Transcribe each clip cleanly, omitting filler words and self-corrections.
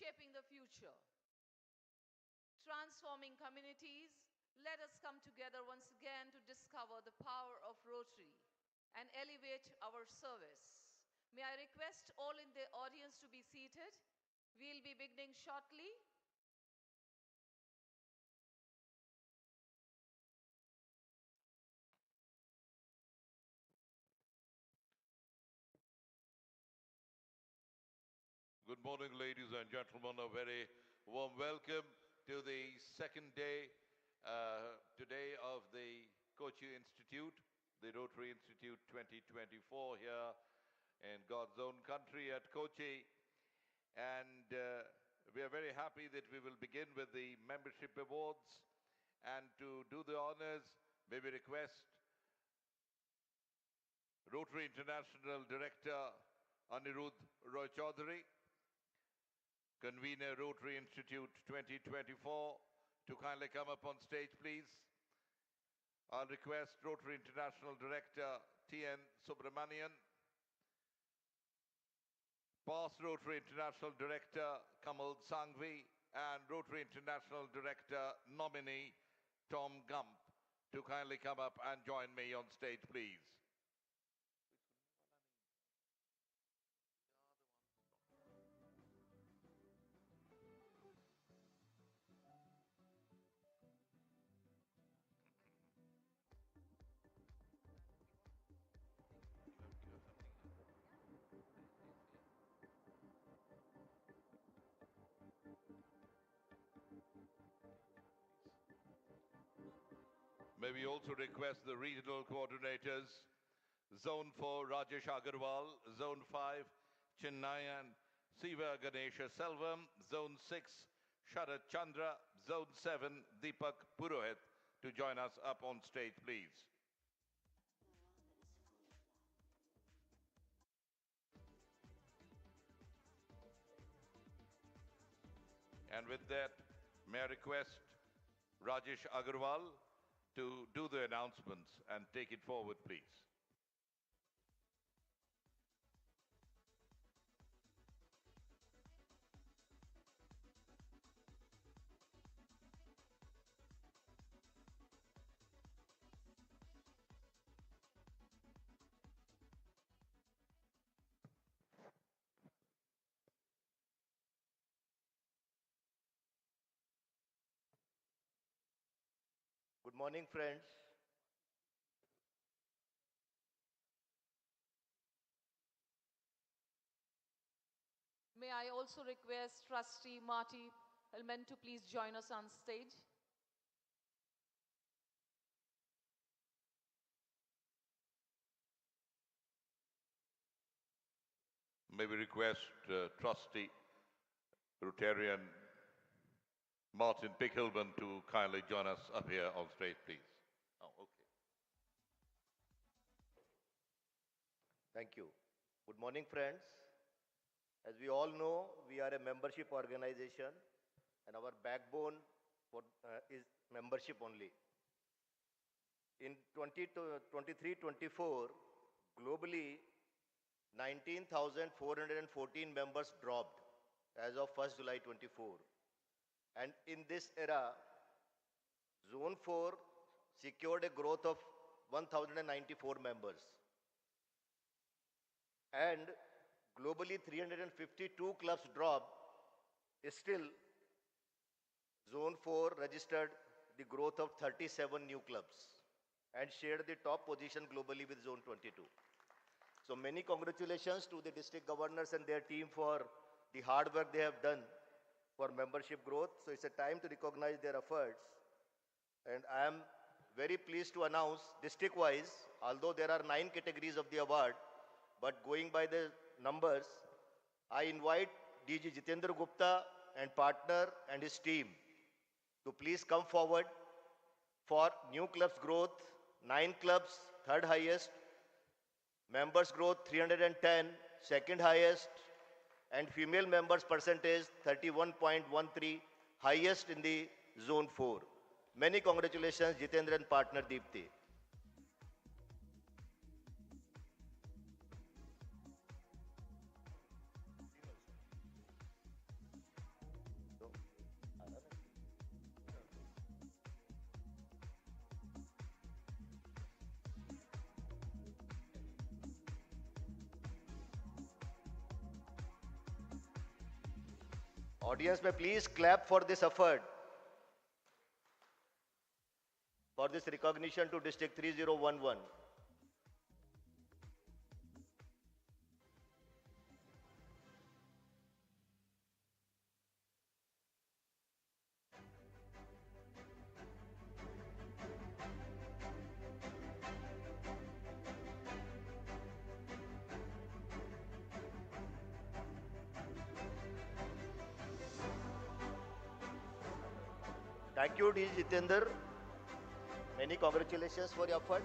shaping the future, transforming communities. Let us come together once again to discover the power of Rotary and elevate our service. May I request all in the audience to be seated. We'll be beginning shortly. Good morning, ladies and gentlemen. A very warm welcome to the second day today of the KOCHI Institute, the Rotary Institute 2024 here in God's own country at KOCHI. And we are very happy that we will begin with the membership awards. And to do the honors, may we request Rotary International Director Anirudh Roy Chaudhary, Convenor Rotary Institute 2024, to kindly come up on stage, please. I'll request Rotary International Director T.N. Subramanian, past Rotary International Director Kamal Sangvi, and Rotary International Director Nominee Tom Gump to kindly come up and join me on stage, please. May we also request the regional coordinators, Zone 4, Rajesh Agarwal, Zone 5, Chennai and Siva Ganesha Selvam, Zone 6, Sharad Chandra, Zone 7, Deepak Purohit, to join us up on stage, please. And with that, may I request Rajesh Agarwal to do the announcements and take it forward, please. Good morning, friends. May I also request Trustee Marty Hillman to please join us on stage. May we request Trustee Rotarian Martin Pickelman to kindly join us up here on stage, please. Oh, okay. Thank you. Good morning, friends. As we all know, we are a membership organization and our backbone is membership only. In 2023-24, globally, 19,414 members dropped as of 1st July 24. And in this era, Zone 4 secured a growth of 1,094 members. And globally, 352 clubs dropped. Still, Zone 4 registered the growth of 37 new clubs and shared the top position globally with Zone 22. So many congratulations to the district governors and their team for the hard work they have done for membership growth. So it's a time to recognize their efforts. And I am very pleased to announce district-wise, although there are 9 categories of the award, but going by the numbers, I invite DG Jitendra Gupta and partner and his team to please come forward for new clubs growth, 9 clubs, third highest, members growth 310, second highest, and female members percentage 31.13, highest in the Zone 4. Many congratulations, Jitendra and partner Deepti. Audience, may please clap for this effort, for this recognition to District 3011. Thank you, D. Jitender. Many congratulations for your effort.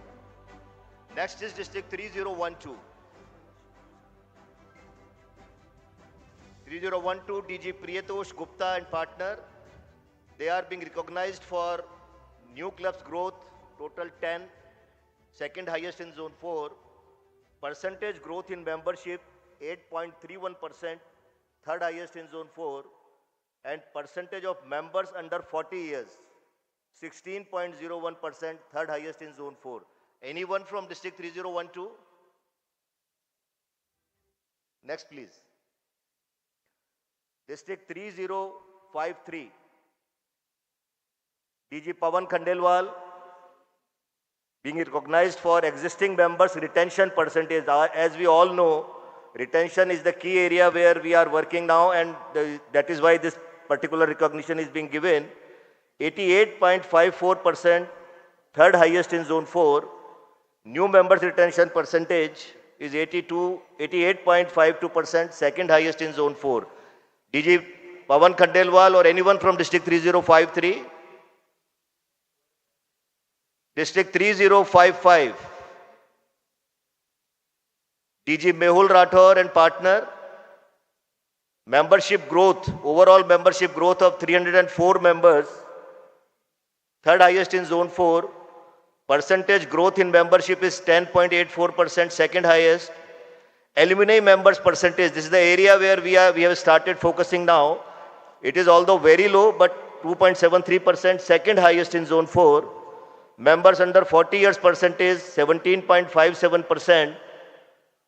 Next is District 3012. 3012, DG Priyatosh Gupta and partner. They are being recognized for new clubs growth, total 10, second highest in zone 4. Percentage growth in membership, 8.31%, third highest in zone 4. And percentage of members under 40 years, 16.01%, third highest in zone 4. Anyone from District 3012? Next, please. District 3053. DG Pawan Khandelwal, being recognized for existing members retention percentage. As we all know, retention is the key area where we are working now, and that is why this particular recognition is being given. 88.54%, third highest in zone 4. New members retention percentage is 88.52%, second highest in zone 4. DG Pawan Khandelwal or anyone from District 3053? District 3055. DG Mehul Rathore and partner. Membership growth, overall membership growth of 304 members, third highest in zone 4. Percentage growth in membership is 10.84%, second highest. Alumni members percentage, this is the area where we have started focusing now. It is although very low, but 2.73%, second highest in zone 4. Members under 40 years percentage, 17.57%,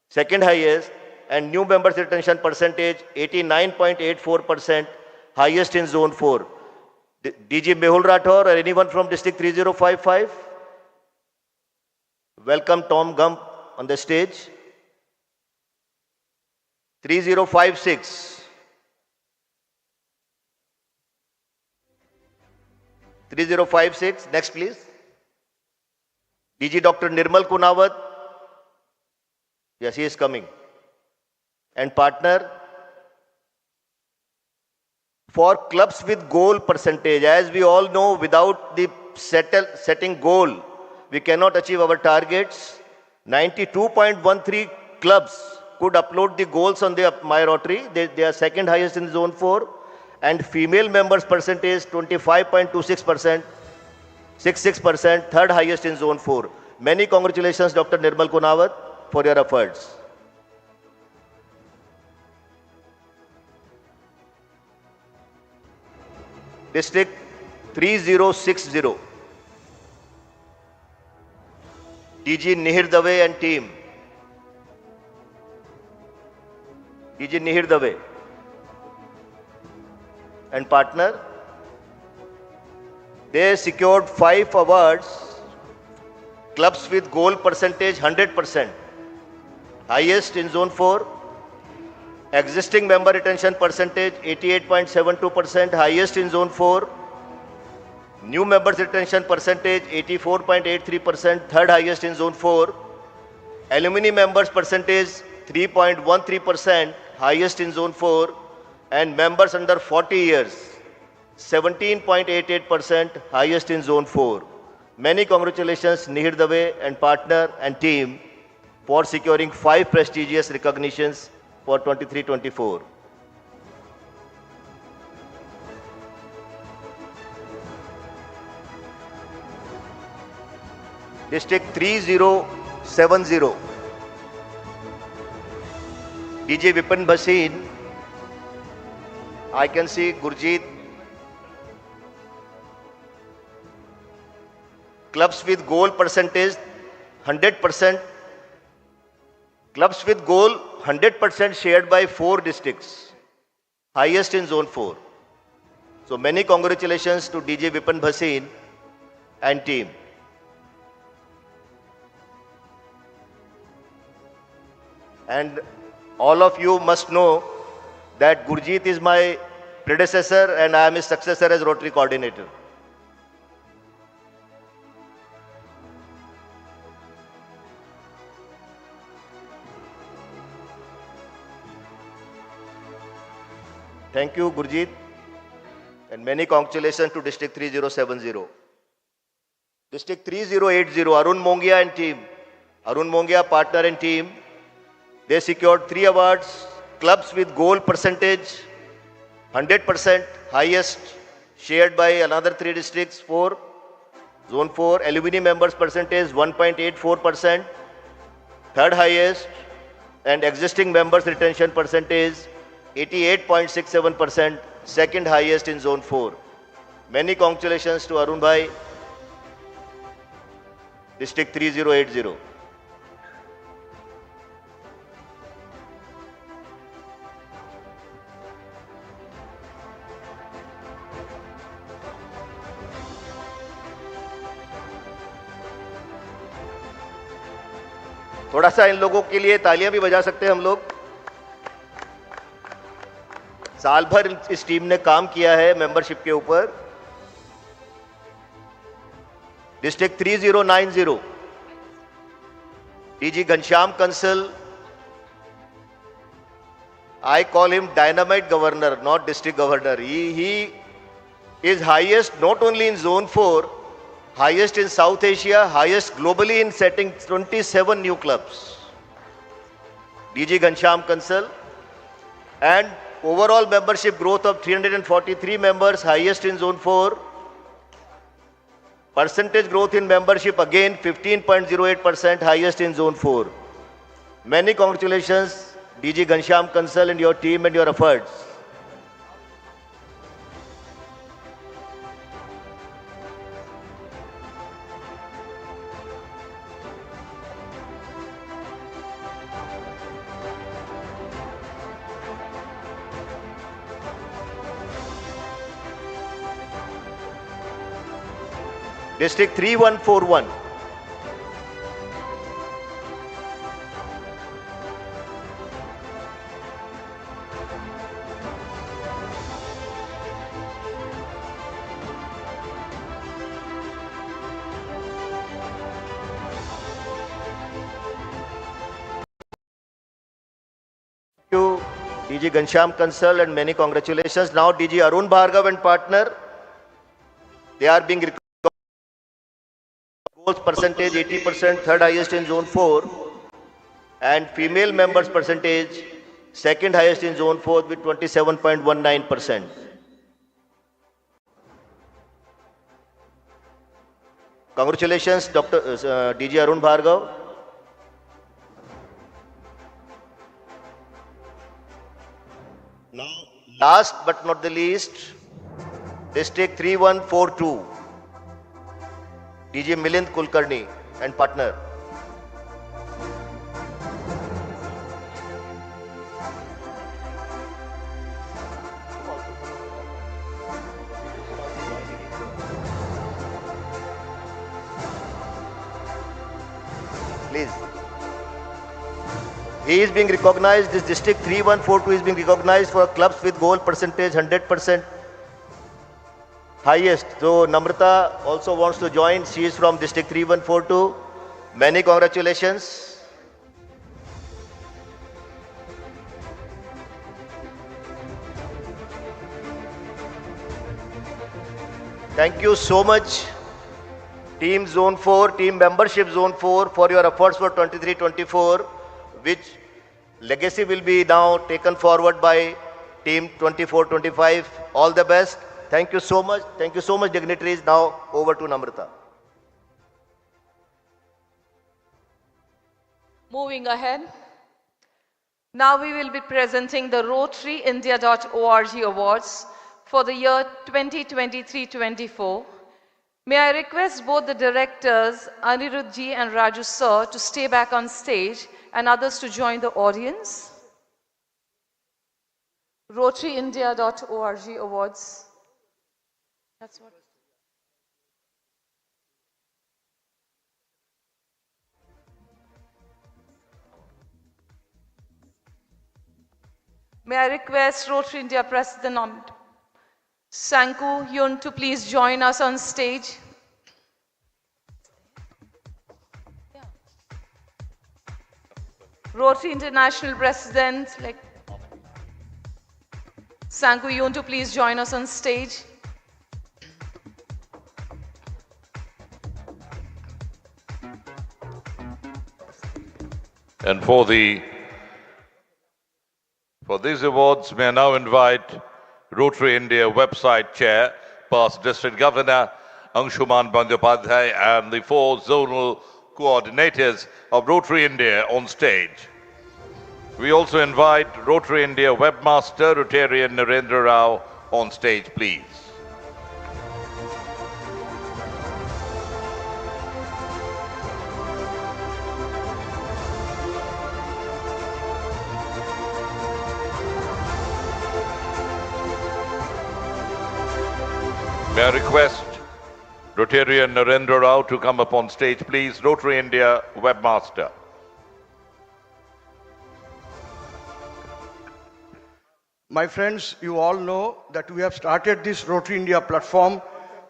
second highest. And new members retention percentage, 89.84%, highest in zone 4. DG Mehul Rathore or anyone from District 3055? Welcome Tom Gump on the stage. 3056. 3056, next please. DG Dr. Nirmal Kunawat. Yes, he is coming. And partner. For clubs with goal percentage, as we all know, without the setting goal, we cannot achieve our targets. 92.13 clubs could upload the goals on the My Rotary. They are second highest in zone 4. And female members percentage 25.26%, 66%, third highest in zone 4. Many congratulations, Dr. Nirmal Kunawat, for your efforts. District 3060. DG Nihir Dave and team. DG Nihir Dave and partner. They secured 5 awards. Clubs with goal percentage 100%. Highest in zone 4. Existing member retention percentage 88.72%, highest in zone 4. New members retention percentage 84.83%, third highest in zone 4. Alumni members percentage 3.13%, highest in zone 4. And members under 40 years 17.88%, highest in zone 4. Many congratulations Nihir Dave and partner and team for securing 5 prestigious recognitions for 23-24. District 3070. DG Vipin Bhasin. I can see Gurjeet. Clubs with goal percentage 100%. Clubs with goal 100% shared by 4 districts. highest in Zone 4. So many congratulations to DJ Vipin Bhasin and team. And all of you must know that Gurjeet is my predecessor and I am his successor as Rotary Coordinator. Thank you, Gurjeet, and many congratulations to District 3070. District 3080, Arun Mongia and team. Arun Mongia, partner and team. They secured 3 awards, clubs with goal percentage, 100%, highest, shared by another 3 districts, 4. Zone 4, alumni members percentage, 1.84%, third highest, and existing members retention percentage, 88.67%, second highest in Zone 4. Many congratulations to Arun Bhai, District 3080. थोड़ा सा इन लोगों के लिए तालियां भी बजा सकते हैं हम लोग. साल भर इस टीम ने काम किया है मेंबरशिप के ऊपर. District 3090, DG Ghanshyam Kansal. I call him dynamite governor, not district governor. He is highest not only in Zone 4, highest in South Asia, highest globally in setting 27 new clubs. DG Ghanshyam Kansal, and overall membership growth of 343 members, highest in Zone 4. Percentage growth in membership again 15.08%, highest in Zone 4. Many congratulations, DG Ghanshyam Kansal and your team and your efforts. District 3141. Thank you, DG Ghanshyam Kansal, and many congratulations. Now DG Arun Bhargav and partner, they are being recognized. Goals percentage 80%, third highest in Zone 4, and female members percentage second highest in Zone 4 with 27.19%. Congratulations, DG Arun Bhargav. Now, last but not the least, District 3142. DJ Milind Kulkarni and partner. Please. He is being recognized, this district 3142 is being recognized for clubs with goal percentage 100%. Highest. So Namrata also wants to join. She is from District 3142. Many congratulations. Thank you so much, Team Zone 4, Team Membership Zone 4, for your efforts for 23-24, which legacy will be now taken forward by Team 24-25. All the best. Thank you so much. Thank you so much, dignitaries. Now over to Namrata. Moving ahead. Now we will be presenting the RotaryIndia.org awards for the year 2023-24. May I request both the directors, Anirudh ji and Raju sir, to stay back on stage and others to join the audience. RotaryIndia.org awards. That's what. May I request Rotary India President Sanku Yun to please join us on stage. Rotary International President Sanku Yun to please join us on stage. And for these awards, may I now invite Rotary India website chair, past district governor Anshuman Bandyopadhyay, and the 4 zonal coordinators of Rotary India on stage. We also invite Rotary India webmaster Rotarian Narendra Rao on stage, please. May I request Rotarian Narendra Rao to come up on stage, please. Rotary India webmaster. My friends, you all know that we have started this Rotary India platform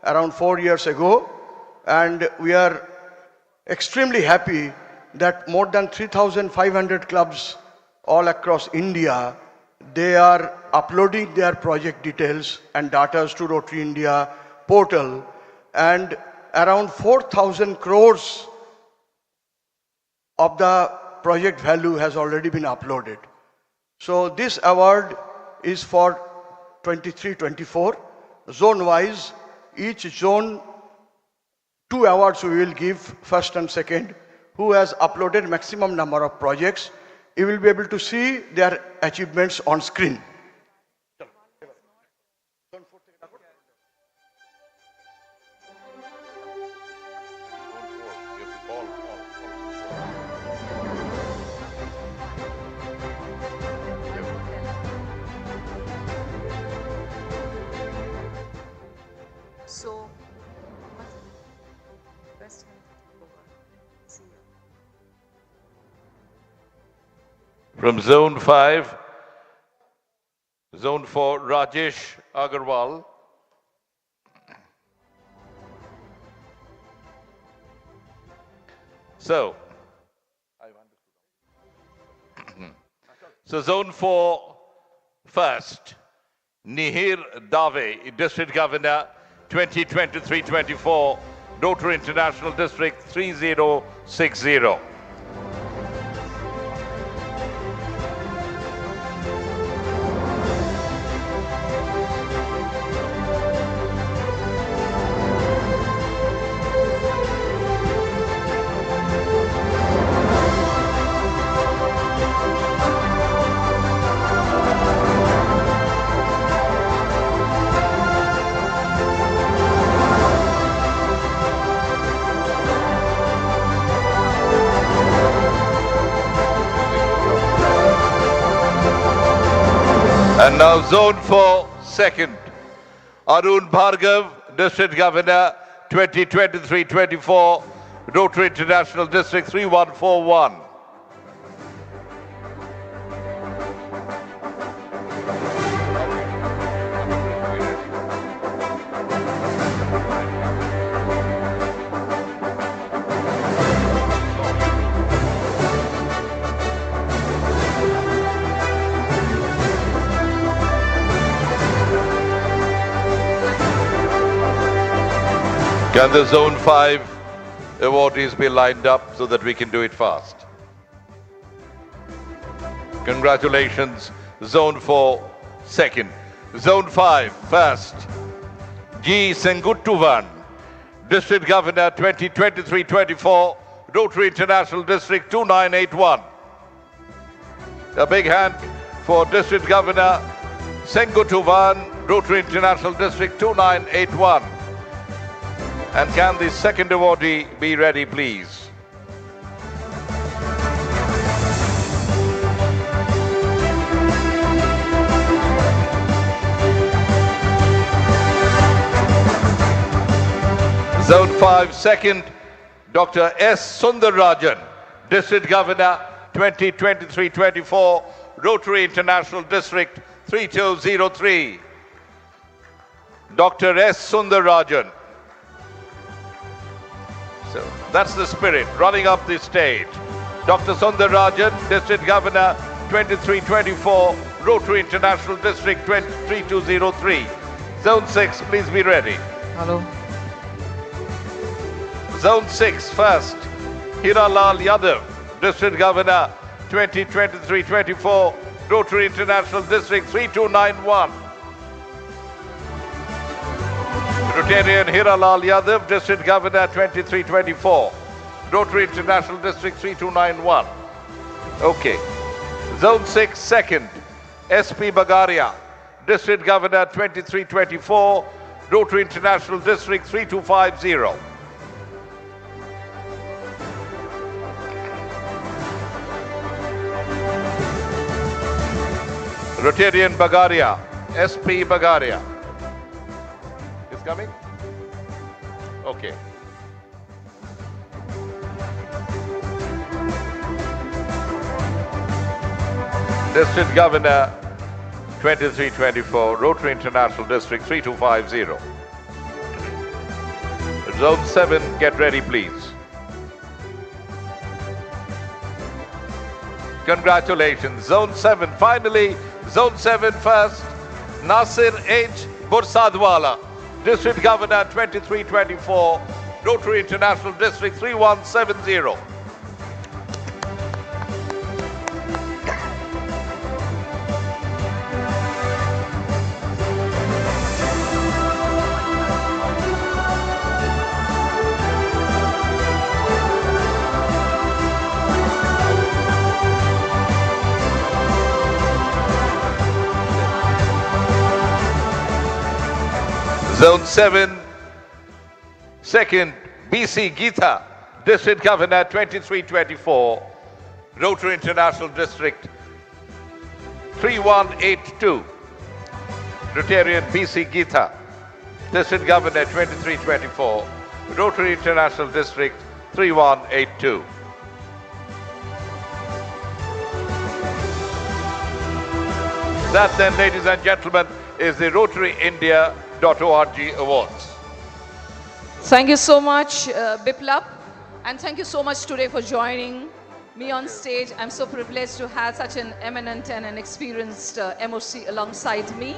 around 4 years ago, and we are extremely happy that more than 3,500 clubs all across India, they are uploading their project details and data to Rotary India portal, and around 4,000 crores of the project value has already been uploaded. So this award is for 23-24. Zone wise, each zone 2 awards we will give, first and second. Who has uploaded maximum number of projects, you will be able to see their achievements on screen. So, From Zone 5, Zone 4, Rajesh Agarwal. So Zone 4 first, Nihir Dave, District Governor, 2023-24, Rotary International District 3060. And now Zone 4, second, Arun Bhargav, District Governor, 2023-24, Rotary International District 3141. Can the Zone 5 awardees be lined up so that we can do it fast? Congratulations, Zone 4, second. Zone 5, first. G. Senguttuvan, District Governor, 2023-24, Rotary International District 2981. A big hand for District Governor Senguttuvan, Rotary International District 2981. And can the second awardee be ready, please? Zone 5, second, Dr. S. Sundarajan, District Governor, 2023-24, Rotary International District, 3203. Dr. S. Sundarajan. So that's the spirit, running up the stage. Dr. Sundarajan, District Governor, 2324, Rotary International District, 3203. Zone 6, please be ready. Hello. Zone 6, first, Hiralal Yadav, District Governor, 2023-24, Rotary International District, 3291. Rotarian Hiralal Yadav, District Governor, 23-24, Rotary International District, 3291. Okay. Zone 6, second, SP Bagaria, District Governor, 23-24, Rotary International District, 3250. Rotarian Bagaria, SP Bagaria. Is coming? Okay. District Governor, 2324, Rotary International District, 3250. Zone 7, get ready, please. Congratulations. Zone 7, finally, Zone 7 first, Nasir H. Bursadwala, District Governor, 2324, Rotary International District, 3170. Zone 7, second, BC Geeta, District Governor, 2324, Rotary International District, 3182. Rotarian BC Geeta, District Governor, 2324, Rotary International District, 3182. That then, ladies and gentlemen, is the Rotary India.org Awards. Thank you so much, Biplab. And thank you so much today for joining me on stage. I'm so privileged to have such an eminent and an experienced MOC alongside me.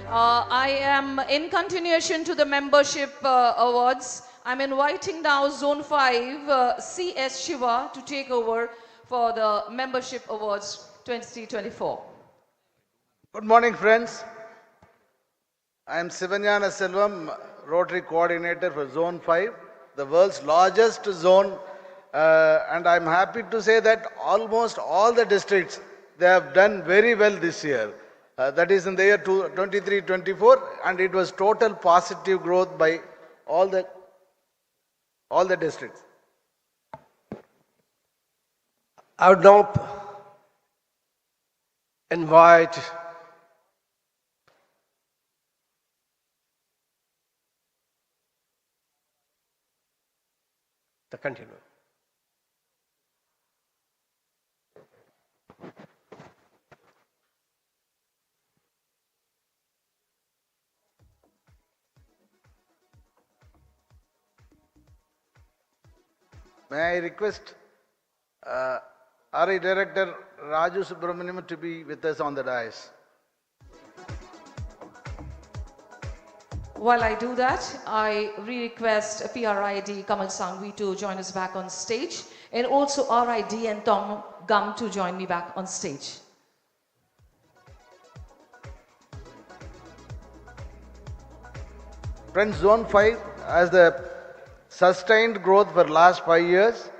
I am in continuation to the membership awards. I'm inviting now Zone 5, CS Shiva, to take over for the membership awards 2024. Good morning, friends. I am Sivanyana Selvam, Rotary Coordinator for Zone 5, the world's largest zone, and I'm happy to say that almost all the districts, they have done very well this year. That is in the year 23-24, and it was total positive growth by all the districts. I would now invite the continuer. May I request RI Director Raju Subramaniam to be with us on the dais. While I do that, I request PRID Kamal Sangvi to join us back on stage, and also RID and Tom Gum to join me back on stage. Friends, Zone 5 has the sustained growth for last 5 years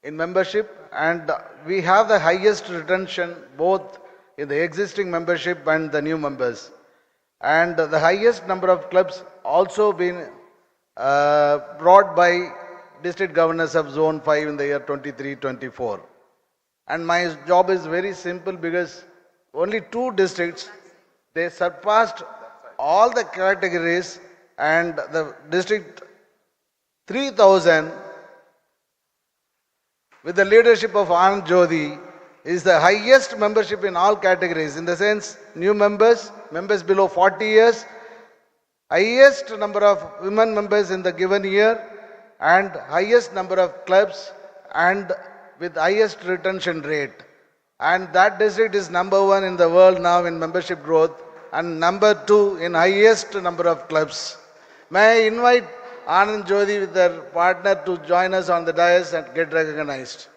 in membership, and we have the highest retention both in the existing membership and the new members. And the highest number of clubs also been brought by district governors of Zone 5 in the year 23-24. And my job is very simple because only 2 districts, they surpassed all the categories, and the district 3,000 with the leadership of Anand Jyoti is the highest membership in all categories. In the sense, new members, members below 40 years, highest number of women members in the given year, and highest number of clubs, and with highest retention rate. And that district is number 1 in the world now in membership growth and number 2 in highest number of clubs. May I invite Anand Jyoti with their partner to join us on the dais and get recognized.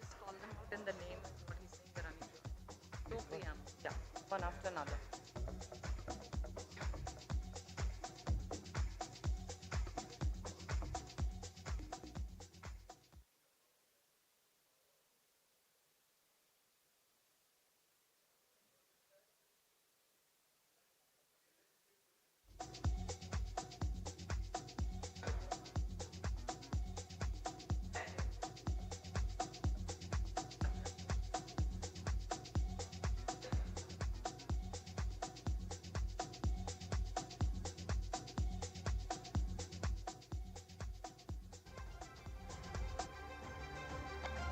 Just call them out in the name of what he's saying they're running to. 2 p.m. Yeah, one after another.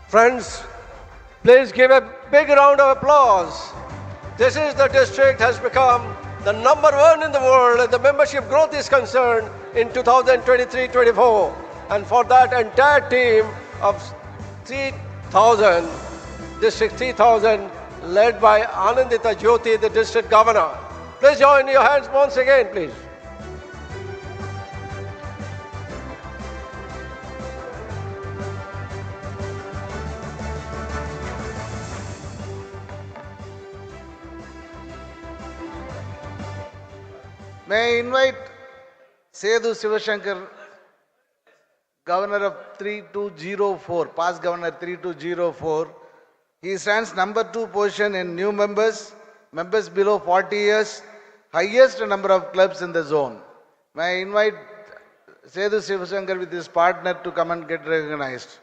Friends, please give a big round of applause. This is the district has become the number 1 in the world as the membership growth is concerned in 2023-24. And for that entire team of 3,000, District 3,000, led by Anandita Jyoti, the district governor. Please join your hands once again, please. May I invite Sethu Sivashankar, Governor of 3204, past Governor 3204. He stands number 2 position in new members, members below 40 years, highest number of clubs in the zone. May I invite Sethu Sivashankar with his partner to come and get recognized.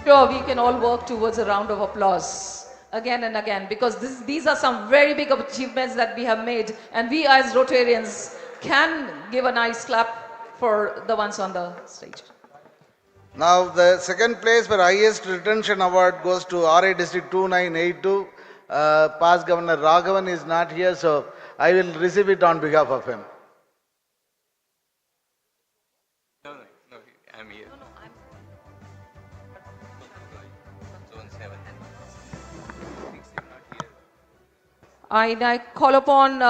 Sure, we can all work towards a round of applause again and again because these are some very big achievements that we have made, and we as Rotarians can give a nice clap for the ones on the stage. Now the second place for highest retention award goes to RA District 2982. Past Governor Raghavan is not here, so I will receive it on behalf of him. No, I'm here. Zone 7. I call upon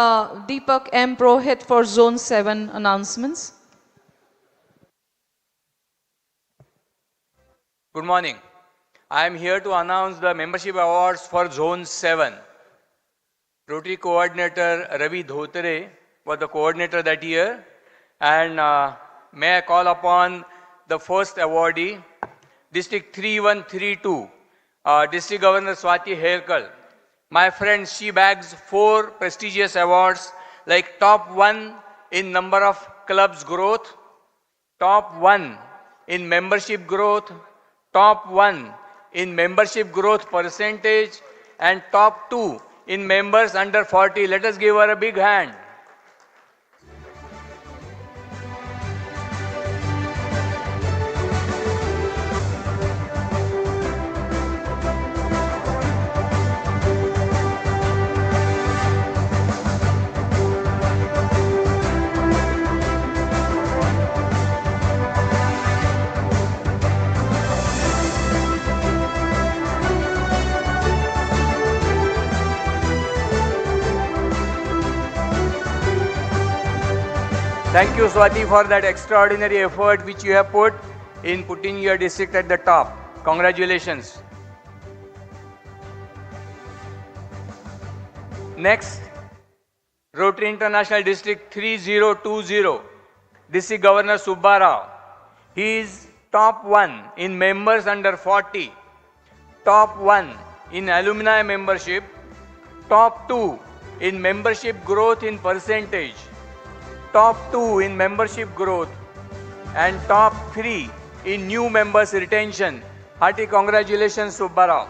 Deepak M. Prohit for Zone 7 announcements. Good morning. I am here to announce the membership awards for Zone 7. Rotary Coordinator Ravi Dhotre was the coordinator that year. And may I call upon the first awardee, District 3132, District Governor Swati Helkal. My friend, she bags 4 prestigious awards like top 1 in number of clubs growth, top 1 in membership growth, top 1 in membership growth percentage, and top 2 in members under 40. Let us give her a big hand. Thank you, Swati, for that extraordinary effort which you have put in putting your district at the top. Congratulations. Next, Rotary International District 3020, District Governor Subbarao. He is top 1 in members under 40, top 1 in alumni membership, top 2 in membership growth in percentage, top 2 in membership growth, and top 3 in new members retention. Hearty congratulations, Subbarao.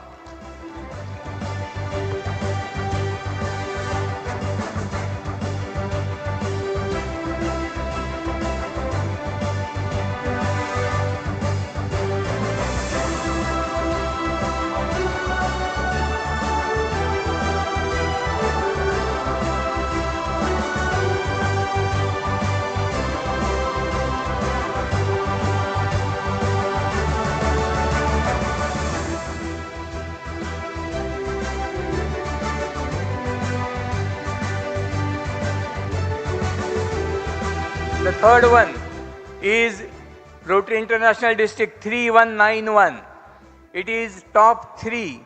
The third one is Rotary International District 3191. It is top 3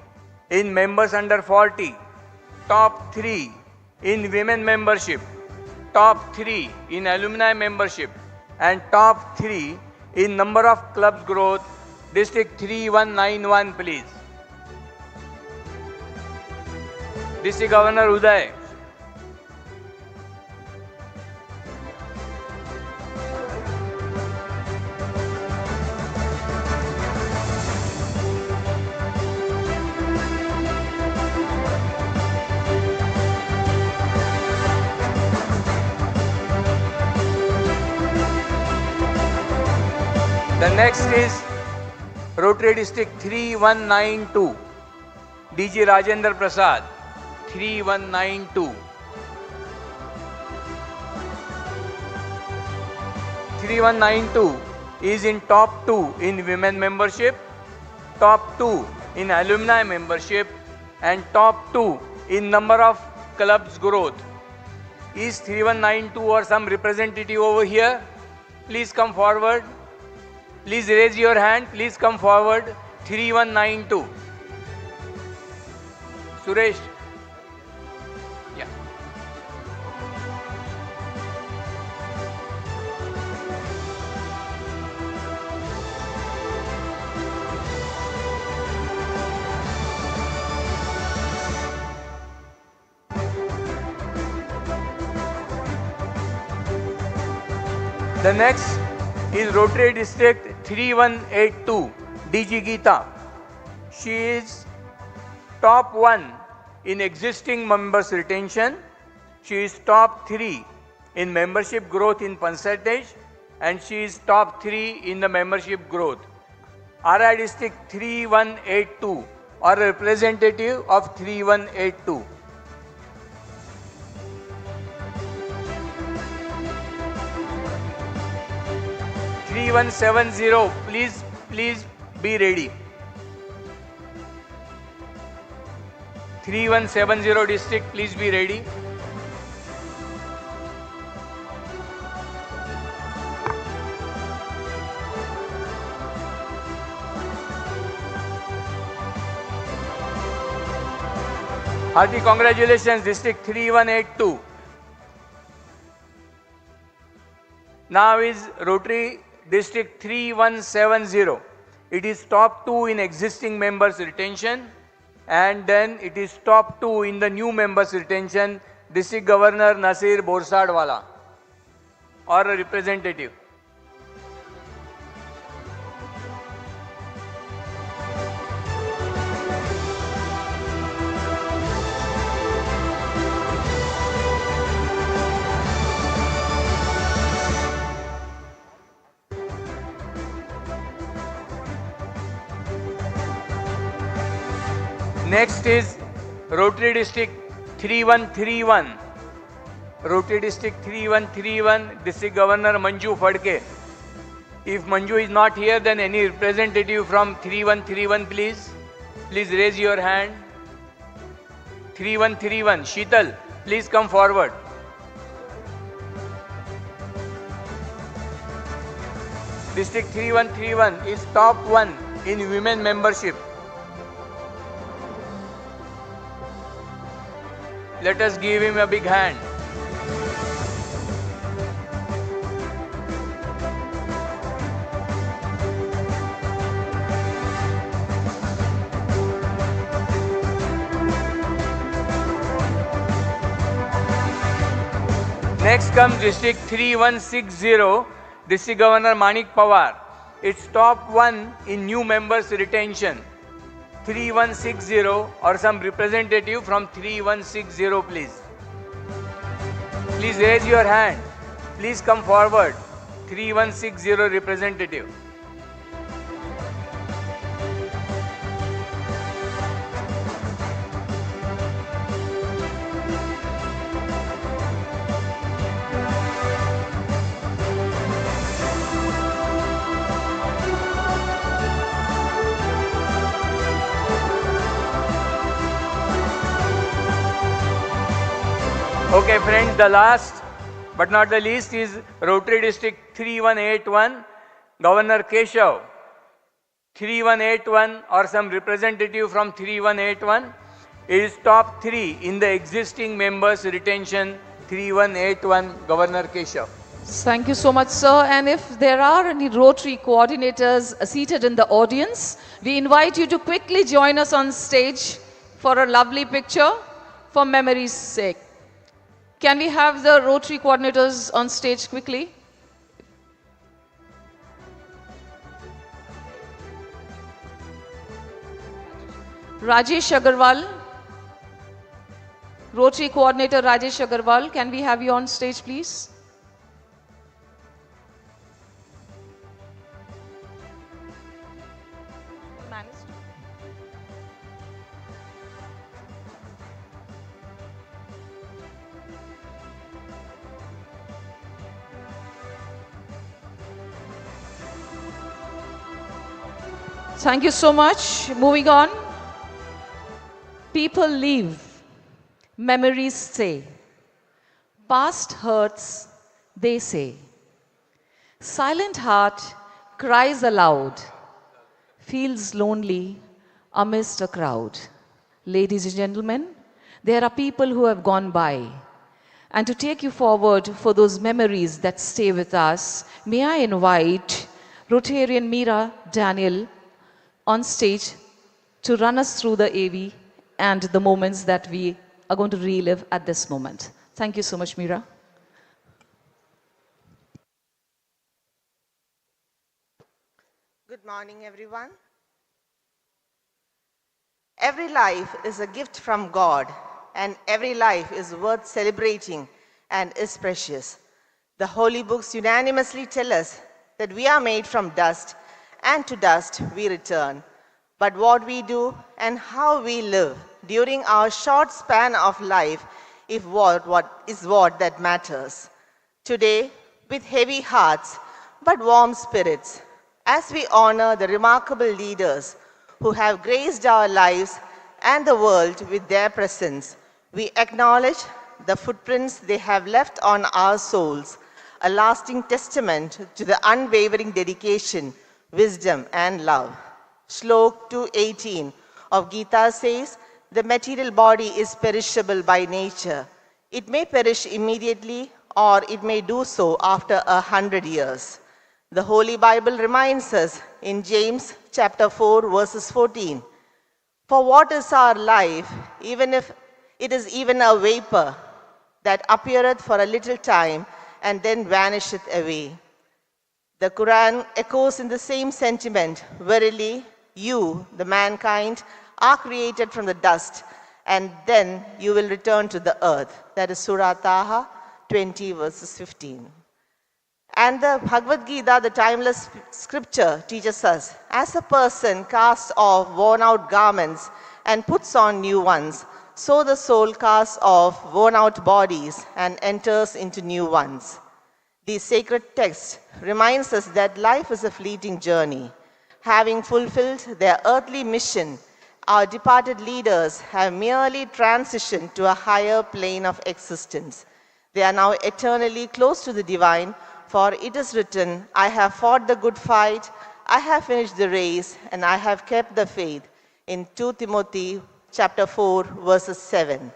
in members under 40, top 3 in women membership, top 3 in alumni membership, and top 3 in number of clubs growth. District 3191, please. District Governor Uday. The next is Rotary District 3192, DG Rajendra Prasad, 3192. 3192 is in top 2 in women membership, top 2 in alumni membership, and top 2 in number of clubs growth. Is 3192 or some representative over here? Please come forward. Please raise your hand. Please come forward. 3192. Suresh. Yeah. The next is Rotary District 3182, DG Geeta. She is top 1 in existing members retention. She is top 3 in membership growth in percentage, and she is top 3 in the membership growth. RI District 3182 or a representative of 3182. Please be ready. 3170 district, please be ready. Hearty congratulations, District 3182. Now is Rotary District 3170. It is top 2 in existing members retention, and then it is top 2 in the new members retention. District Governor Nasir Borsadwala or a representative. Next is Rotary District 3131. Rotary District 3131, District Governor Manju Phadke. If Manju is not here, then any representative from 3131, please. Please raise your hand. 3131, Sheetal, please come forward. District 3131 is top 1 in women membership. Let us give him a big hand. Next comes District 3160, District Governor Manik Pawar. It's top 1 in new members retention. 3160 or some representative from 3160, please. Please raise your hand. Please come forward. 3160 representative. Okay friends, the last but not the least is Rotary District 3181, Governor Keshav. 3181 or some representative from 3181 is top 3 in the existing members retention. 3181, Governor Keshav. Thank you so much, sir. And if there are any Rotary coordinators seated in the audience, we invite you to quickly join us on stage for a lovely picture for memory's sake. Can we have the Rotary coordinators on stage quickly? Rajesh Agarwal, Rotary coordinator Rajesh Agarwal, can we have you on stage, please? Thank you so much. Moving on. People leave, memories stay. Past hurts, they say. Silent heart cries aloud, feels lonely amidst a crowd. Ladies and gentlemen, there are people who have gone by. And to take you forward for those memories that stay with us, may I invite Rotarian Meera Daniel on stage to run us through the AV and the moments that we are going to relive at this moment. Thank you so much, Meera. Good morning, everyone. Every life is a gift from God, and every life is worth celebrating and is precious. The holy books unanimously tell us that we are made from dust, and to dust we return. But what we do and how we live during our short span of life is what that matters. Today, with heavy hearts but warm spirits, as we honor the remarkable leaders who have graced our lives and the world with their presence, we acknowledge the footprints they have left on our souls, a lasting testament to the unwavering dedication, wisdom, and love. Shlok 2:18 of Gita says, the material body is perishable by nature. It may perish immediately or it may do so after 100 years. The Holy Bible reminds us in James chapter 4 verses 14, for what is our life, even if it is even a vapor that appeareth for a little time and then vanisheth away. The Quran echoes in the same sentiment, verily, you, the mankind, are created from the dust, and then you will return to the earth. That is Surah Taha 20 verses 15. And the Bhagavad Gita, the timeless scripture, teaches us, as a person casts off worn out garments and puts on new ones, so the soul casts off worn out bodies and enters into new ones. The sacred text reminds us that life is a fleeting journey. Having fulfilled their earthly mission, our departed leaders have merely transitioned to a higher plane of existence. They are now eternally close to the divine, for it is written, I have fought the good fight, I have finished the race, and I have kept the faith, in 2 Timothy chapter 4, verses 7.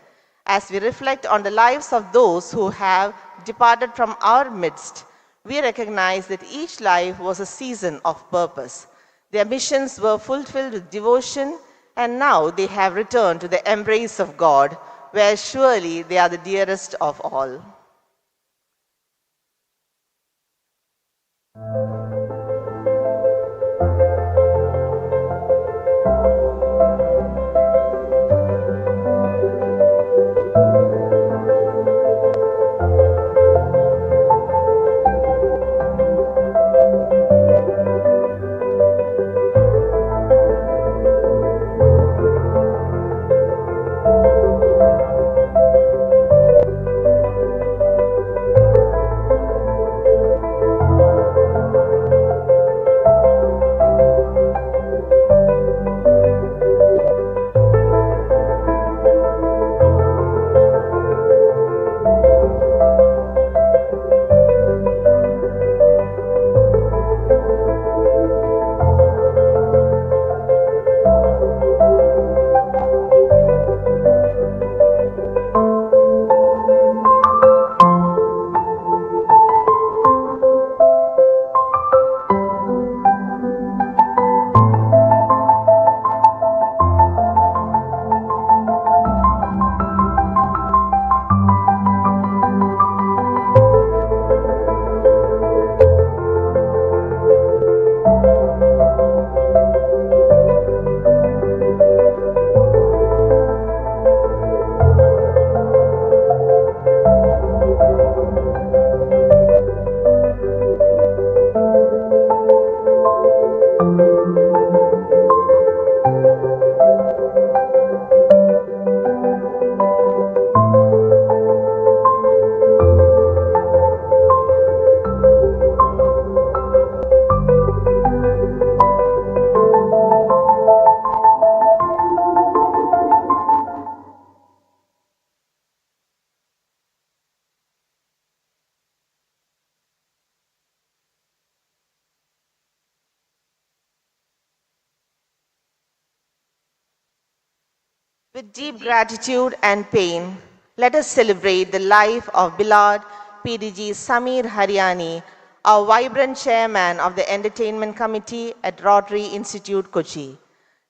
As we reflect on the lives of those who have departed from our midst, we recognize that each life was a season of purpose. Their missions were fulfilled with devotion, and now they have returned to the embrace of God, where surely they are the dearest of all. With deep gratitude and pain, let us celebrate the life of beloved PDG Samir Haryani, our vibrant chairman of the Entertainment Committee at Rotary Institute, Kochi.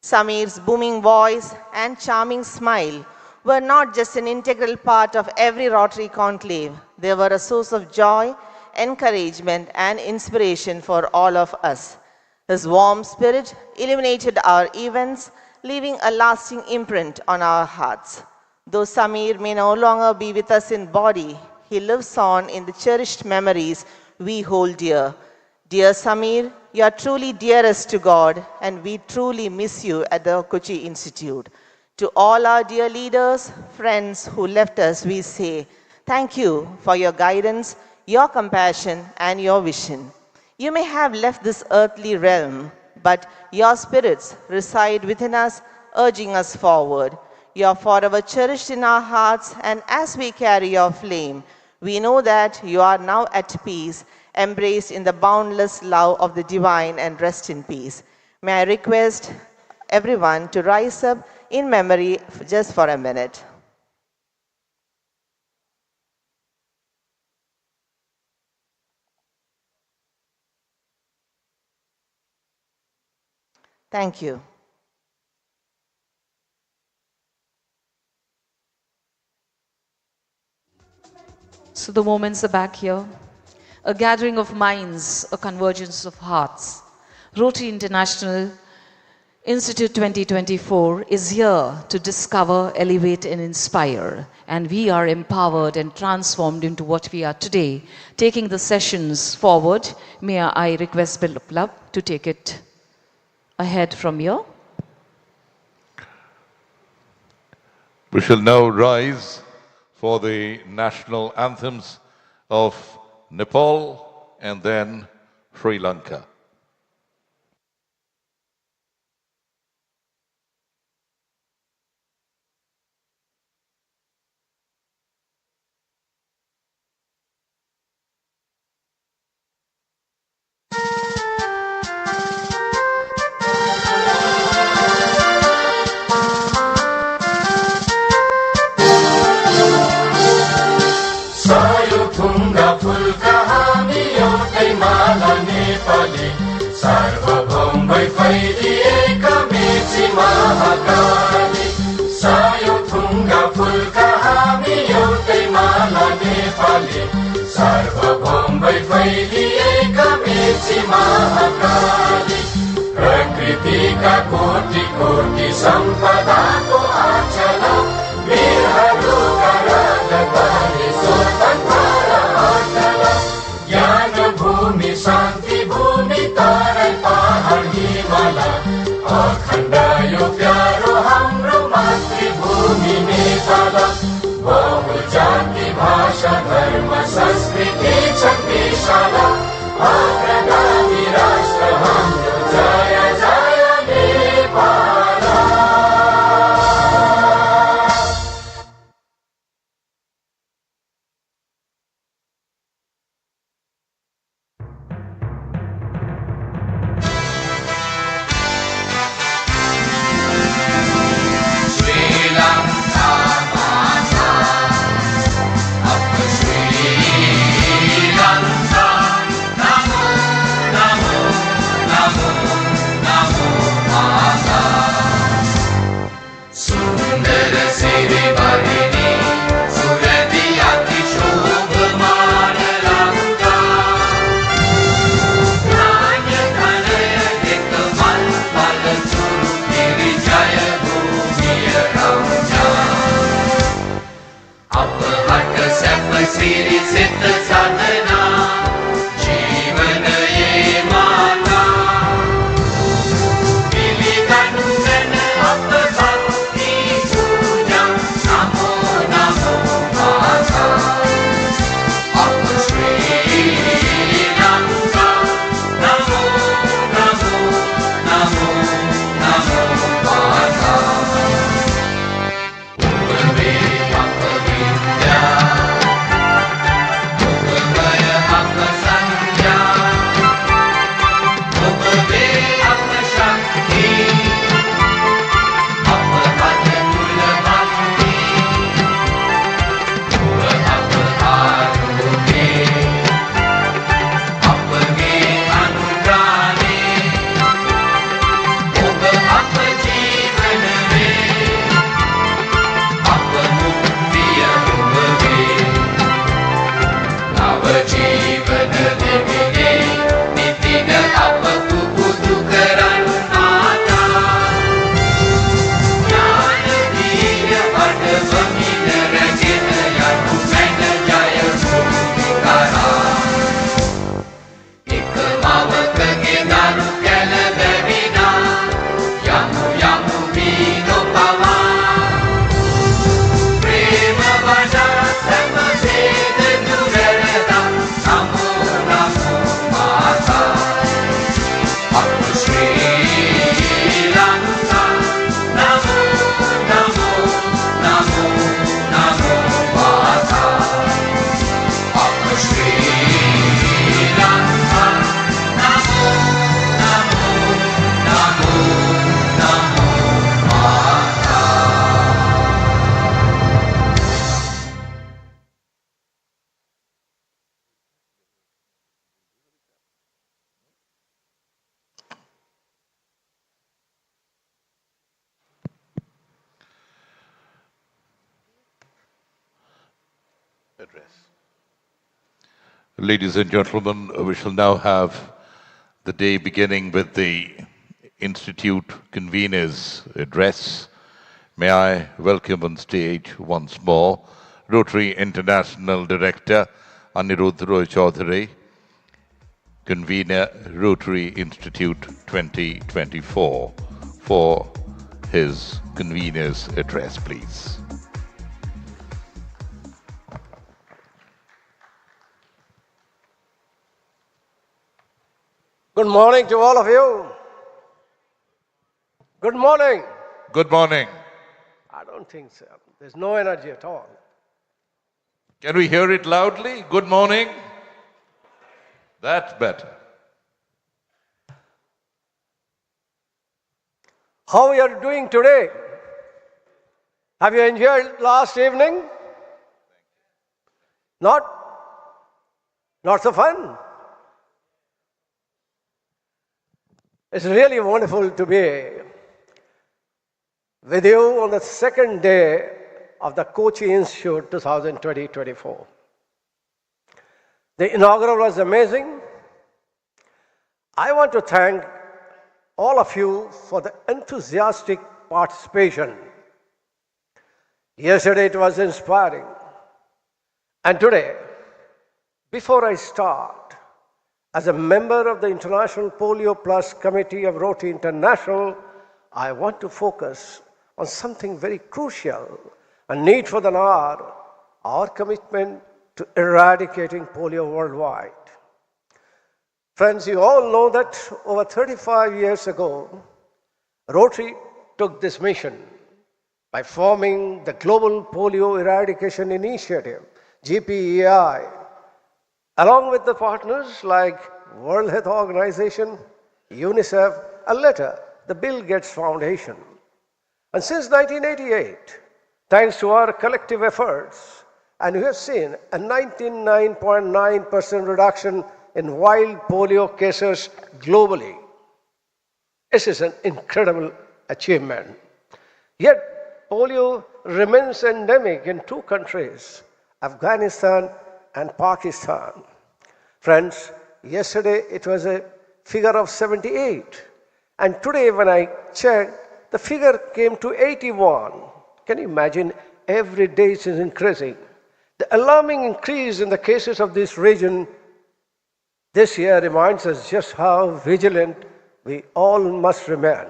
Samir's booming voice and charming smile were not just an integral part of every Rotary conclave, they were a source of joy, encouragement, and inspiration for all of us. His warm spirit illuminated our events, leaving a lasting imprint on our hearts. Though Samir may no longer be with us in body, he lives on in the cherished memories we hold dear. Dear Samir, you are truly dearest to God, and we truly miss you at the Kochi Institute. To all our dear leaders, friends who left us, we say, thank you for your guidance, your compassion, and your vision. You may have left this earthly realm, but your spirits reside within us, urging us forward. You are forever cherished in our hearts, and as we carry your flame, we know that you are now at peace, embraced in the boundless love of the divine, and rest in peace. May I request everyone to rise up in memory just for a minute. Thank you. So the moments are back here. A gathering of minds, a convergence of hearts. Rotary International Institute 2024 is here to discover, elevate, and inspire. And we are empowered and transformed into what we are today. Taking the sessions forward, may I request Biplab to take it ahead from here. We shall now rise for the national anthems of Nepal and then Sri Lanka. Mahakali सायो थुङ्गा फुलका हामी एउटै माला नेपाली सार्वभौम भई फैलिएका मेची महाकाली प्रकृतिका कोटि कोटि सम्पदाको आचल वीरहरूका राजधानी स्वतन्त्र अटल ज्ञान भूमि शान्ति भूमि तराई पहाड हिमाल अखण्ड यो प्यारो हाम्रो मातृभूमि नेपाल बहु जाति भाषा धर्म संस्कृति छन् विशाल अग्रगामी राष्ट्र हाम्रो जय जय Nepal. Address. Ladies and gentlemen, we shall now have the day beginning with the Institute Convener's address. May I welcome on stage once more Rotary International Director Anirudh Roy Chaudhary, Convener Rotary Institute 2024, for his Convener's address, please. Good morning to all of you. Good morning. Good morning. I don't think so. There's no energy at all. Can we hear it loudly? Good morning. That's better. How are you doing today? Have you enjoyed last evening? Not? Not so fun? It's really wonderful to be with you on the second day of the KOCHI Institute 2020-24. The inaugural was amazing. I want to thank all of you for the enthusiastic participation. Yesterday it was inspiring. And today, before I start, as a member of the International Polio Plus Committee of Rotary International, I want to focus on something very crucial, a need for the hour, our commitment to eradicating polio worldwide. Friends, you all know that over 35 years ago, Rotary took this mission by forming the Global Polio Eradication Initiative, GPEI, along with the partners like World Health Organization, UNICEF, and later the Bill Gates Foundation. And since 1988, thanks to our collective efforts, and we have seen a 99.9% reduction in wild polio cases globally. This is an incredible achievement. Yet, polio remains endemic in two countries, Afghanistan and Pakistan. Friends, yesterday it was a figure of 78. And today when I checked, the figure came to 81. Can you imagine? Every day it is increasing. The alarming increase in the cases of this region this year reminds us just how vigilant we all must remain.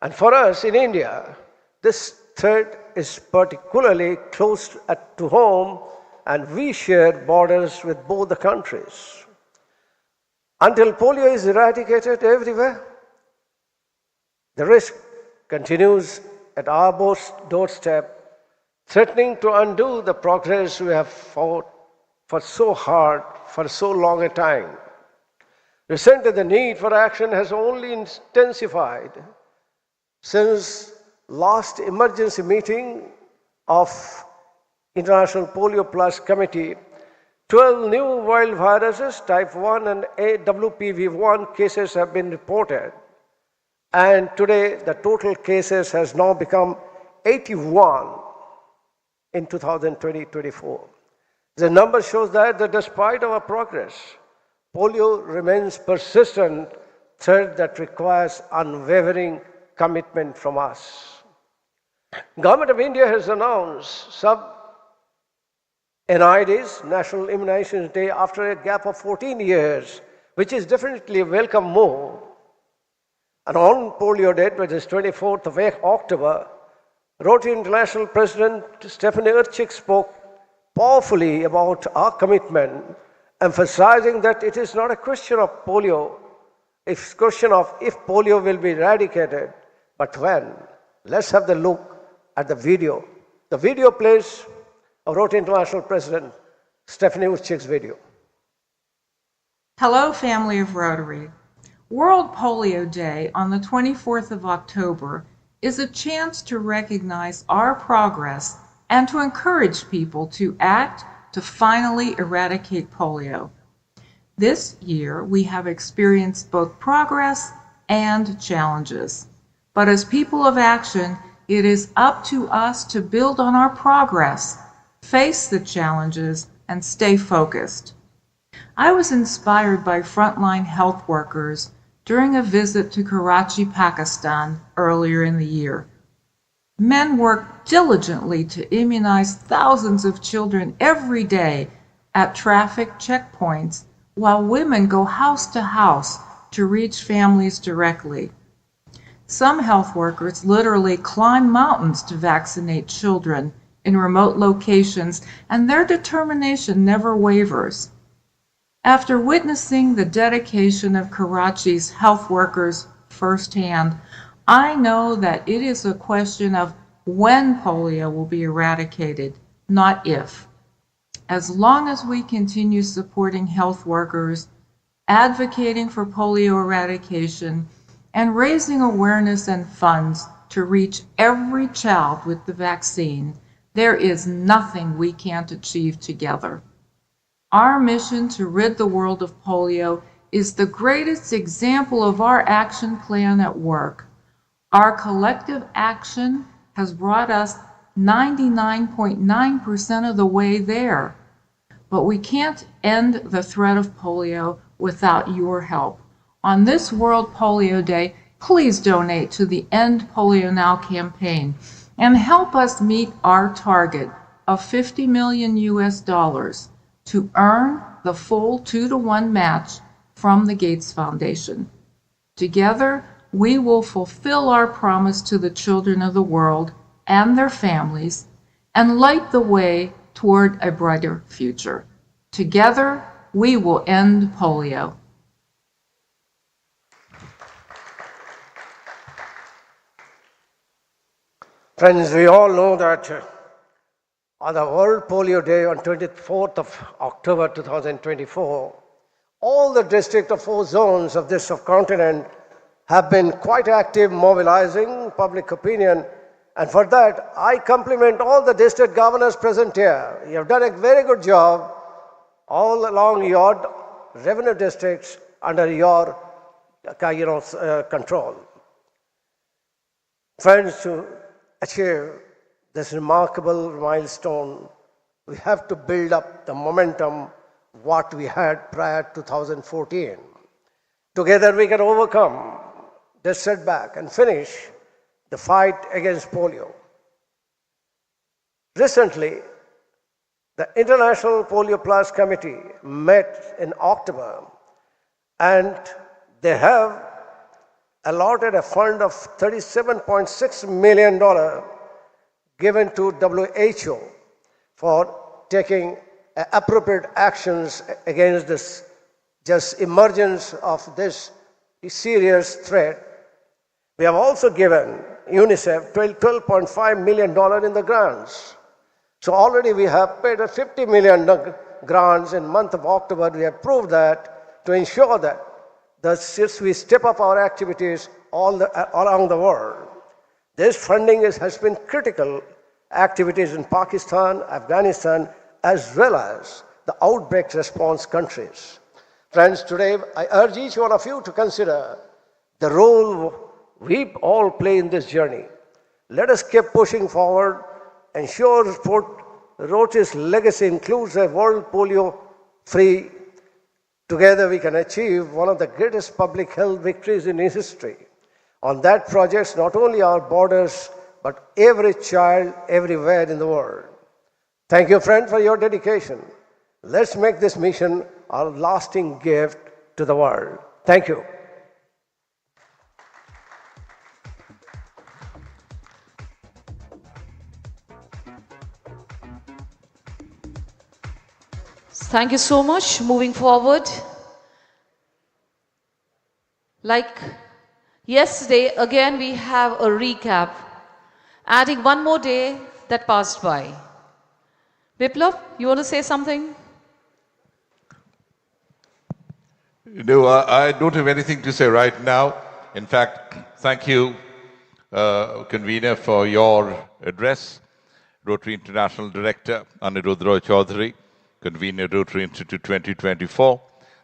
And for us in India, this threat is particularly close to home, and we share borders with both the countries. Until polio is eradicated everywhere, the risk continues at our doorstep, threatening to undo the progress we have fought for so hard for so long a time. Recently, the need for action has only intensified since last emergency meeting of International Polio Plus Committee. 12 new wild viruses, type 1 and WPV1 cases have been reported. And today, the total cases has now become 81 in 2020-24. The number shows that despite our progress, polio remains persistent threat that requires unwavering commitment from us. Government of India has announced sub-NIDs, National Immunization Day, after a gap of 14 years, which is definitely a welcome move. And on polio day, which is 24th of October, Rotary International President Stephanie Urchik spoke powerfully about our commitment, emphasizing that it is not a question of polio, it's a question of if polio will be eradicated, but when. Let's have the look at the video. The video plays of Rotary International President Stephanie Urchik's video. Hello, family of Rotary. World Polio Day on the 24th of October is a chance to recognize our progress and to encourage people to act to finally eradicate polio. This year, we have experienced both progress and challenges. But as people of action, it is up to us to build on our progress, face the challenges, and stay focused. I was inspired by frontline health workers during a visit to Karachi, Pakistan earlier in the year. Men work diligently to immunize thousands of children every day at traffic checkpoints, while women go house to house to reach families directly. Some health workers literally climb mountains to vaccinate children in remote locations, and their determination never wavers. After witnessing the dedication of Karachi's health workers firsthand, I know that it is a question of when polio will be eradicated, not if. As long as we continue supporting health workers, advocating for polio eradication, and raising awareness and funds to reach every child with the vaccine, there is nothing we can't achieve together. Our mission to rid the world of polio is the greatest example of our action plan at work. Our collective action has brought us 99.9% of the way there. But we can't end the threat of polio without your help. On this World Polio Day, please donate to the End Polio Now campaign and help us meet our target of $50 million to earn the full 2-to-1 match from the Gates Foundation. Together, we will fulfill our promise to the children of the world and their families and light the way toward a brighter future. Together, we will end polio. Friends, we all know that on the World Polio Day on 24th of October 2024, all the districts of 4 zones of this subcontinent have been quite active mobilizing public opinion, and for that I compliment all the district governors present here. You have done a very good job all along your revenue districts under your control. Friends, to achieve this remarkable milestone, we have to build up the momentum what we had prior to 2014. Together we can overcome this setback and finish the fight against polio. Recently, the International Polio Plus Committee met in October, and they have allotted a fund of $37.6 million given to WHO for taking appropriate actions against this just emergence of this serious threat. We have also given UNICEF $12.5 million in the grants. So already we have paid a $50 million grants in the month of October. We have proved that to ensure that we step up our activities all around the world. This funding has been critical activities in Pakistan, Afghanistan, as well as the outbreak response countries. Friends, today I urge each one of you to consider the role we all play in this journey. Let us keep pushing forward, ensure Rotary's legacy includes a world polio-free. Together we can achieve one of the greatest public health victories in history. On that projects not only our borders, but every child everywhere in the world. Thank you, friend, for your dedication. Let's make this mission our lasting gift to the world. Thank you. Thank you so much. Moving forward, like yesterday, again we have a recap, adding one more day that passed by. Biplav, you want to say something? No, I don't have anything to say right now. In fact, thank you, Convenor, for your address. Rotary International Director Anirudh Roy Chaudhary, Convenor Rotary Institute 2024.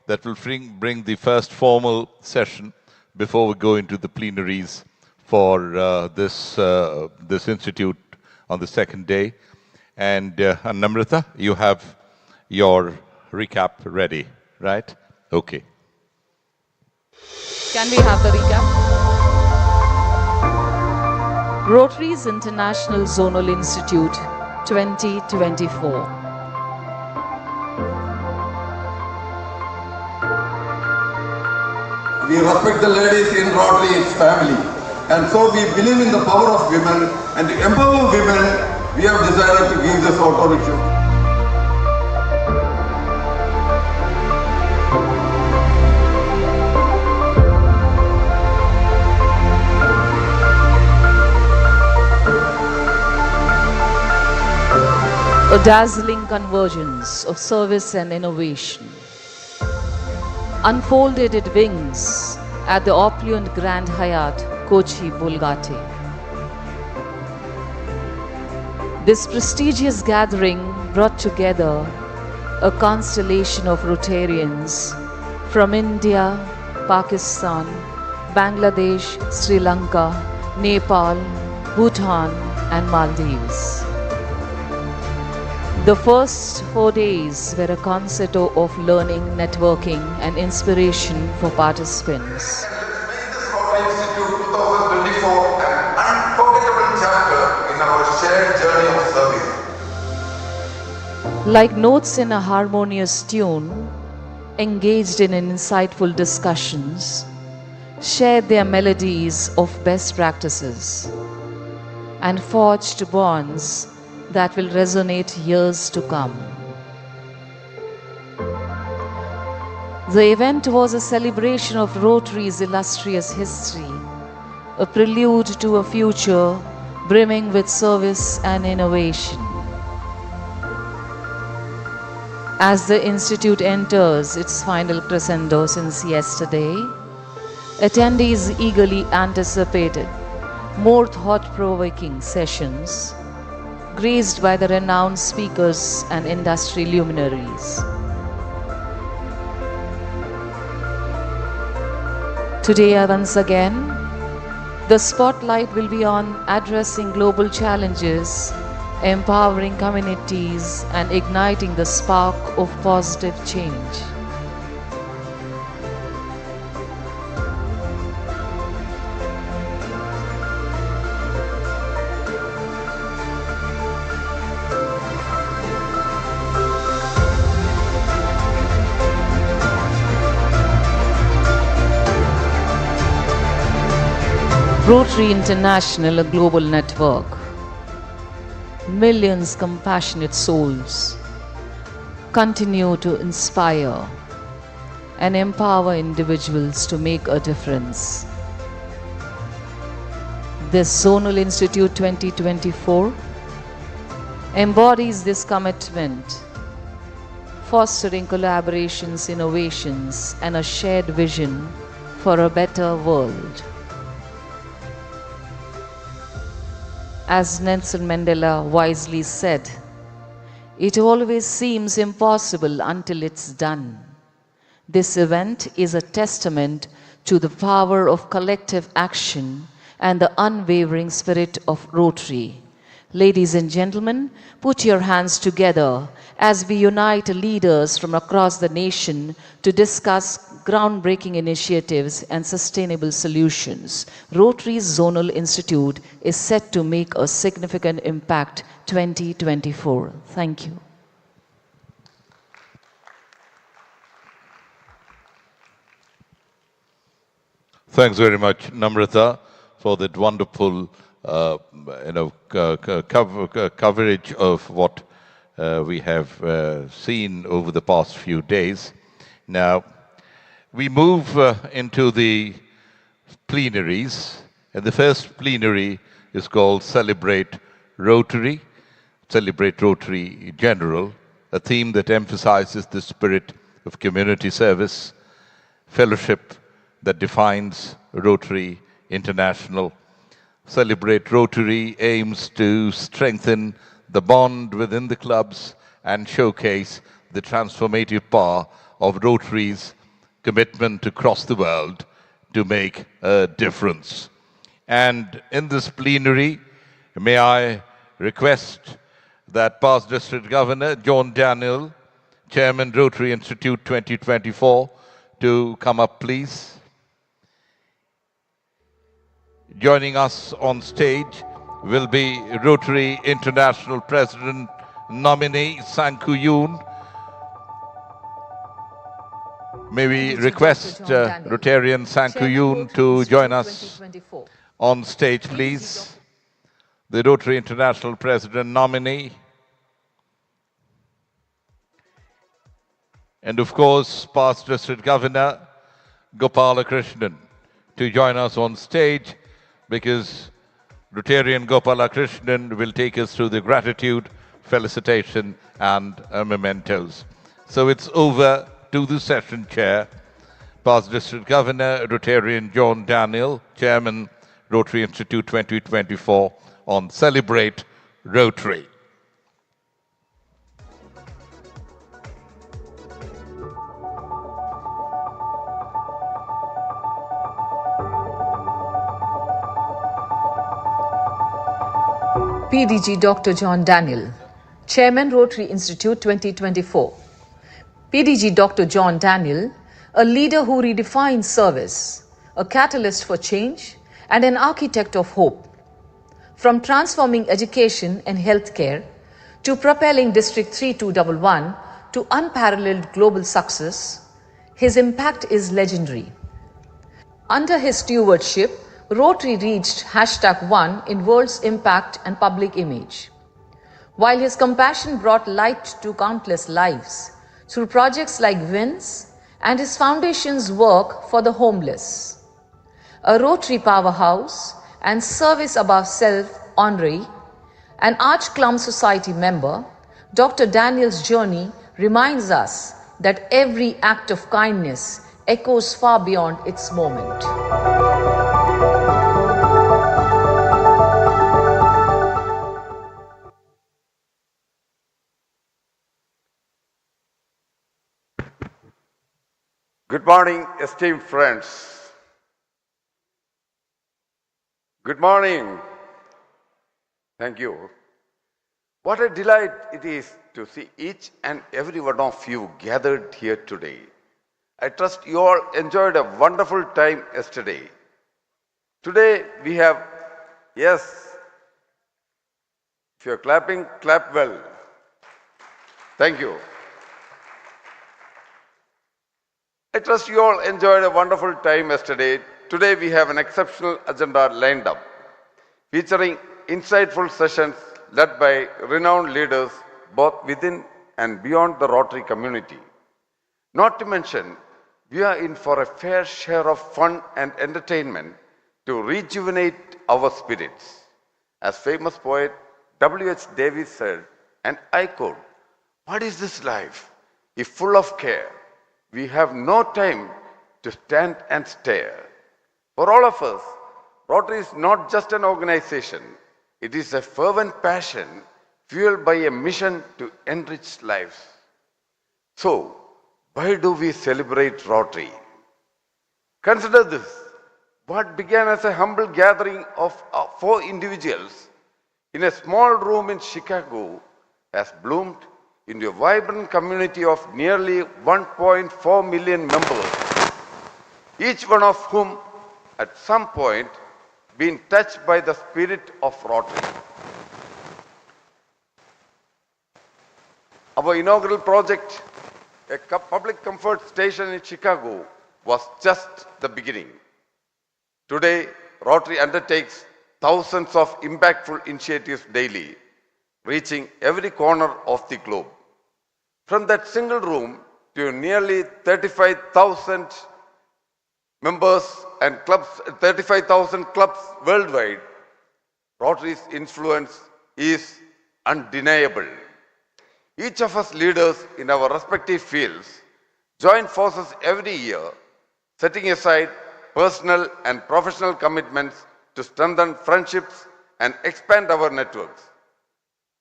That will bring the first formal session before we go into the plenaries for this institute on the second day. And Namrata, you have your recap ready, right? Okay. Can we have the recap? Rotary's International Zonal Institute 2024. We respect the ladies in Rotary's family, and so we believe in the power of women, and to empower women, we have decided to give this authority. A dazzling convergence of service and innovation unfolded its wings at the opulent Grand Hyatt, Kochi, Bulgate. This prestigious gathering brought together a constellation of Rotarians from India, Pakistan, Bangladesh, Sri Lanka, Nepal, Bhutan, and Maldives. The first 4 days were a concerto of learning, networking, and inspiration for participants. Rotary Institute 2024 an unforgettable chapter in our shared journey of service. Like notes in a harmonious tune, engaged in insightful discussions, shared their melodies of best practices, and forged bonds that will resonate years to come. The event was a celebration of Rotary's illustrious history, a prelude to a future brimming with service and innovation. As the Institute enters its final crescendo since yesterday, attendees eagerly anticipated more thought-provoking sessions, graced by the renowned speakers and industry luminaries. Today, once again, the spotlight will be on addressing global challenges, empowering communities, and igniting the spark of positive change. Rotary International, a global network. Millions compassionate souls continue to inspire and empower individuals to make a difference. This Zonal Institute 2024 embodies this commitment, fostering collaborations, innovations, and a shared vision for a better world. As Nelson Mandela wisely said, it always seems impossible until it's done. This event is a testament to the power of collective action and the unwavering spirit of Rotary. Ladies and gentlemen, put your hands together as we unite leaders from across the nation to discuss groundbreaking initiatives and sustainable solutions. Rotary's Zonal Institute is set to make a significant impact 2024. Thank you. Thanks very much, Namrata, for that wonderful coverage of what we have seen over the past few days. Now, we move into the plenaries, and the first plenary is called Celebrate Rotary General, a theme that emphasizes the spirit of community service, fellowship that defines Rotary International. Celebrate Rotary aims to strengthen the bond within the clubs and showcase the transformative power of Rotary's commitment across the world to make a difference. And in this plenary, may I request that past District Governor John Daniel, Chairman Rotary Institute 2024, to come up, please. Joining us on stage will be Rotary International President Nominee Sanku Yoon. May we request Rotarian Sanku Yoon to join us on stage, please. The Rotary International President Nominee. And of course, past District Governor Gopala Krishnan to join us on stage, because Rotarian Gopala Krishnan will take us through the gratitude, felicitation, and mementos. So it's over to the session chair, past District Governor Rotarian John Daniel, Chairman Rotary Institute 2024, on Celebrate Rotary. PDG Dr. John Daniel, Chairman Rotary Institute 2024. PDG Dr. John Daniel, a leader who redefines service, a catalyst for change, and an architect of hope. From transforming education and healthcare to propelling District 3211 to unparalleled global success, his impact is legendary. Under his stewardship, Rotary reached #1 in World's Impact and Public Image. While his compassion brought light to countless lives through projects like WINS and his foundation's work for the homeless. A Rotary powerhouse and service above self honoree, an Arch Clum Society member, Dr. Daniel's journey reminds us that every act of kindness echoes far beyond its moment. Good morning, esteemed friends. Good morning. Thank you. What a delight it is to see each and every one of you gathered here today. I trust you all enjoyed a wonderful time yesterday. Today we have, yes, if you're clapping, clap well. Thank you. I trust you all enjoyed a wonderful time yesterday. Today we have an exceptional agenda lined up, featuring insightful sessions led by renowned leaders both within and beyond the Rotary community. Not to mention, we are in for a fair share of fun and entertainment to rejuvenate our spirits. As famous poet W.H. Davies said, and I quote, "What is this life if full of care? We have no time to stand and stare." For all of us, Rotary is not just an organization. It is a fervent passion fueled by a mission to enrich lives. So, why do we celebrate Rotary? Consider this. What began as a humble gathering of 4 individuals in a small room in Chicago has bloomed into a vibrant community of nearly 1.4 million members, each one of whom at some point been touched by the spirit of Rotary. Our inaugural project, a public comfort station in Chicago, was just the beginning. Today, Rotary undertakes thousands of impactful initiatives daily, reaching every corner of the globe. From that single room to nearly 35,000 members and clubs, 35,000 clubs worldwide, Rotary's influence is undeniable. Each of us leaders in our respective fields join forces every year, setting aside personal and professional commitments to strengthen friendships and expand our networks.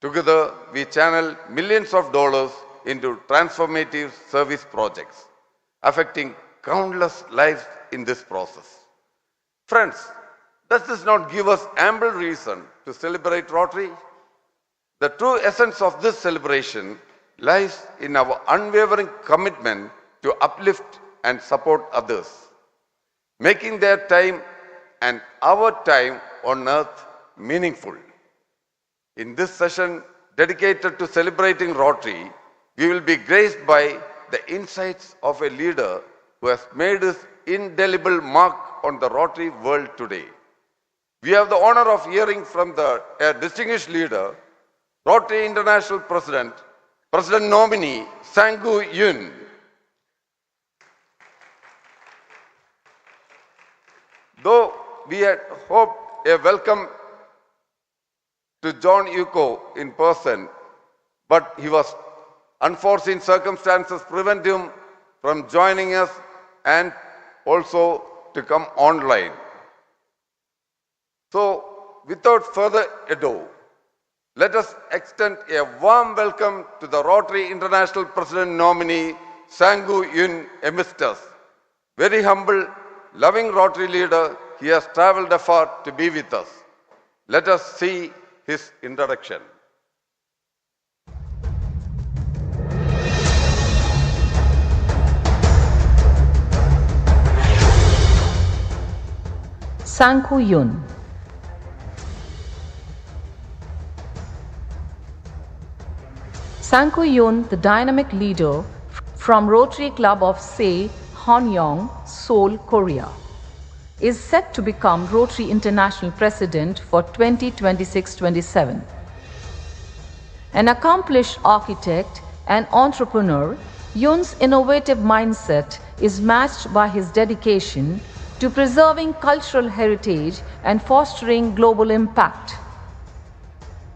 Together, we channel millions of dollars into transformative service projects, affecting countless lives in this process. Friends, does this not give us ample reason to celebrate Rotary? The true essence of this celebration lies in our unwavering commitment to uplift and support others, making their time and our time on earth meaningful. In this session dedicated to celebrating Rotary, we will be graced by the insights of a leader who has made his indelible mark on the Rotary world today. We have the honor of hearing from a distinguished leader, Rotary International President Nominee Sang-Gu Yun. Though we had hoped a welcome to John Yuko in person, but unforeseen circumstances prevent him from joining us and also to come online. So, without further ado, let us extend a warm welcome to the Rotary International President Nominee Sang-Gu Yun amidst us. Very humble, loving Rotary leader, he has travelled afar to be with us. Let us see his introduction. Sang-Koo Yoon. Sang-Koo Yoon, the dynamic leader from Rotary Club of Se, Honyong, Seoul, Korea, is set to become Rotary International President for 2026-27. An accomplished architect and entrepreneur, Yoon's innovative mindset is matched by his dedication to preserving cultural heritage and fostering global impact.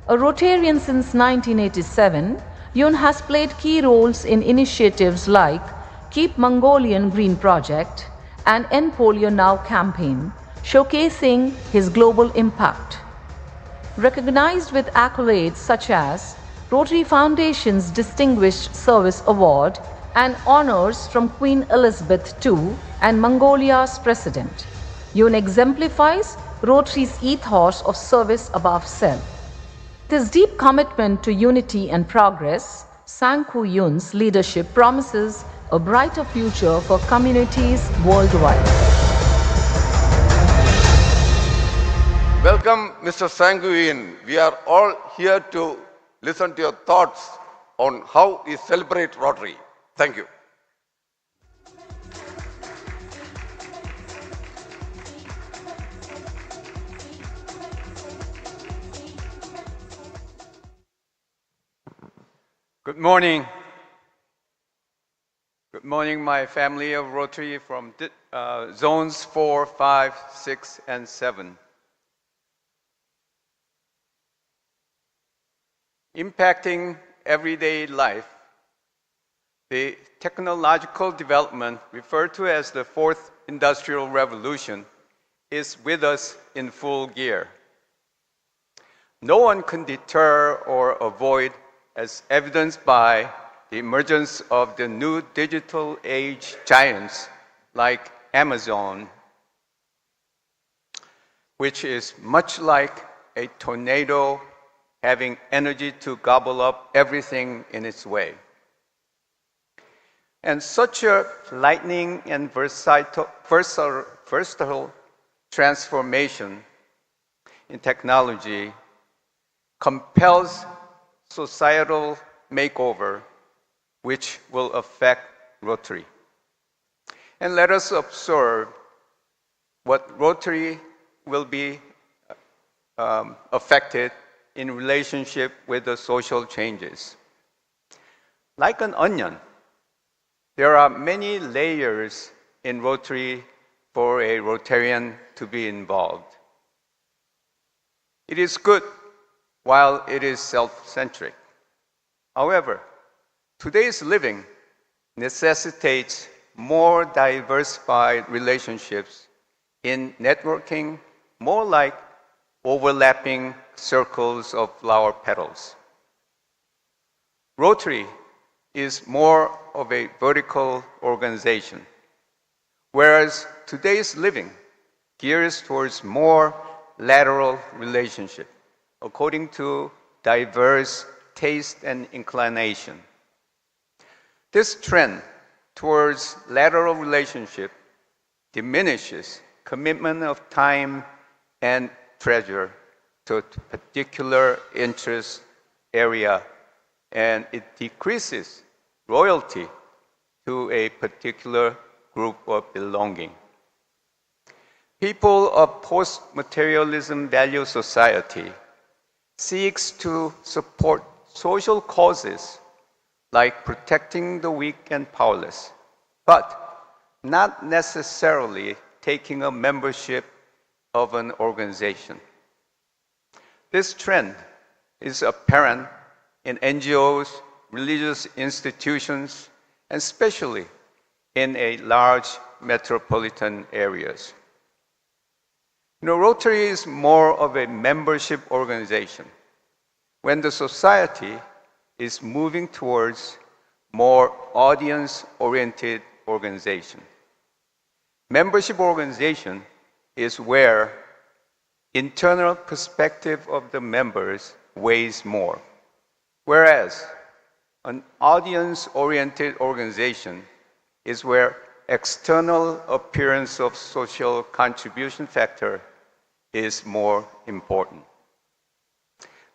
A Rotarian since 1987, Yoon has played key roles in initiatives like Keep Mongolian Green Project and End Polio Now campaign, showcasing his global impact. Recognized with accolades such as Rotary Foundation's Distinguished Service Award and honors from Queen Elizabeth II and Mongolia's President, Yoon exemplifies Rotary's ethos of service above self. With his deep commitment to unity and progress, Sang-Koo Yoon's leadership promises a brighter future for communities worldwide. Welcome, Mr. Sang-Koo Yoon. We are all here to listen to your thoughts on how we celebrate Rotary. Thank you. Good morning. Good morning, my family of Rotary from zones 4, 5, 6, and 7. Impacting everyday life, the technological development referred to as the Fourth Industrial Revolution is with us in full gear. No one can deter or avoid, as evidenced by the emergence of the new digital age giants like Amazon, which is much like a tornado having energy to gobble up everything in its way. And such a lightning and versatile transformation in technology compels societal makeover, which will affect Rotary. And let us observe what Rotary will be affected in relationship with the social changes. Like an onion, there are many layers in Rotary for a Rotarian to be involved. It is good while it is self-centric. However, today's living necessitates more diversified relationships in networking, more like overlapping circles of flower petals. Rotary is more of a vertical organization, whereas today's living gears towards more lateral relationship, according to diverse taste and inclination. This trend towards lateral relationship diminishes commitment of time and treasure to a particular interest area, and it decreases loyalty to a particular group of belonging. People of post-materialism value society seeks to support social causes like protecting the weak and powerless, but not necessarily taking a membership of an organization. This trend is apparent in NGOs, religious institutions, and especially in a large metropolitan areas. Rotary is more of a membership organization when the society is moving towards more audience-oriented organization. Membership organization is where internal perspective of the members weighs more. Whereas an audience-oriented organization is where external appearance of social contribution factor is more important.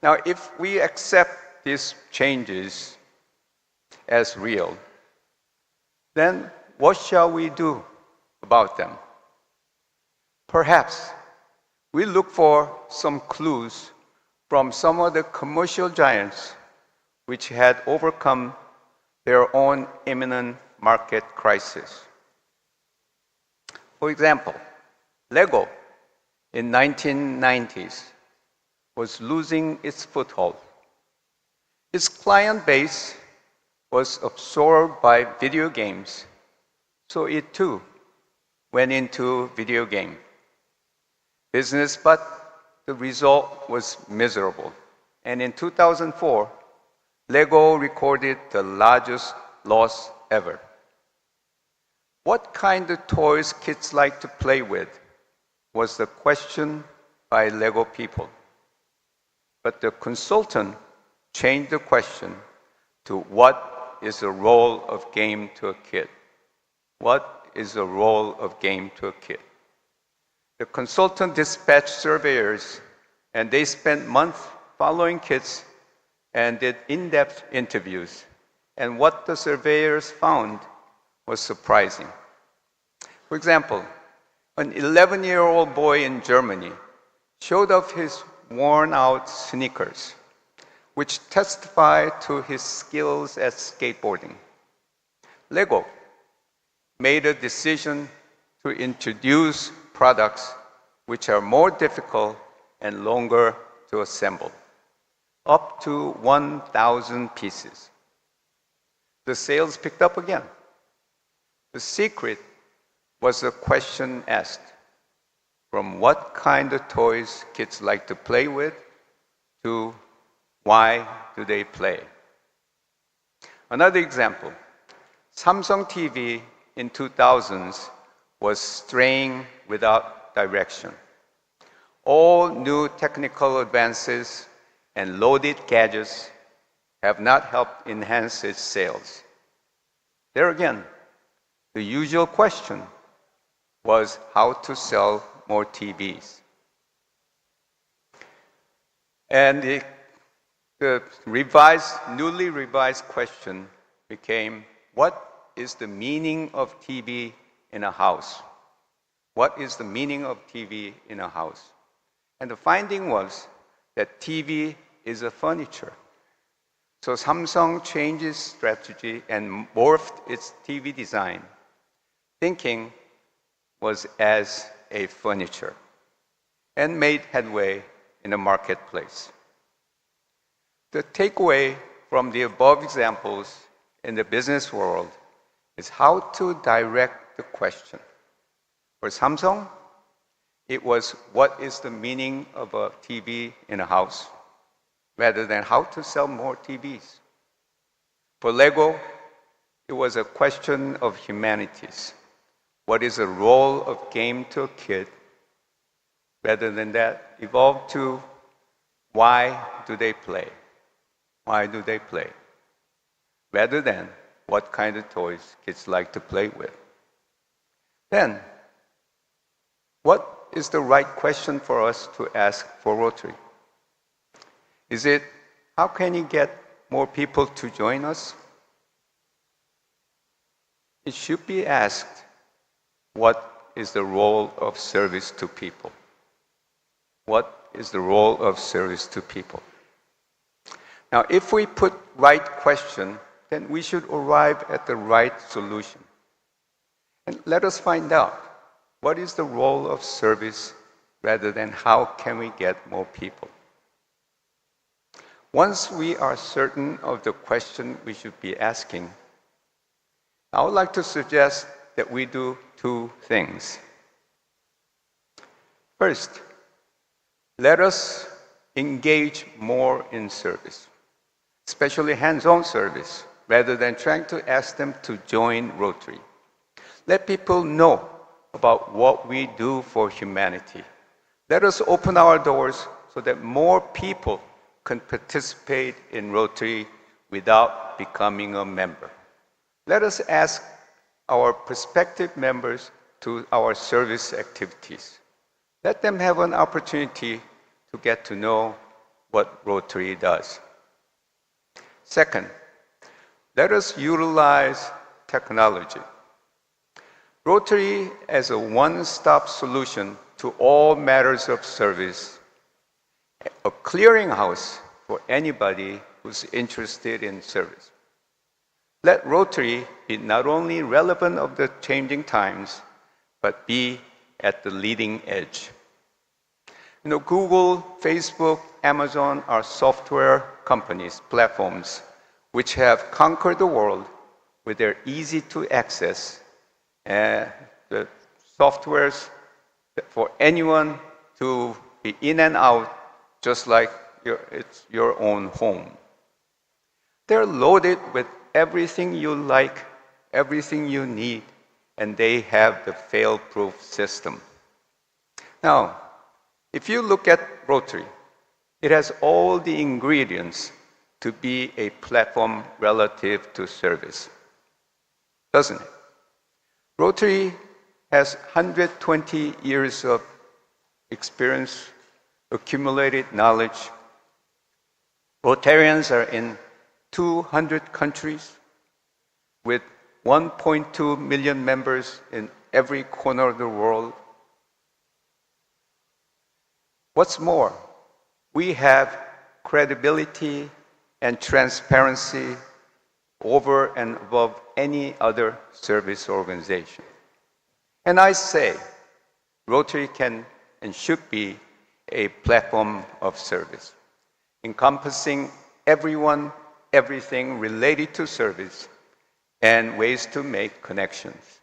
Now, if we accept these changes as real, then what shall we do about them? Perhaps we look for some clues from some of the commercial giants which had overcome their own imminent market crisis. For example, Lego in 1990s was losing its foothold. Its client base was absorbed by video games, so it too went into video game business, but the result was miserable. And in 2004, Lego recorded the largest loss ever. What kind of toys kids like to play with was the question by Lego people. But the consultant changed the question to what is the role of game to a kid? What is the role of game to a kid? The consultant dispatched surveyors, and they spent months following kids and did in-depth interviews. And what the surveyors found was surprising. For example, an 11-year-old boy in Germany showed off his worn-out sneakers, which testified to his skills at skateboarding. Lego made a decision to introduce products which are more difficult and longer to assemble, up to 1,000 pieces. The sales picked up again. The secret was a question asked: from what kind of toys kids like to play with to why do they play? Another example, Samsung TV in 2000s was straying without direction. All new technical advances and loaded gadgets have not helped enhance its sales. There again, the usual question was how to sell more TVs. And the newly revised question became, what is the meaning of TV in a house? What is the meaning of TV in a house? And the finding was that TV is a furniture. So Samsung changed its strategy and morphed its TV design, thinking was as a furniture, and made headway in the marketplace. The takeaway from the above examples in the business world is how to direct the question. For Samsung, it was what is the meaning of a TV in a house, rather than how to sell more TVs. For Lego, it was a question of humanities. What is the role of game to a kid? Rather than that, evolved to why do they play? Why do they play? Rather than what kind of toys kids like to play with. Then, what is the right question for us to ask for Rotary? Is it, how can you get more people to join us? It should be asked, what is the role of service to people? What is the role of service to people? Now, if we put right question, then we should arrive at the right solution. And let us find out, what is the role of service rather than how can we get more people? Once we are certain of the question we should be asking, I would like to suggest that we do two things. First, let us engage more in service, especially hands-on service, rather than trying to ask them to join Rotary. Let people know about what we do for humanity, Let us open our doors so that more people can participate in Rotary without becoming a member. Let us ask our prospective members to our service activities. Let them have an opportunity to get to know what Rotary does. Second, let us utilize technology. Rotary as a one-stop solution to all matters of service, a clearinghouse for anybody who's interested in service. Let Rotary be not only relevant of the changing times, but be at the leading edge. Google, Facebook, Amazon are software companies, platforms, which have conquered the world with their easy to access the softwares for anyone to be in and out, just like it's your own home. They're loaded with everything you like, everything you need, and they have the fail-proof system. Now, if you look at Rotary, it has all the ingredients to be a platform relative to service, doesn't it? Rotary has 120 years of experience, accumulated knowledge. Rotarians are in 200 countries with 1.2 million members in every corner of the world. What's more, we have credibility and transparency over and above any other service organization. And I say, Rotary can and should be a platform of service, encompassing everyone, everything related to service, and ways to make connections.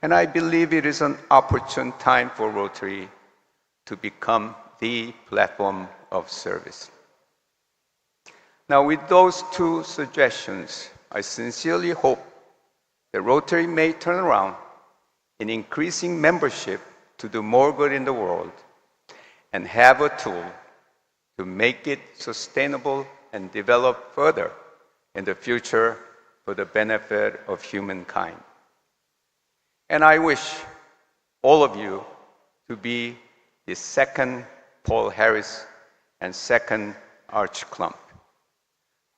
And I believe it is an opportune time for Rotary to become the platform of service. Now, with those two suggestions, I sincerely hope that Rotary may turn around in increasing membership to do more good in the world and have a tool to make it sustainable and develop further in the future for the benefit of humankind. And I wish all of you to be the second Paul Harris and second Arch Klump,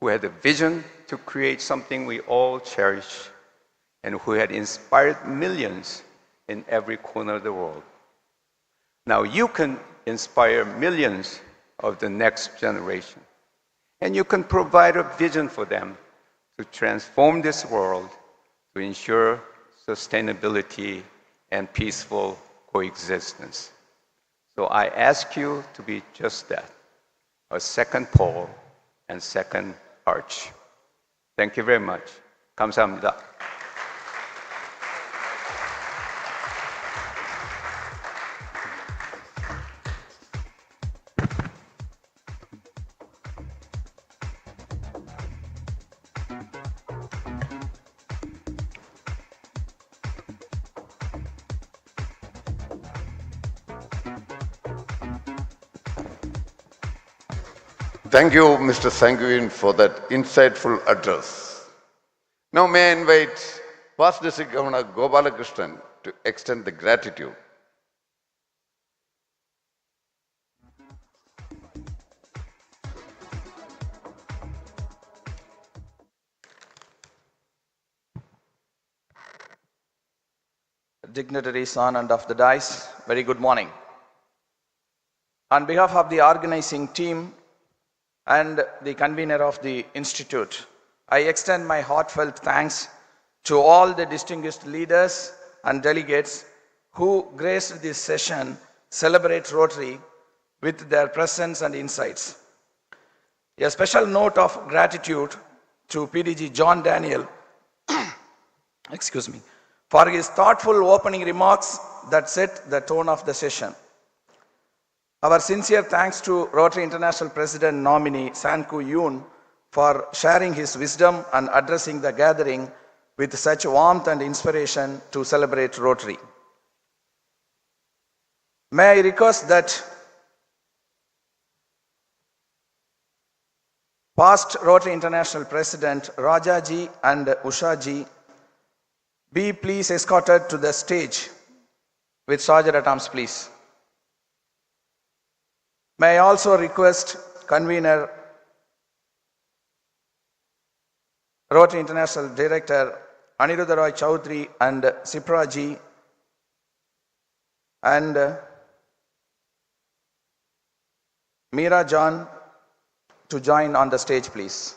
who had a vision to create something we all cherish and who had inspired millions in every corner of the world. Now you can inspire millions of the next generation, and you can provide a vision for them to transform this world to ensure sustainability and peaceful coexistence. So I ask you to be just that, a second Paul and second Arch. Thank you very much. 감사합니다. Thank you, Mr. Sanguine, for that insightful address. Now may I invite Past District Governor Gopalakrishnan to extend the gratitude. Dignitaries on and off the dais, very good morning. On behalf of the organizing team and the convener of the Institute, I extend my heartfelt thanks to all the distinguished leaders and delegates who graced this session, Celebrate Rotary, with their presence and insights. A special note of gratitude to PDG John Daniel for his thoughtful opening remarks that set the tone of the session. Our sincere thanks to Rotary International President Nominee Sanku Yoon for sharing his wisdom and addressing the gathering with such warmth and inspiration to celebrate Rotary. May I request that past Rotary International President Rajaji and Ushaji be please escorted to the stage with Sergeant at Arms, please. May I also request Convenor, Rotary International Director Aniruddha Roy Chaudhary and Sipraji and Meera John to join on the stage, please.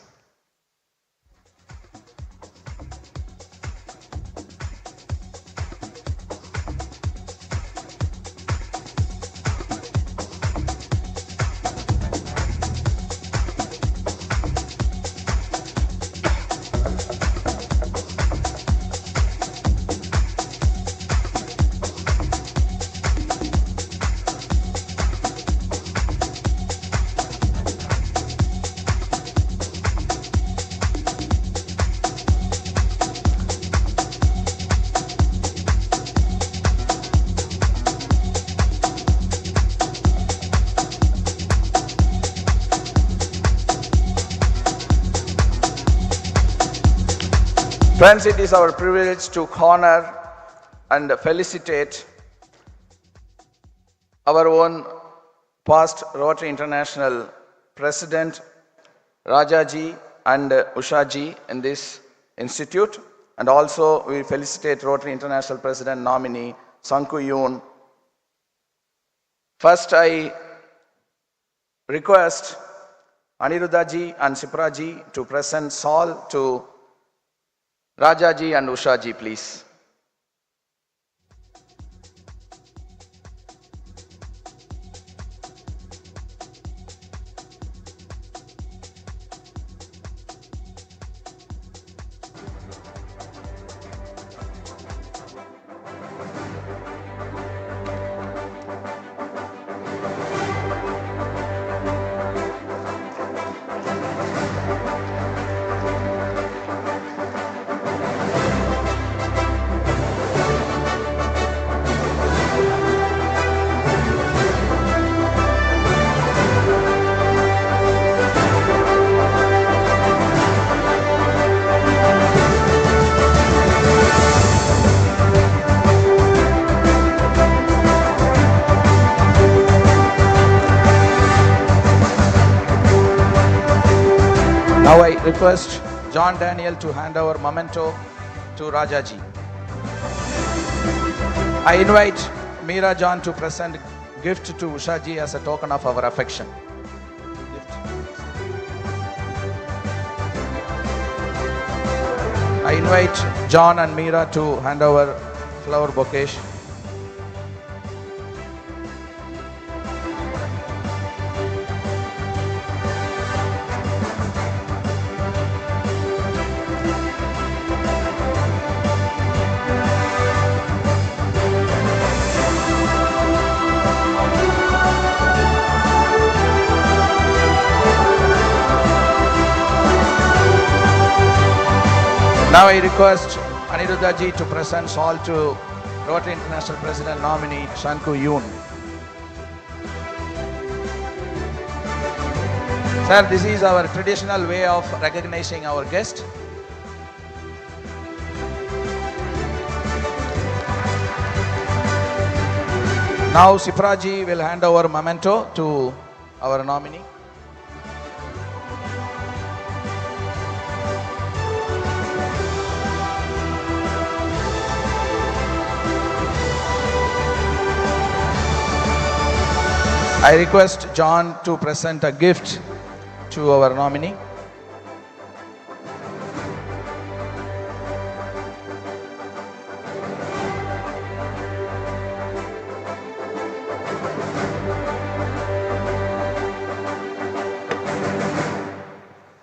Friends, it is our privilege to honor and felicitate our own past Rotary International President Rajaji and Ushaji in this institute, and also we felicitate Rotary International President Nominee Sanku Yoon. First, I request Aniruddhaji and Sipraji to present Saul to Rajaji and Ushaji, please. Now I request John Daniel to hand over memento to Rajaji. I invite Meera John to present gift to Ushaji as a token of our affection. I invite John and Meera to hand over flower bouquet. Now I request Aniruddhaji to present Saul to Rotary International President Nominee Sanku Yoon. Sir, this is our traditional way of recognizing our guest. Now Sipraji will hand over memento to our nominee. I request John to present a gift to our nominee.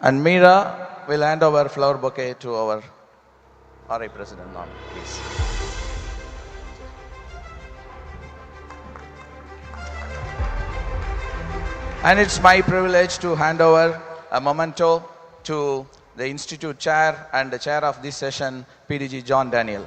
And Meera will hand over flower bouquet to our RI President nominee, please. And it's my privilege to hand over a memento to the Institute Chair and the Chair of this session, PDG John Daniel.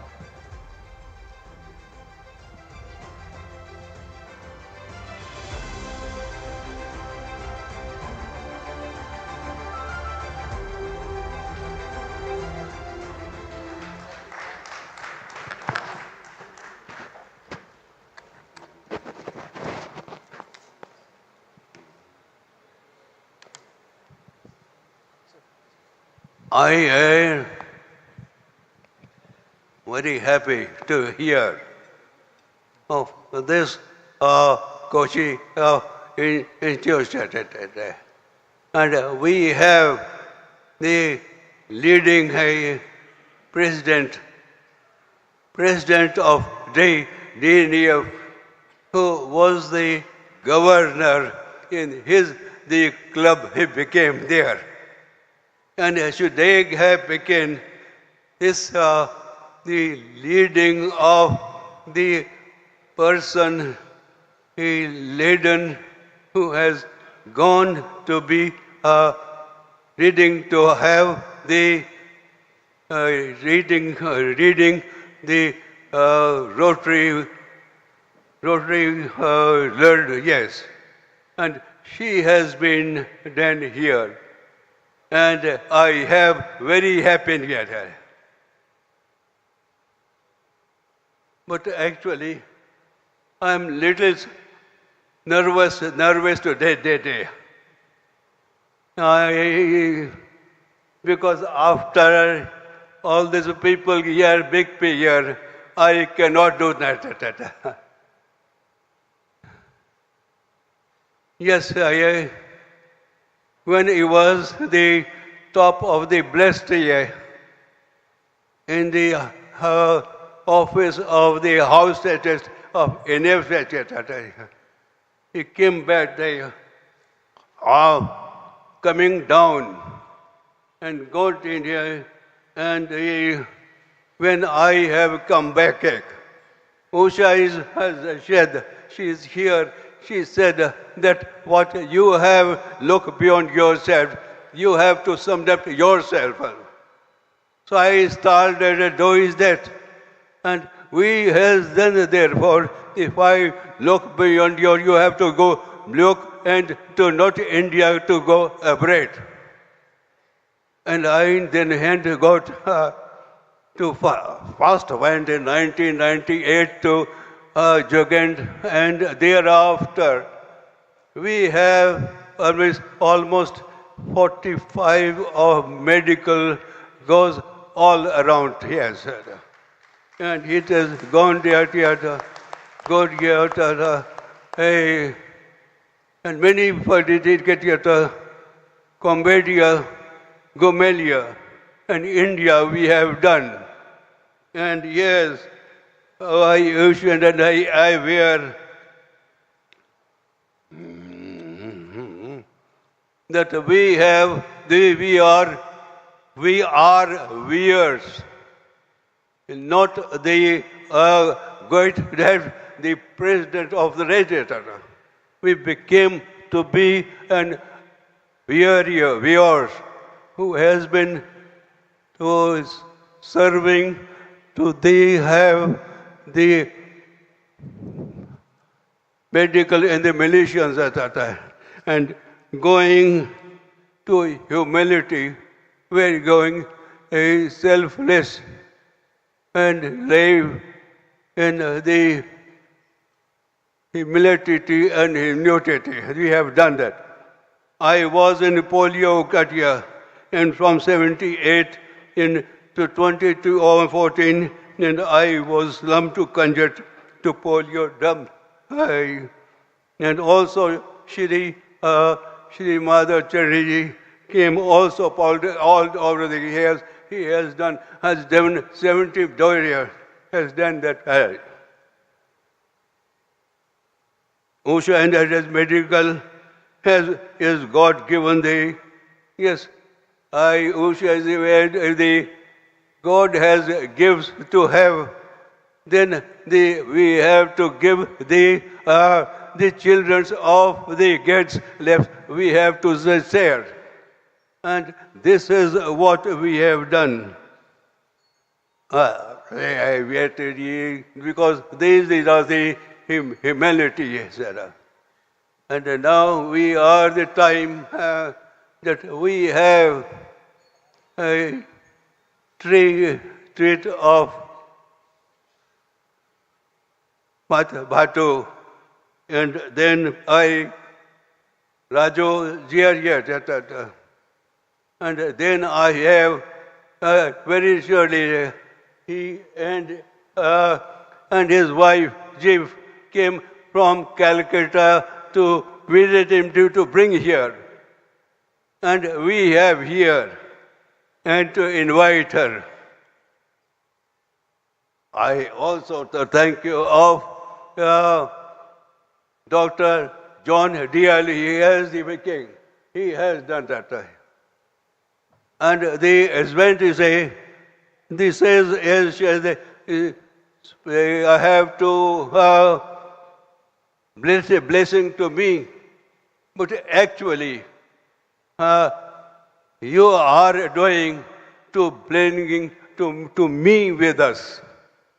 I am very happy to hear of this KOCHI institution. And we have the leading president of the DNF, who was the governor in the club he became there. And should they have become the leading of the person laden who has gone to be reading to have the reading the Rotary learned, yes. And she has been done here. And I have very happy with her. But actually, I'm little nervous today. Because after all these people here, big here, I cannot do that. Yes, when he was the top of the blessed year in the office of the House Statist of NF, he came back there, coming down and got in here, and when I have come back, Usha has said, she is here. She said that what you have, look beyond yourself. You have to sum up yourself. So I started doing that. And we has done therefore, if I look beyond you have to go look and to not India to go abroad. And I then got to first went in 1998 to Jugend, and thereafter we have almost 45 of medical goes all around here, sir. And it has gone there, good here, and many did get here, Cambodia, Gomelia, and India we have done. And yes, I usually and I wear that we have we are wears, not the going to have the president of the legislature. We became to be an wears who has been serving to have the medical and the militias at that time, and going to humility, we're going a selfless and live in the humility and humility. We have done that. I was in polio Katia, and from 78 to 2014, and I was lumped to conjure to polio dump. And also Shri Mother Chariji came also all over the years. He has done 70 years, has done that. Usha and his medical is God given the, yes, Usha is the God has gives to have, then we have to give the children of the gets left, we have to share. And this is what we have done. Because these are the humility, etc. And now we are the time that we have a treat of Bhatu, and then Raju Jiya, And then I have very surely he and his wife Jiv came from Calcutta to visit him to bring here. And we have here and to invite her. I also thank you of Dr. John Diali. He has the king. He has done that. And the event is this is I have to bless a blessing to me, but actually you are doing to bringing to me with us.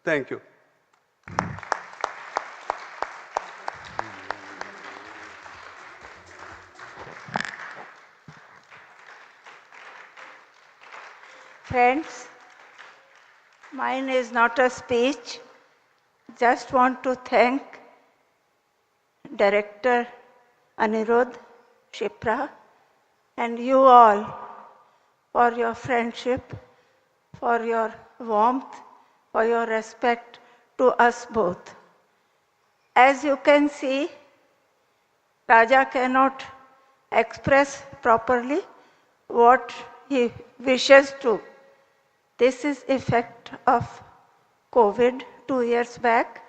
Thank you. Friends, mine is not a speech. Just want to thank Director Anirudh Shipra and you all for your friendship, for your warmth, for your respect to us both. As you can see, Raja cannot express properly what he wishes to. This is effect of COVID 2 years back.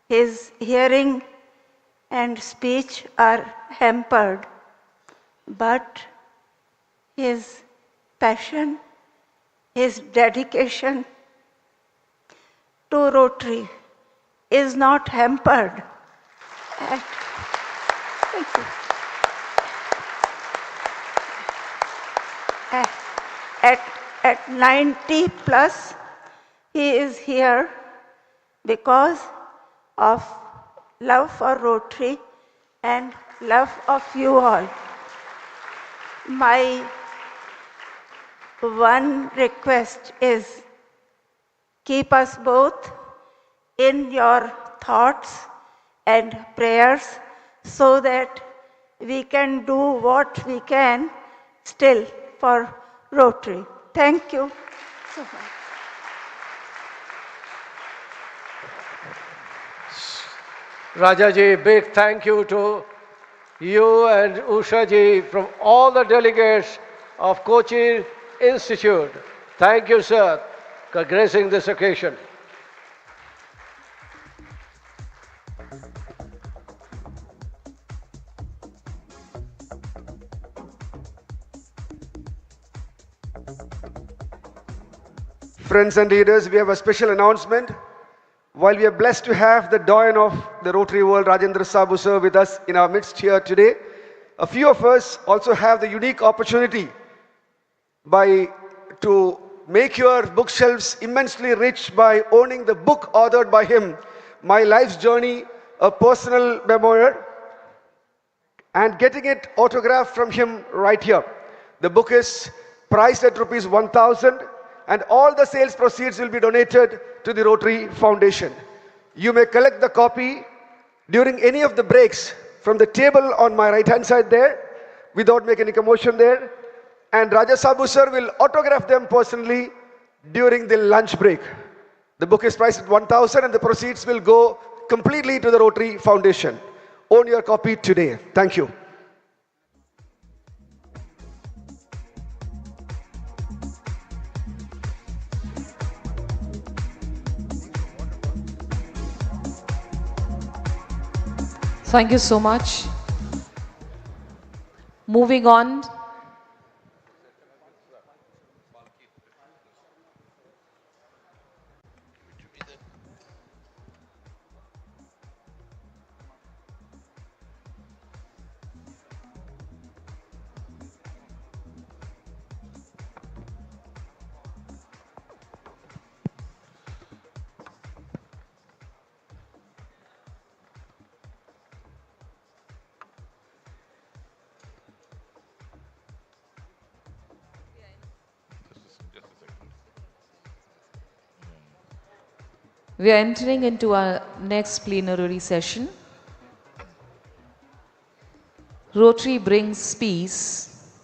His hearing and speech are hampered, but his passion, his dedication to Rotary is not hampered. Thank you. At 90 plus, he is here because of love for Rotary and love of you all. My one request is keep us both in your thoughts and prayers so that we can do what we can still for Rotary. Thank you so much. Rajaji, big thank you to you and Ushaji from all the delegates of KOCHI Institute. Thank you, sir, for gracing this occasion. Friends and leaders, we have a special announcement. While we are blessed to have the doyen of the Rotary world, Rajendra Sabu sir, with us in our midst here today, a few of us also have the unique opportunity to make your bookshelves immensely rich by owning the book authored by him, My Life's Journey, a personal memoir, and getting it autographed from him right here. The book is priced at ₹1,000 and all the sales proceeds will be donated to the Rotary Foundation. You may collect the copy during any of the breaks from the table on my right hand side there without making any commotion there. And Raja Sabu sir will autograph them personally during the lunch break. The book is priced at 1,000 and the proceeds will go completely to the Rotary Foundation. Own your copy today. Thank you. Thank you so much. Moving on. We are entering into our next plenary session. Rotary brings peace.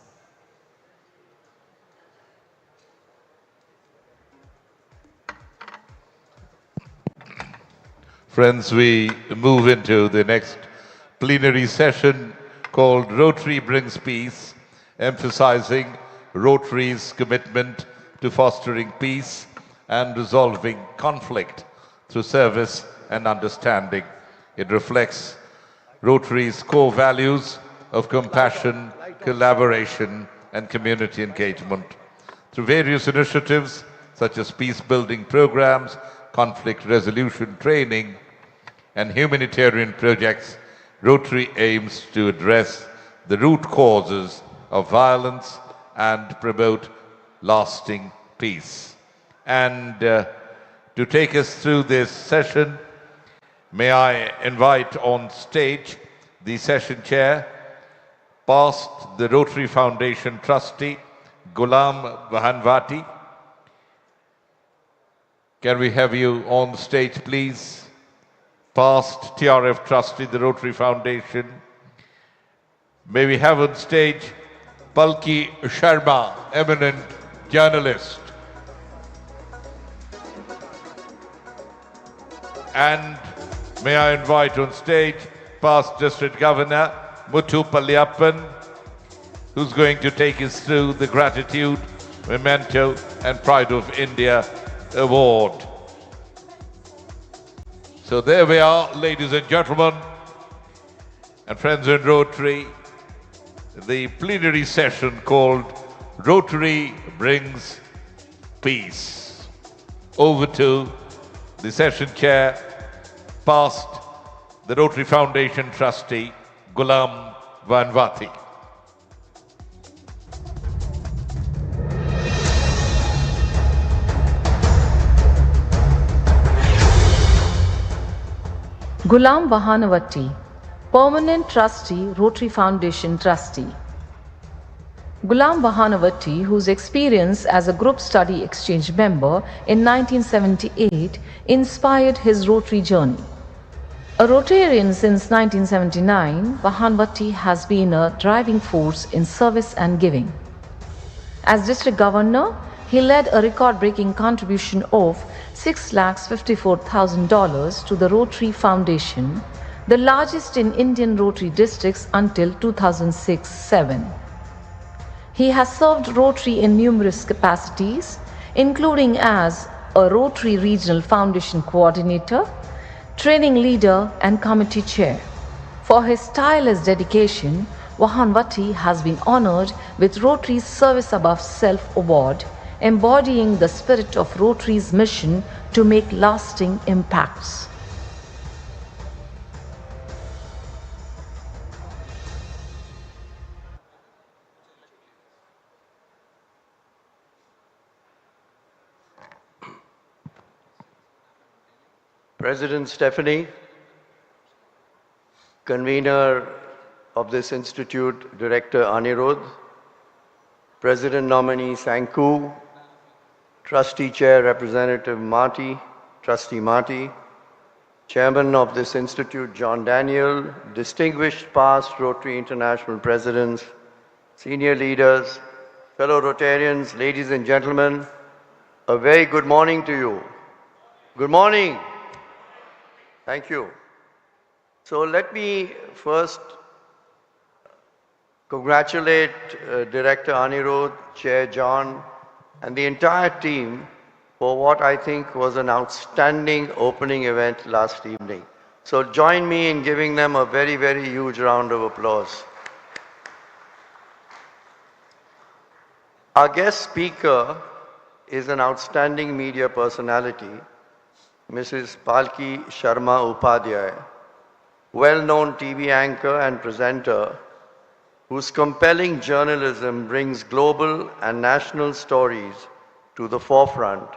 Friends, we move into the next plenary session called Rotary Brings Peace, emphasizing Rotary's commitment to fostering peace and resolving conflict through service and understanding. It reflects Rotary's core values of compassion, collaboration, and community engagement. Through various initiatives such as peace-building programs, conflict resolution training, and humanitarian projects, Rotary aims to address the root causes of violence and promote lasting peace. And to take us through this session, may I invite on stage the session chair, past the Rotary Foundation trustee, Ghulam Vahanvati. Can we have you on stage, please? Past TRF trustee, the Rotary Foundation. May we have on stage Palki Sharma, eminent journalist. And may I invite on stage past District Governor Muthu Palliappan, who's going to take us through the Gratitude, Memento and Pride of India Award. So there we are, ladies and gentlemen, and friends in Rotary, the plenary session called Rotary Brings Peace. Over to the session chair, past the Rotary Foundation trustee, Ghulam Vahanvati. Ghulam Vahanvati, Permanent Trustee, Rotary Foundation Trustee. Ghulam Vahanvati, whose experience as a group study exchange member in 1978 inspired his Rotary journey. A Rotarian since 1979, Vahanvati has been a driving force in service and giving. As District Governor, he led a record-breaking contribution of $654,000 to the Rotary Foundation, the largest in Indian Rotary districts until 2006-07. He has served Rotary in numerous capacities, including as a Rotary Regional Foundation Coordinator, Training Leader and Committee Chair. For his tireless dedication, Vahanvati has been honored with Rotary's Service Above Self Award, embodying the spirit of Rotary's mission to make lasting impacts. President Stephanie, Convenor of this Institute, Director Anirudh, President Nominee Sanku, Trustee Chair Representative Marty, Trustee Marty, Chairman of this Institute, John Daniel, distinguished past Rotary International Presidents, senior leaders, fellow Rotarians, ladies and gentlemen, a very good morning to you. Good morning. Thank you. So let me first congratulate Director Anirudh, Chair John, and the entire team for what I think was an outstanding opening event last evening. So join me in giving them a very, very huge round of applause. Our guest speaker is an outstanding media personality, Mrs. Palki Sharma Upadhyay, well-known TV anchor and presenter whose compelling journalism brings global and national stories to the forefront,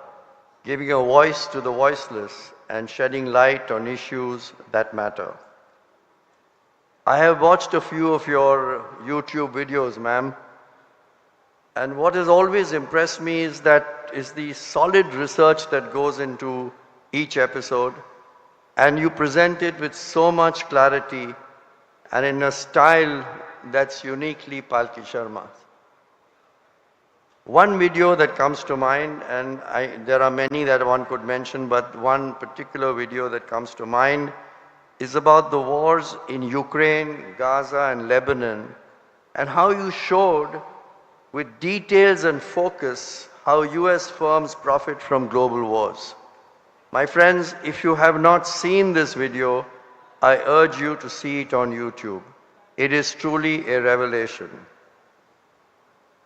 giving a voice to the voiceless and shedding light on issues that matter. I have watched a few of your YouTube videos, ma'am, and what has always impressed me is the solid research that goes into each episode, and you present it with so much clarity and in a style that's uniquely Palki Sharma. One video that comes to mind, and there are many that one could mention, but one particular video that comes to mind is about the wars in Ukraine, Gaza, and Lebanon, and how you showed with details and focus how US firms profit from global wars. My friends, if you have not seen this video, I urge you to see it on YouTube. It is truly a revelation.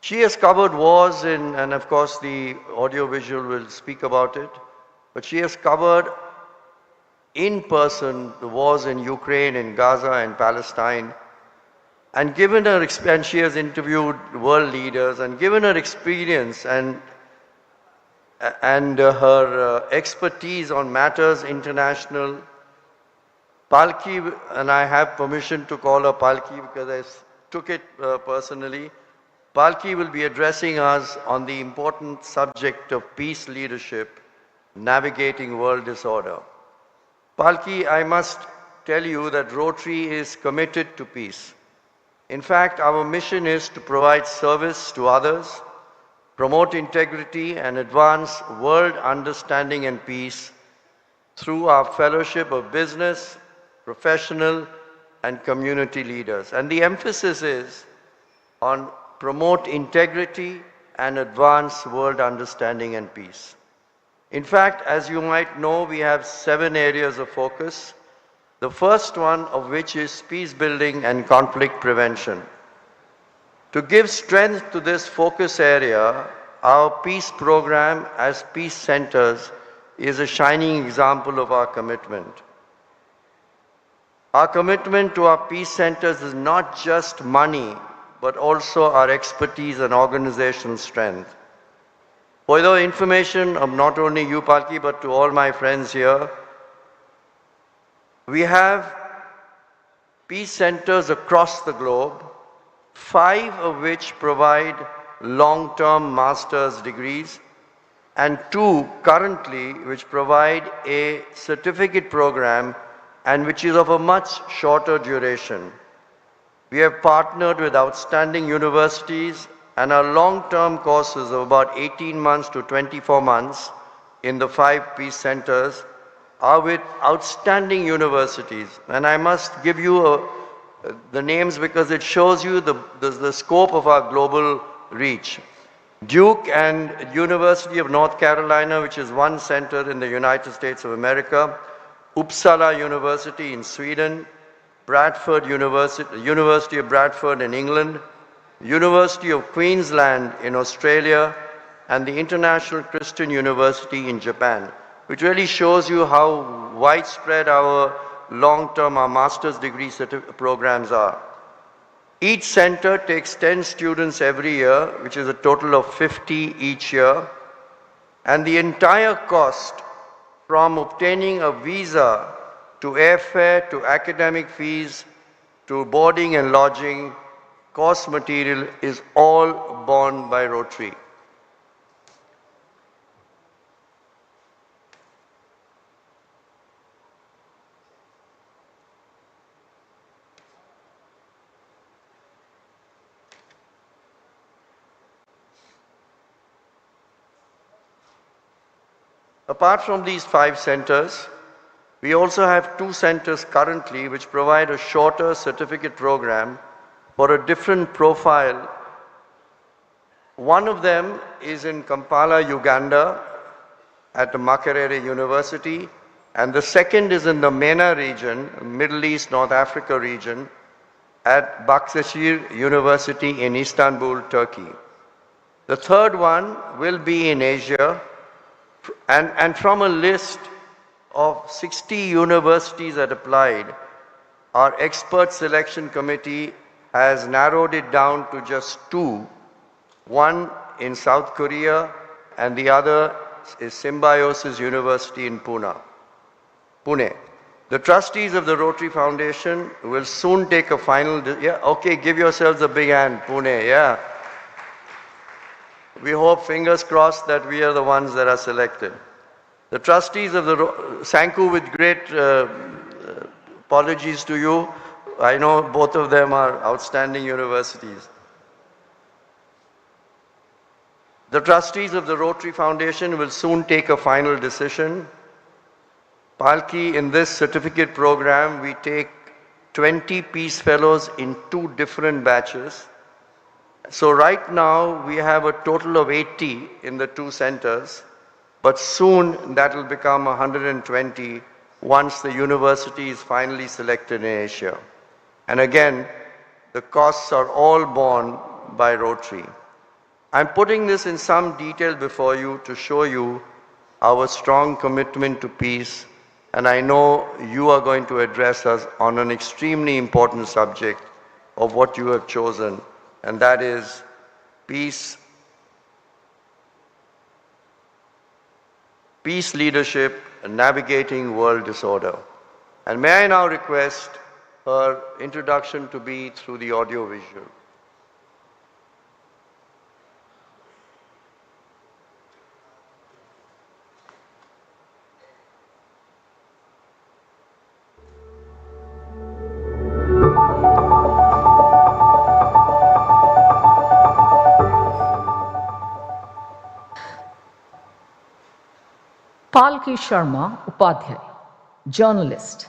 She has covered wars and of course the audiovisual will speak about it, but she has covered in person the wars in Ukraine, in Gaza and Palestine, and given her, and she has interviewed world leaders and given her experience and her expertise on matters international. Palki, and I have permission to call her Palki because I took it personally. Palki will be addressing us on the important subject of peace leadership, navigating world disorder. Palki, I must tell you that Rotary is committed to peace. In fact, our mission is to provide service to others, promote integrity and advance world understanding and peace through our fellowship of business, professional and community leaders. And the emphasis is on promote integrity and advance world understanding and peace. In fact, as you might know, we have 7 areas of focus, the first one of which is peace building and conflict prevention. To give strength to this focus area, our peace program as peace centers is a shining example of our commitment. Our commitment to our peace centers is not just money, but also our expertise and organizational strength. For your information of not only you, Palki, but to all my friends here, we have peace centers across the globe, 5 of which provide long-term master's degrees, and 2 currently which provide a certificate program and which is of a much shorter duration. We have partnered with outstanding universities, and our long-term courses of about 18 months to 24 months in the 5 peace centers are with outstanding universities. And I must give you the names because it shows you the scope of our global reach. Duke and University of North Carolina, which is one center in the United States of America, Uppsala University in Sweden, Bradford University of Bradford in England, University of Queensland in Australia, and the International Christian University in Japan, which really shows you how widespread our long-term, our master's degree programs are. Each center takes 10 students every year, which is a total of 50 each year, and the entire cost from obtaining a visa to airfare, to academic fees, to boarding and lodging, course material is all borne by Rotary. Apart from these 5 centers, we also have 2 centers currently which provide a shorter certificate program for a different profile. One of them is in Kampala, Uganda at the Makerere University, and the second is in the MENA region, Middle East, North Africa region at Baksashehir University in Istanbul, Turkey. The third one will be in Asia, and from a list of 60 universities that applied, our expert selection committee has narrowed it down to just 2, one in South Korea and the other is Symbiosis University in Pune. The trustees of the Rotary Foundation will soon take a final, okay, give yourselves a big hand, Pune, yeah. We hope, fingers crossed, that we are the ones that are selected. The trustees of the Sanku, with great apologies to you, I know both of them are outstanding universities. The trustees of the Rotary Foundation will soon take a final decision. Palki, in this certificate program, we take 20 Peace Fellows in 2 different batches. So right now, we have a total of 80 in the 2 centers, but soon that will become 120 once the university is finally selected in Asia. And again, the costs are all borne by Rotary. I'm putting this in some detail before you to show you our strong commitment to peace, and I know you are going to address us on an extremely important subject of what you have chosen, and that is peace, peace leadership and navigating world disorder. And may I now request her introduction to be through the audio visual. Palki Sharma Upadhyay, journalist.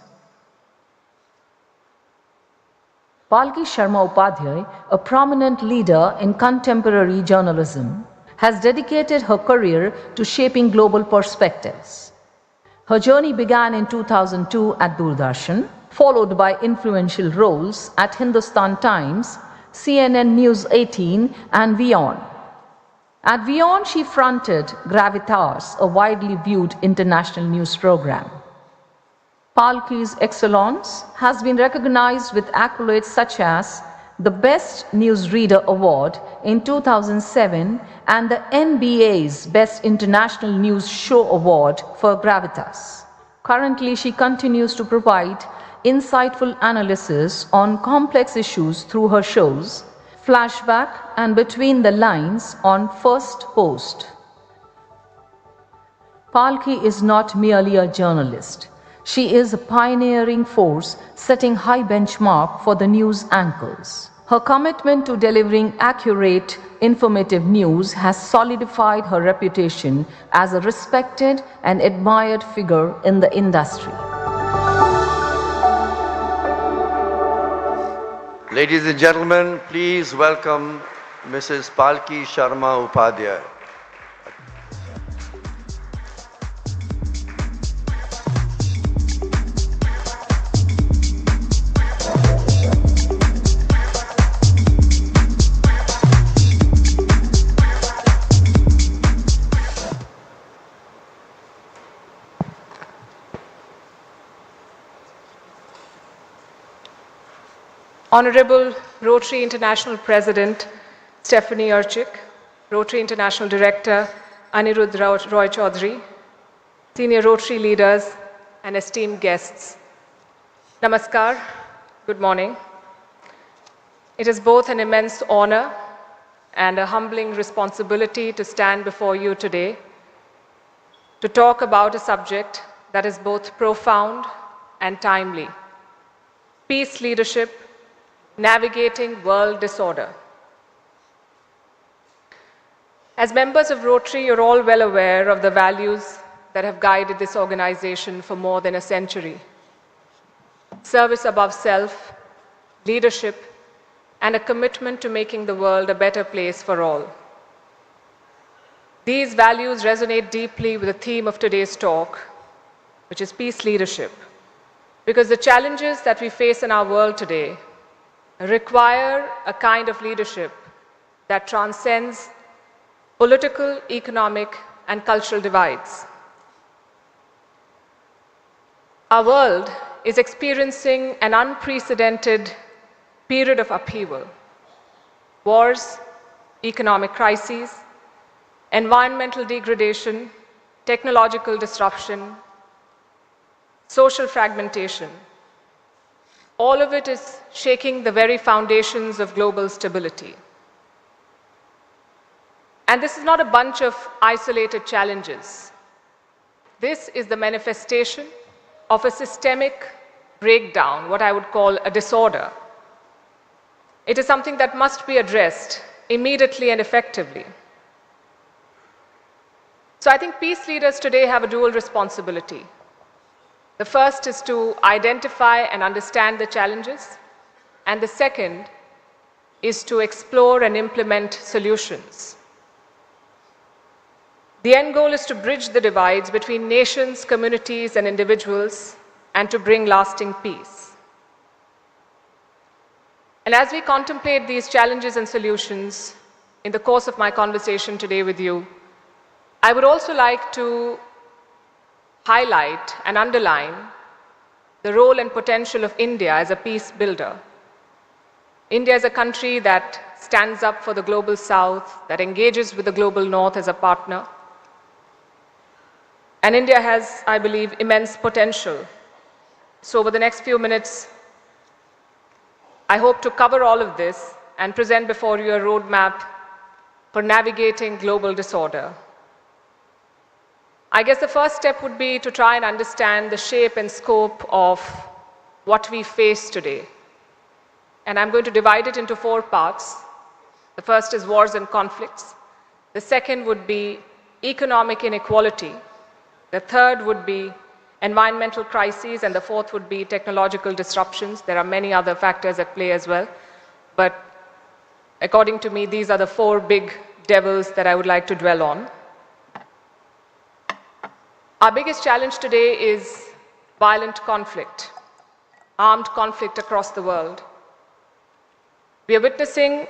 Palki Sharma Upadhyay, a prominent leader in contemporary journalism, has dedicated her career to shaping global perspectives. Her journey began in 2002 at Doordarshan, followed by influential roles at Hindustan Times, CNN News 18 and WION. At WION, she fronted Gravitas, a widely viewed international news program. Palki's excellence has been recognized with accolades such as the Best Newsreader Award in 2007 and the NBA's Best International News Show Award for Gravitas. Currently, she continues to provide insightful analysis on complex issues through her shows, Flashback and Between the Lines on First Post. Palki is not merely a journalist. She is a pioneering force setting high benchmark for the news anchors. Her commitment to delivering accurate, informative news has solidified her reputation as a respected and admired figure in the industry. Ladies and gentlemen, please welcome Mrs. Palki Sharma Upadhyay. Honorable Rotary International President Stephanie Urchik, Rotary International Director Anirudh Roy Chaudhary, senior Rotary leaders and esteemed guests. Namaskar, good morning. It is both an immense honor and a humbling responsibility to stand before you today to talk about a subject that is both profound and timely: peace leadership, navigating world disorder. As members of Rotary, you're all well aware of the values that have guided this organization for more than a century: service above self, leadership, and a commitment to making the world a better place for all. These values resonate deeply with the theme of today's talk, which is peace leadership, because the challenges that we face in our world today require a kind of leadership that transcends political, economic, and cultural divides. Our world is experiencing an unprecedented period of upheaval: wars, economic crises, environmental degradation, technological disruption, social fragmentation. All of it is shaking the very foundations of global stability. And this is not a bunch of isolated challenges. This is the manifestation of a systemic breakdown, what I would call a disorder. It is something that must be addressed immediately and effectively. So I think peace leaders today have a dual responsibility. The first is to identify and understand the challenges, and the second is to explore and implement solutions. The end goal is to bridge the divides between nations, communities, and individuals, and to bring lasting peace. And as we contemplate these challenges and solutions in the course of my conversation today with you, I would also like to highlight and underline the role and potential of India as a peace builder. India is a country that stands up for the global south, that engages with the global north as a partner. And India has, I believe, immense potential. So over the next few minutes, I hope to cover all of this and present before you a roadmap for navigating global disorder. I guess the first step would be to try and understand the shape and scope of what we face today. And I'm going to divide it into 4 parts. The first is wars and conflicts. The second would be economic inequality. The third would be environmental crises, and the fourth would be technological disruptions. There are many other factors at play as well. But according to me, these are the 4 big devils that I would like to dwell on. Our biggest challenge today is violent conflict, armed conflict across the world. We are witnessing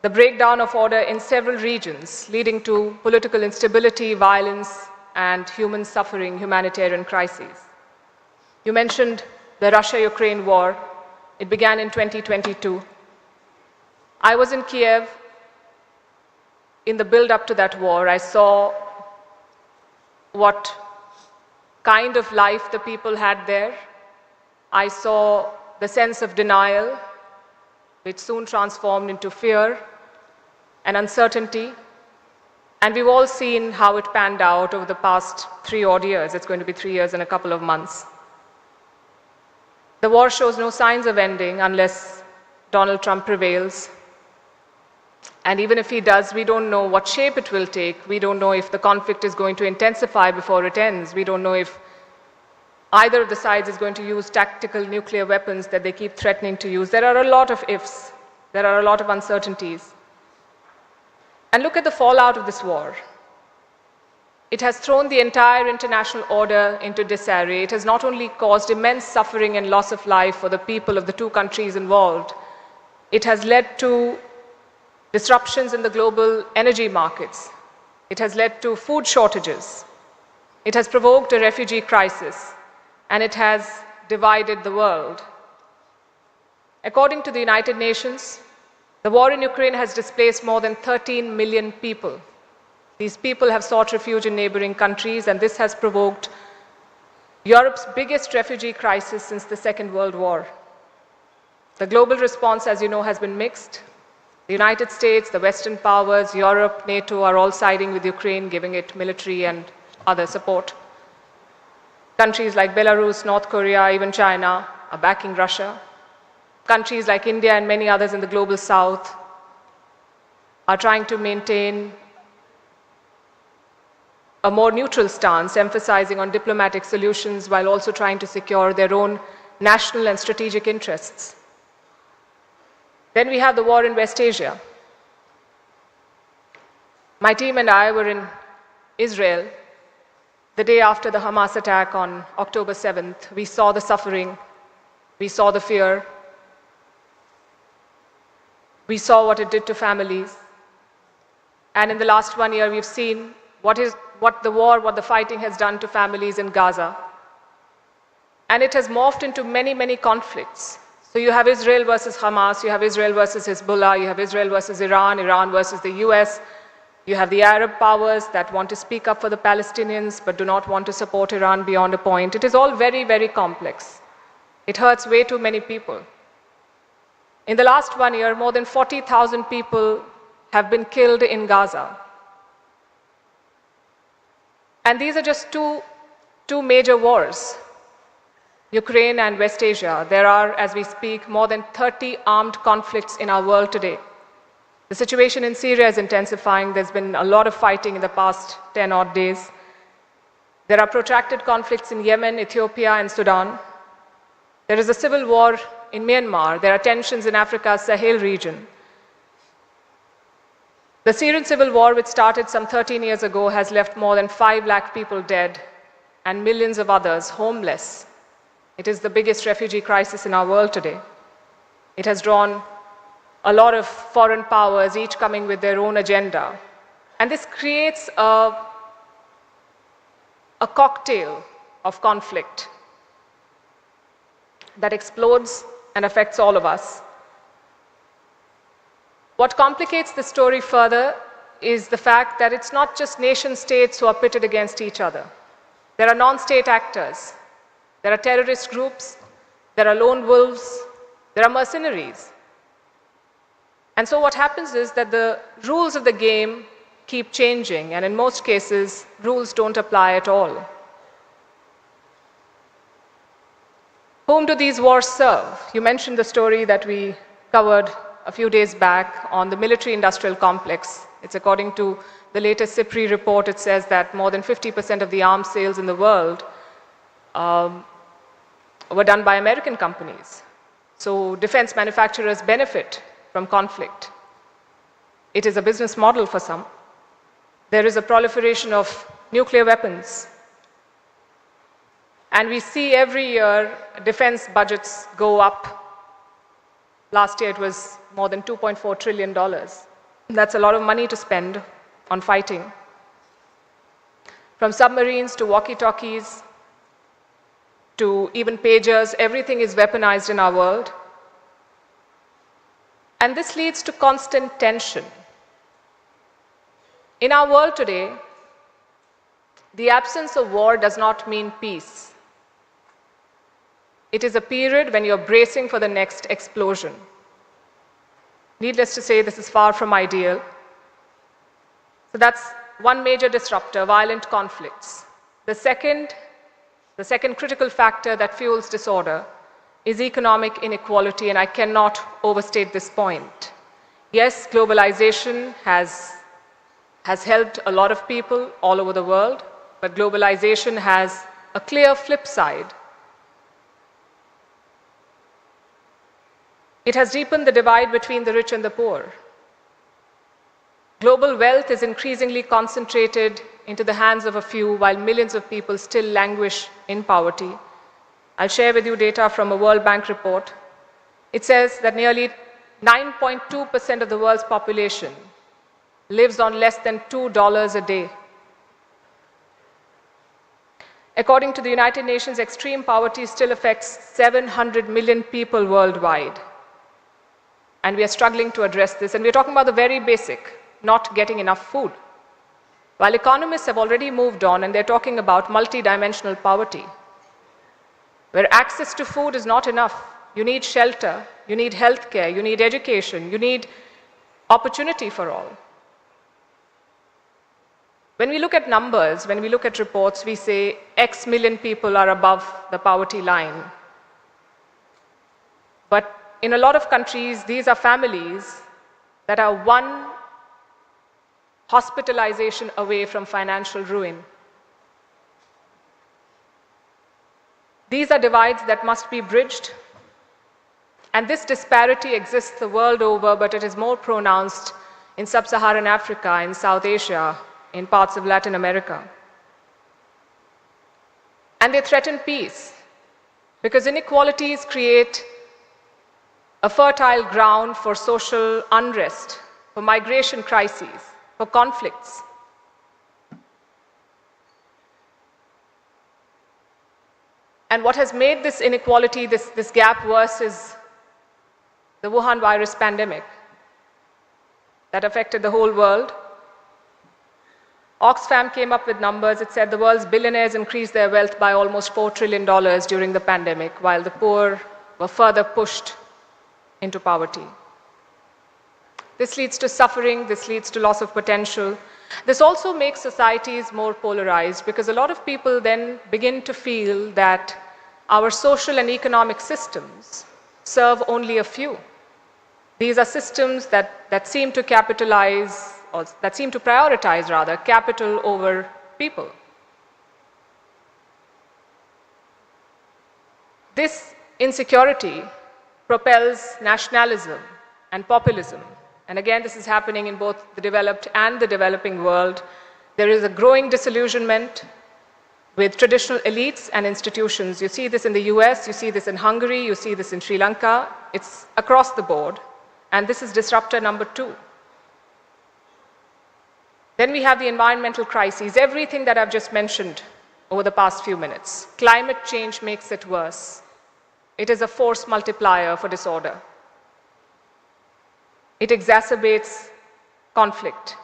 the breakdown of order in several regions, leading to political instability, violence, and human suffering, humanitarian crises. You mentioned the Russia-Ukraine war. It began in 2022. I was in Kiev in the build-up to that war. I saw what kind of life the people had there. I saw the sense of denial, which soon transformed into fear and uncertainty. And we've all seen how it panned out over the past 3 odd years. It's going to be 3 years and a couple of months. The war shows no signs of ending unless Donald Trump prevails. And even if he does, we don't know what shape it will take. We don't know if the conflict is going to intensify before it ends. We don't know if either of the sides is going to use tactical nuclear weapons that they keep threatening to use. There are a lot of ifs. There are a lot of uncertainties. And look at the fallout of this war. It has thrown the entire international order into disarray. It has not only caused immense suffering and loss of life for the people of the 2 countries involved, it has led to disruptions in the global energy markets. It has led to food shortages. It has provoked a refugee crisis, and it has divided the world. According to the United Nations, the war in Ukraine has displaced more than 13 million people. These people have sought refuge in neighboring countries, and this has provoked Europe's biggest refugee crisis since the Second World War. The global response, as you know, has been mixed. The United States, the Western powers, Europe, NATO are all siding with Ukraine, giving it military and other support. Countries like Belarus, North Korea, even China are backing Russia. Countries like India and many others in the global south are trying to maintain a more neutral stance, emphasizing on diplomatic solutions while also trying to secure their own national and strategic interests. Then we have the war in West Asia. My team and I were in Israel the day after the Hamas attack on October 7th. We saw the suffering, we saw the fear, we saw what it did to families. And in the last 1 year, we've seen what the fighting has done to families in Gaza. And it has morphed into many, many conflicts. So you have Israel versus Hamas, you have Israel versus Hezbollah, you have Israel versus Iran, Iran versus the US. You have the Arab powers that want to speak up for the Palestinians but do not want to support Iran beyond a point. It is all very, very complex. It hurts way too many people. In the last 1 year, more than 40,000 people have been killed in Gaza. And these are just two major wars, Ukraine and West Asia. There are, as we speak, more than 30 armed conflicts in our world today. The situation in Syria is intensifying. There's been a lot of fighting in the past 10 odd days. There are protracted conflicts in Yemen, Ethiopia, and Sudan. There is a civil war in Myanmar. There are tensions in Africa's Sahel region. The Syrian civil war, which started some 13 years ago, has left more than 5 lakh people dead and millions of others homeless. It is the biggest refugee crisis in our world today. It has drawn a lot of foreign powers, each coming with their own agenda. And this creates a cocktail of conflict that explodes and affects all of us. What complicates the story further is the fact that it's not just nation states who are pitted against each other. There are non-state actors. There are terrorist groups. There are lone wolves. There are mercenaries. And so what happens is that the rules of the game keep changing, and in most cases, rules don't apply at all. Whom do these wars serve? You mentioned the story that we covered a few days back on the military-industrial complex. It's according to the latest CIPRI report. It says that more than 50% of the arms sales in the world were done by American companies. So defense manufacturers benefit from conflict. It is a business model for some. There is a proliferation of nuclear weapons. And we see every year defense budgets go up. Last year it was more than $2.4 trillion. That's a lot of money to spend on fighting. From submarines to walkie-talkies to even pagers, everything is weaponized in our world. And this leads to constant tension. In our world today, the absence of war does not mean peace. It is a period when you're bracing for the next explosion. Needless to say, this is far from ideal. So that's one major disruptor, violent conflicts. The second critical factor that fuels disorder is economic inequality, and I cannot overstate this point. Yes, globalization has helped a lot of people all over the world, but globalization has a clear flip side. It has deepened the divide between the rich and the poor. Global wealth is increasingly concentrated into the hands of a few, while millions of people still languish in poverty. I'll share with you data from a World Bank report. It says that nearly 9.2% of the world's population lives on less than $2 a day. According to the United Nations, extreme poverty still affects 700 million people worldwide. And we are struggling to address this. And we're talking about the very basic, not getting enough food. While economists have already moved on and they're talking about multidimensional poverty, where access to food is not enough. You need shelter, you need healthcare, you need education, you need opportunity for all. When we look at numbers, when we look at reports, we say X million people are above the poverty line. But in a lot of countries, these are families that are one hospitalization away from financial ruin. These are divides that must be bridged. And this disparity exists the world over, but it is more pronounced in sub-Saharan Africa, in South Asia, in parts of Latin America. And they threaten peace, because inequalities create a fertile ground for social unrest, for migration crises, for conflicts. And what has made this inequality, this gap worse is the Wuhan virus pandemic that affected the whole world. Oxfam came up with numbers. It said the world's billionaires increased their wealth by almost $4 trillion during the pandemic, while the poor were further pushed into poverty. This leads to suffering, this leads to loss of potential. This also makes societies more polarized, because a lot of people then begin to feel that our social and economic systems serve only a few. These are systems that seem to capitalize, or that seem to prioritize rather, capital over people. This insecurity propels nationalism and populism. And again, this is happening in both the developed and the developing world. There is a growing disillusionment with traditional elites and institutions. You see this in the US, you see this in Hungary, you see this in Sri Lanka. It's across the board. And this is disruptor number 2. Then we have the environmental crises, everything that I've just mentioned over the past few minutes. Climate change makes it worse. It is a force multiplier for disorder. It exacerbates conflict.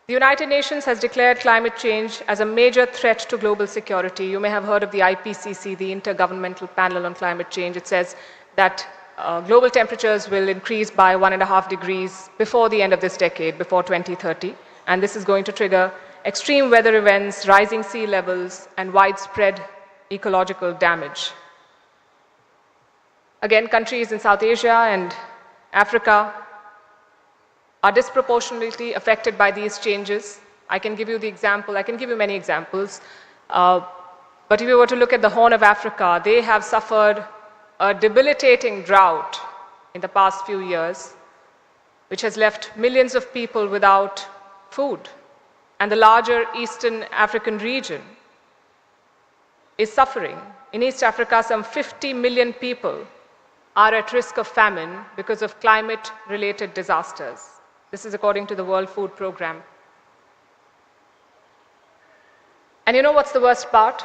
The United Nations has declared climate change as a major threat to global security. You may have heard of the IPCC, the Intergovernmental Panel on Climate Change. It says that global temperatures will increase by 1.5 degrees before the end of this decade, before 2030. And this is going to trigger extreme weather events, rising sea levels, and widespread ecological damage. Again, countries in South Asia and Africa are disproportionately affected by these changes. I can give you the example, I can give you many examples. But if you were to look at the Horn of Africa, they have suffered a debilitating drought in the past few years, which has left millions of people without food. And the larger Eastern African region is suffering. In East Africa, some 50 million people are at risk of famine because of climate-related disasters. This is according to the World Food Programme. And you know what's the worst part?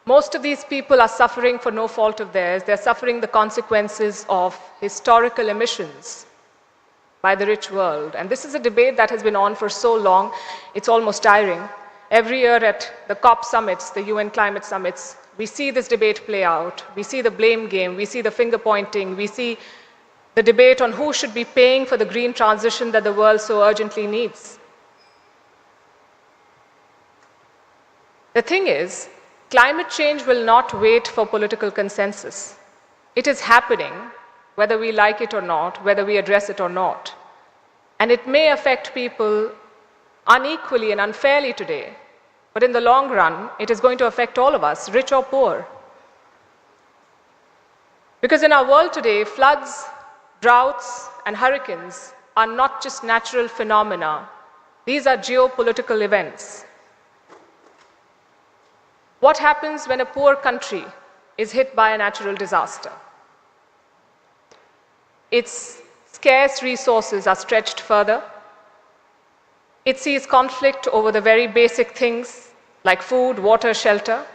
Most of these people are suffering for no fault of theirs. They're suffering the consequences of historical emissions by the rich world. And this is a debate that has been on for so long, it's almost tiring. Every year at the COP summits, the UN climate summits, we see this debate play out. We see the blame game, we see the finger pointing, we see the debate on who should be paying for the green transition that the world so urgently needs. The thing is, climate change will not wait for political consensus. It is happening, whether we like it or not, whether we address it or not. And it may affect people unequally and unfairly today, but in the long run, it is going to affect all of us, rich or poor. Because in our world today, floods, droughts, and hurricanes are not just natural phenomena. These are geopolitical events. What happens when a poor country is hit by a natural disaster? Its scarce resources are stretched further. It sees conflict over the very basic things like food, water, shelter.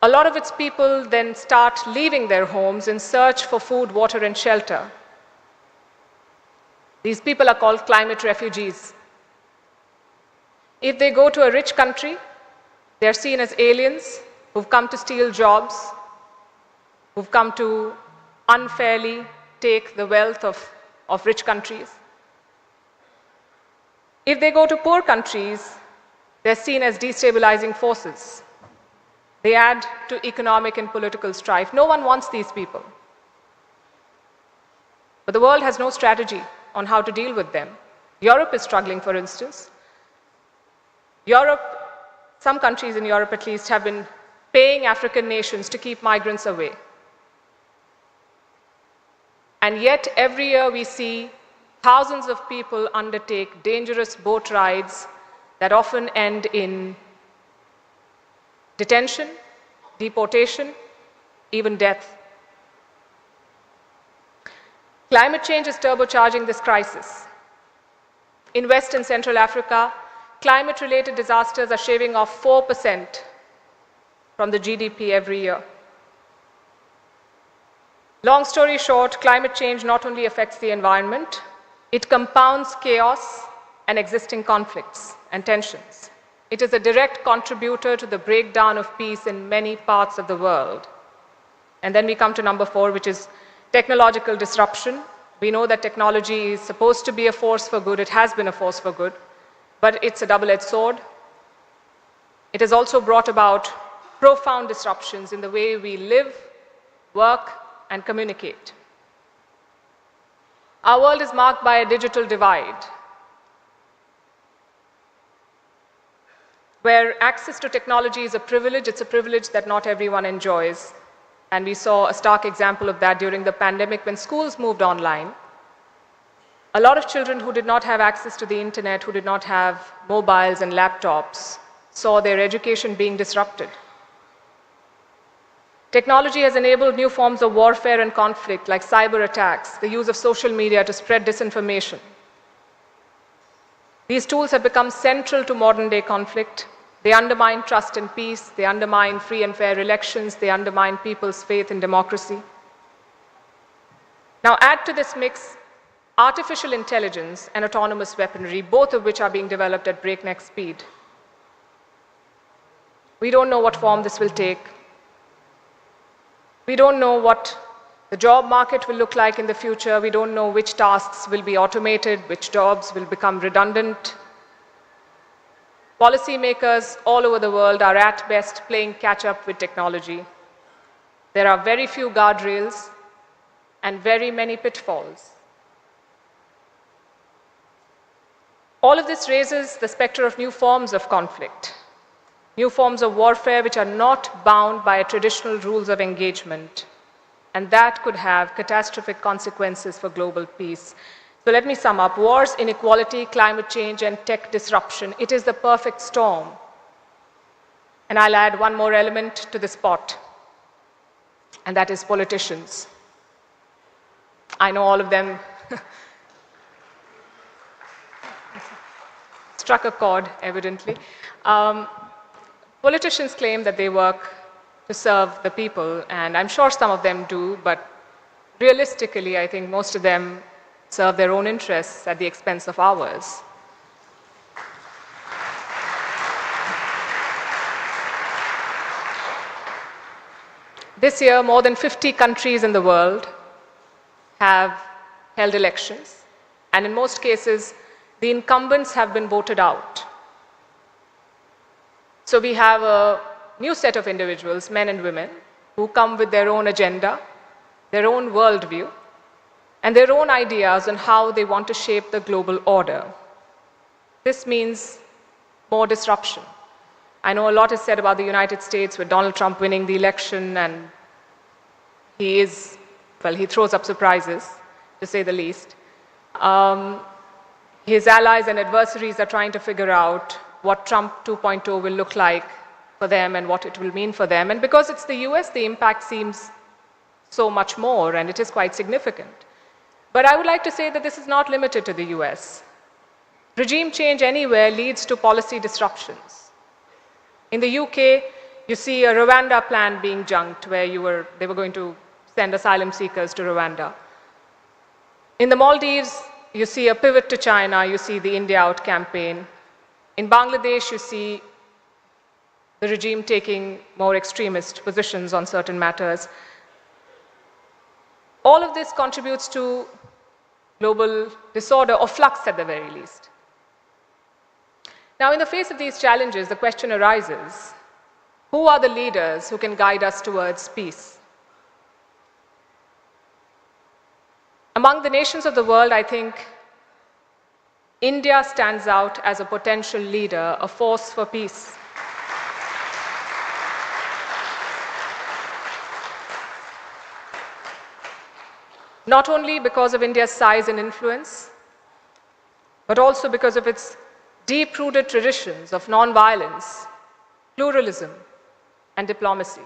A lot of its people then start leaving their homes in search for food, water, and shelter. These people are called climate refugees. If they go to a rich country, they're seen as aliens who've come to steal jobs, who've come to unfairly take the wealth of rich countries. If they go to poor countries, they're seen as destabilizing forces. They add to economic and political strife. No one wants these people. But the world has no strategy on how to deal with them. Europe is struggling, for instance. Some countries in Europe at least, have been paying African nations to keep migrants away. And yet, every year we see thousands of people undertake dangerous boat rides that often end in detention, deportation, even death. Climate change is turbocharging this crisis. In West and Central Africa, climate-related disasters are shaving off 4% from the GDP every year. Long story short, climate change not only affects the environment, it compounds chaos and existing conflicts and tensions. It is a direct contributor to the breakdown of peace in many parts of the world. And then we come to number 4, which is technological disruption. We know that technology is supposed to be a force for good. It has been a force for good. But it's a double-edged sword. It has also brought about profound disruptions in the way we live, work, and communicate. Our world is marked by a digital divide, where access to technology is a privilege. It's a privilege that not everyone enjoys. And we saw a stark example of that during the pandemic when schools moved online. A lot of children who did not have access to the internet, who did not have mobiles and laptops, saw their education being disrupted. Technology has enabled new forms of warfare and conflict, like cyber attacks, the use of social media to spread disinformation. These tools have become central to modern-day conflict. They undermine trust and peace. They undermine free and fair elections. They undermine people's faith in democracy. Now, add to this mix artificial intelligence and autonomous weaponry, both of which are being developed at breakneck speed. We don't know what form this will take. We don't know what the job market will look like in the future. We don't know which tasks will be automated, which jobs will become redundant. Policymakers all over the world are at best playing catch up with technology. There are very few guardrails and very many pitfalls. All of this raises the specter of new forms of conflict, new forms of warfare which are not bound by traditional rules of engagement, and that could have catastrophic consequences for global peace. So let me sum up. Wars, inequality, climate change, and tech disruption. It is the perfect storm. And I'll add one more element to this pot, and that is politicians. I know all of them struck a chord, evidently. Politicians claim that they work to serve the people, and I'm sure some of them do, but realistically, I think most of them serve their own interests at the expense of ours. This year, more than 50 countries in the world have held elections, and in most cases, the incumbents have been voted out. So we have a new set of individuals, men and women, who come with their own agenda, their own worldview, and their own ideas on how they want to shape the global order. This means more disruption. I know a lot is said about the United States with Donald Trump winning the election, and he throws up surprises, to say the least. His allies and adversaries are trying to figure out what Trump 2.0 will look like for them and what it will mean for them. And because it's the US, the impact seems so much more, and it is quite significant. But I would like to say that this is not limited to the US. Regime change anywhere leads to policy disruptions. In the UK, you see a Rwanda plan being junked, where they were going to send asylum seekers to Rwanda. In the Maldives, you see a pivot to China, you see the India Out campaign. In Bangladesh, you see the regime taking more extremist positions on certain matters. All of this contributes to global disorder or flux at the very least. Now, in the face of these challenges, the question arises, who are the leaders who can guide us towards peace? Among the nations of the world, I think India stands out as a potential leader, a force for peace. Not only because of India's size and influence, but also because of its deep-rooted traditions of non-violence, pluralism, and diplomacy.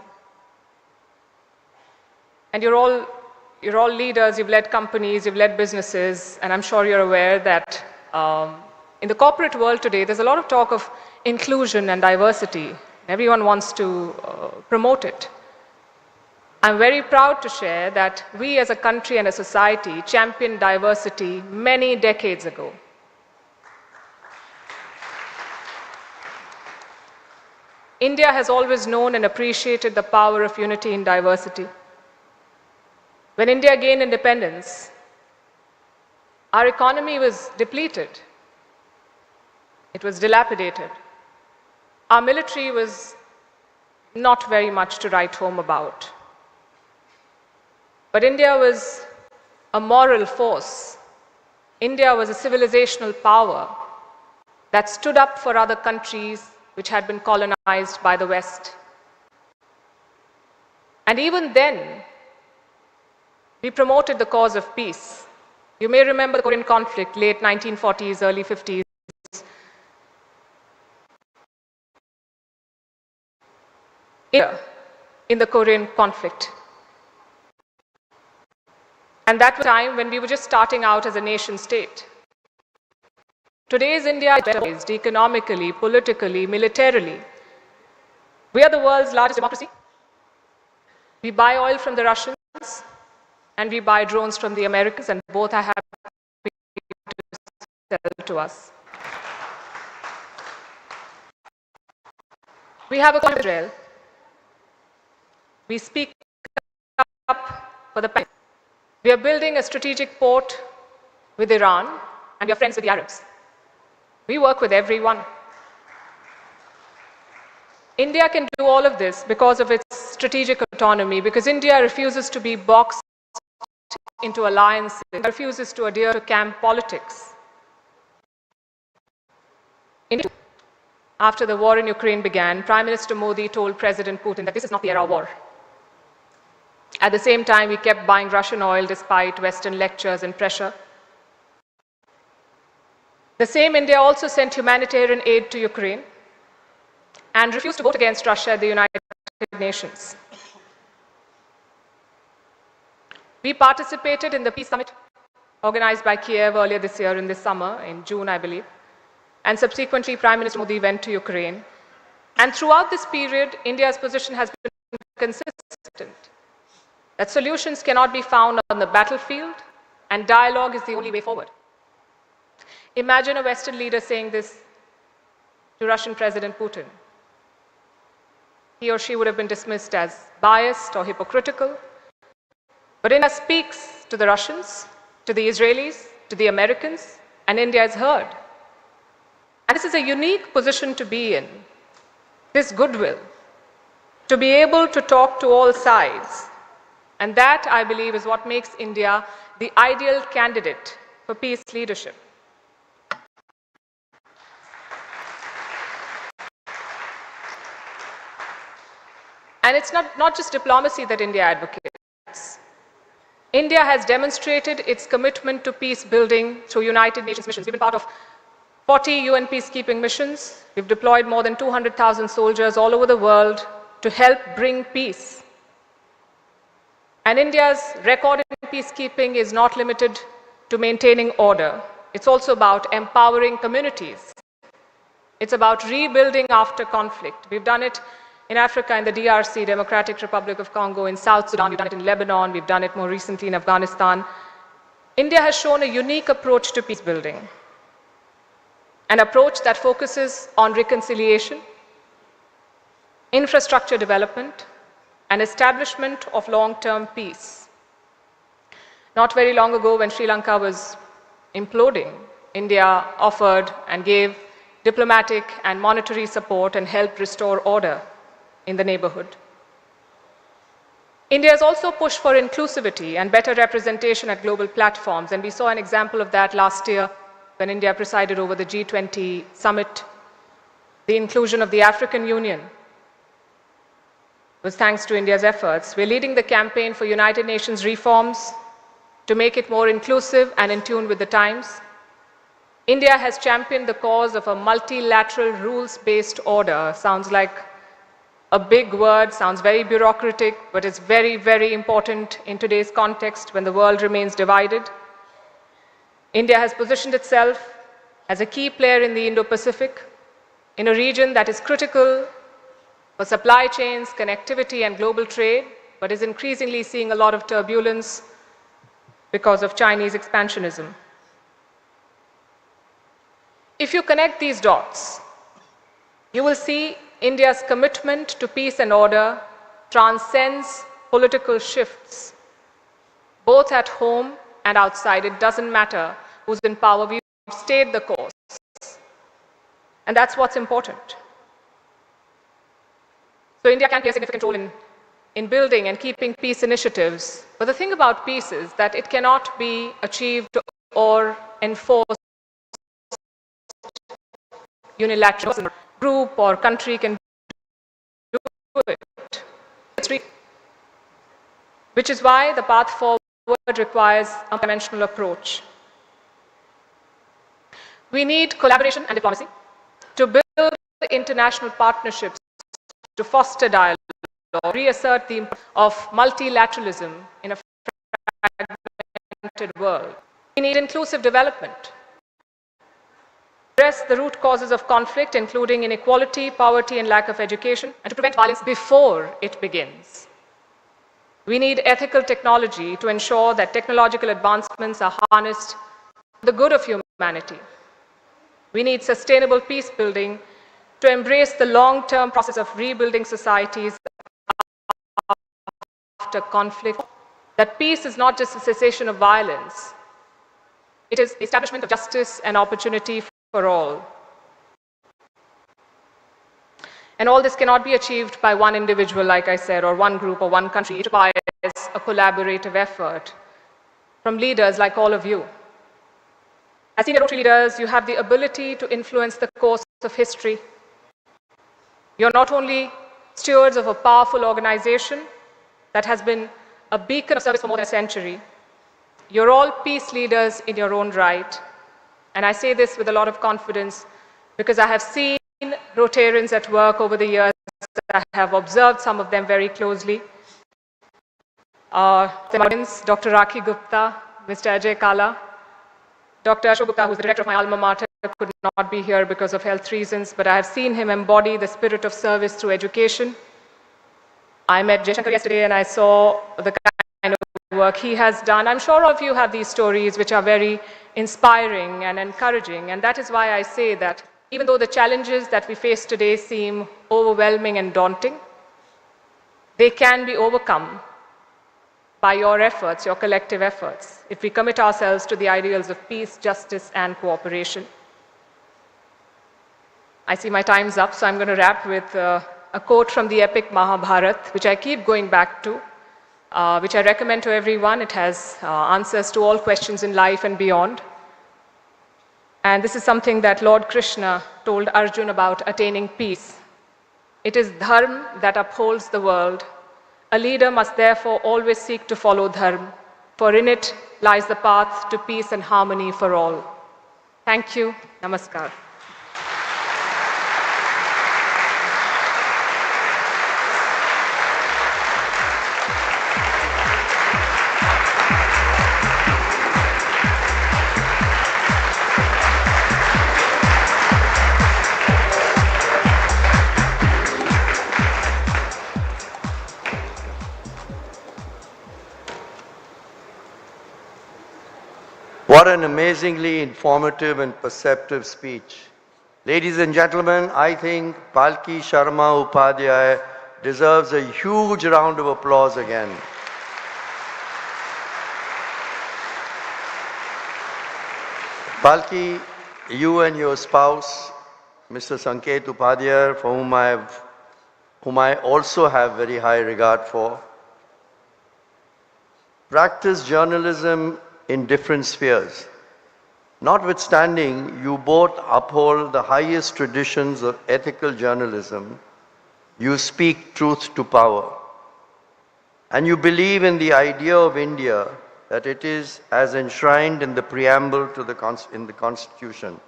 And you're all leaders, you've led companies, you've led businesses, and I'm sure you're aware that in the corporate world today, there's a lot of talk of inclusion and diversity. Everyone wants to promote it. I'm very proud to share that we as a country and a society championed diversity many decades ago. India has always known and appreciated the power of unity in diversity. When India gained independence, our economy was depleted. It was dilapidated. Our military was not very much to write home about. But India was a moral force India was a civilizational power that stood up for other countries which had been colonized by the West. And even then, we promoted the cause of peace. You may remember the Korean conflict, late 1940s, early 50s. In the Korean conflict. And that was a time when we were just starting out as a nation state. Today's India is better placed economically, politically, militarily. We are the world's largest democracy. We buy oil from the Russians and we buy drones from the Americans, and both are happy to sell to us. We have a conflict with Israel. We speak up for the Palestinians. We are building a strategic port with Iran, and we are friends with the Arabs. We work with everyone. India can do all of this because of its strategic autonomy, because India refuses to be boxed into alliances, refuses to adhere to camp politics. After the war in Ukraine began, Prime Minister Modi told President Putin that this is not the era of war. At the same time, we kept buying Russian oil despite Western lectures and pressure. The same India also sent humanitarian aid to Ukraine and refused to vote against Russia at the United Nations. We participated in the Peace Summit organized by Kiev earlier this year in this summer, in June, I believe. And subsequently, Prime Minister Modi went to Ukraine. And throughout this period, India's position has been consistent, that solutions cannot be found on the battlefield, and dialogue is the only way forward. Imagine a Western leader saying this to Russian President Putin. He or she would have been dismissed as biased or hypocritical. But India speaks to the Russians, to the Israelis, to the Americans, and India is heard. And this is a unique position to be in, this goodwill, to be able to talk to all sides. And that, I believe, is what makes India the ideal candidate for peace leadership. And it's not just diplomacy that India advocates. India has demonstrated its commitment to peace building through United Nations missions. We've been part of 40 UN peacekeeping missions. We've deployed more than 200,000 soldiers all over the world to help bring peace. And India's record in peacekeeping is not limited to maintaining order. It's also about empowering communities. It's about rebuilding after conflict. We've done it in Africa, in the DRC, Democratic Republic of Congo, in South Sudan, we've done it in Lebanon, we've done it more recently in Afghanistan. India has shown a unique approach to peace building, an approach that focuses on reconciliation, infrastructure development, and establishment of long-term peace. Not very long ago, when Sri Lanka was imploding, India offered and gave diplomatic and monetary support and helped restore order in the neighborhood. India has also pushed for inclusivity and better representation at global platforms, and we saw an example of that last year when India presided over the G20 summit. The inclusion of the African Union was thanks to India's efforts. We're leading the campaign for United Nations reforms to make it more inclusive and in tune with the times. India has championed the cause of a multilateral rules-based order. Sounds like a big word, sounds very bureaucratic, but it's very, very important in today's context when the world remains divided. India has positioned itself as a key player in the Indo-Pacific, in a region that is critical for supply chains, connectivity, and global trade, but is increasingly seeing a lot of turbulence because of Chinese expansionism. If you connect these dots, you will see India's commitment to peace and order transcends political shifts, both at home and outside. It doesn't matter who's in power. We've stayed the course. And that's what's important. So India can play a significant role in building and keeping peace initiatives. But the thing about peace is that it cannot be achieved or enforced unilateral group or country can do it. Which is why the path forward requires a dimensional approach. We need collaboration and diplomacy to build international partnerships, to foster dialogue, reassert the importance of multilateralism in a fragmented world. We need inclusive development, address the root causes of conflict, including inequality, poverty, and lack of education, and to prevent violence before it begins. We need ethical technology to ensure that technological advancements are harnessed for the good of humanity. We need sustainable peace building to embrace the long-term process of rebuilding societies after conflict. That peace is not just a cessation of violence, it is the establishment of justice and opportunity for all. And all this cannot be achieved by one individual, like I said, or one group or one country. It requires a collaborative effort from leaders like all of you. As senior Rotary leaders, you have the ability to influence the course of history. You're not only stewards of a powerful organization that has been a beacon of service for more than a century, you're all peace leaders in your own right. And I say this with a lot of confidence because I have seen Rotarians at work over the years. I have observed some of them very closely. Dr. Rakhi Gupta, Mr. Ajay Kala, Dr. Ashok Gupta, who is the director of my alma mater, could not be here because of health reasons, but I have seen him embody the spirit of service through education. I met Jaishankar yesterday and I saw the kind of work he has done. I'm sure all of you have these stories which are very inspiring and encouraging, and that is why I say that even though the challenges that we face today seem overwhelming and daunting, they can be overcome by your efforts, your collective efforts, if we commit ourselves to the ideals of peace, justice, and cooperation. I see my time's up, so I'm going to wrap with a quote from the epic Mahabharata, which I keep going back to, which I recommend to everyone. It has answers to all questions in life and beyond. And this is something that Lord Krishna told Arjuna about attaining peace. It is dharma that upholds the world. A leader must therefore always seek to follow dharma, for in it lies the path to peace and harmony for all. Thank you. Namaskar. What an amazingly informative and perceptive speech. Ladies and gentlemen, I think Palki Sharma Upadhyay deserves a huge round of applause again. Palki, you and your spouse, Mr. Sanket Upadhyay, for whom I also have very high regard for, practice journalism in different spheres. Notwithstanding, you both uphold the highest traditions of ethical journalism. You speak truth to power. And you believe in the idea of India that it is as enshrined in the preamble to in the Constitution,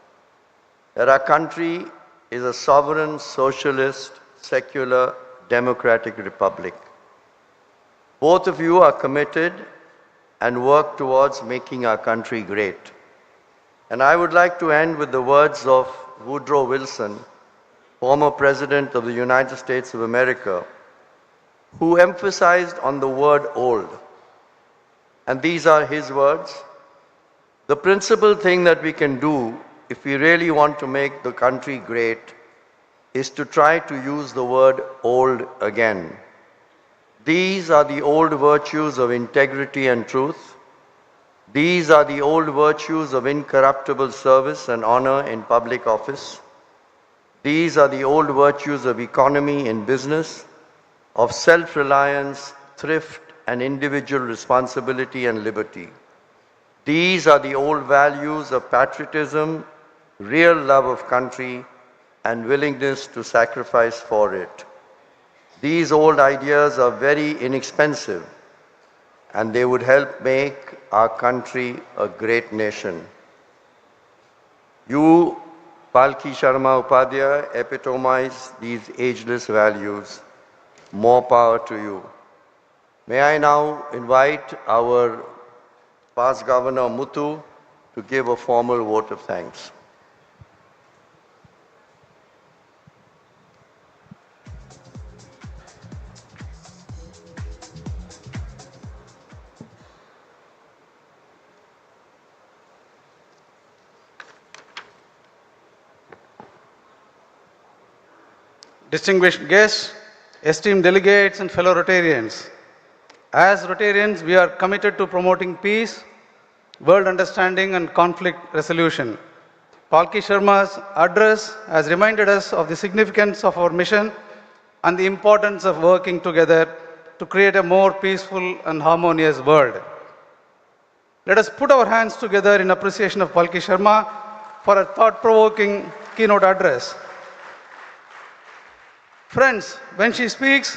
that our country is a sovereign, socialist, secular, democratic republic. Both of you are committed and work towards making our country great. And I would like to end with the words of Woodrow Wilson, former President of the United States of America, who emphasized on the word old. And these are his words: the principal thing that we can do if we really want to make the country great is to try to use the word old again. These are the old virtues of integrity and truth. These are the old virtues of incorruptible service and honor in public office. These are the old virtues of economy in business, of self-reliance, thrift, and individual responsibility and liberty. These are the old values of patriotism, real love of country, and willingness to sacrifice for it. These old ideas are very inexpensive, and they would help make our country a great nation. You, Palki Sharma Upadhyay, epitomize these ageless values. More power to you. May I now invite our past Governor Muthu to give a formal vote of thanks. Distinguished guests, esteemed delegates and fellow Rotarians, as Rotarians, we are committed to promoting peace, world understanding and conflict resolution. Palki Sharma's address has reminded us of the significance of our mission and the importance of working together to create a more peaceful and harmonious world. Let us put our hands together in appreciation of Palki Sharma for a thought-provoking keynote address. Friends, when she speaks,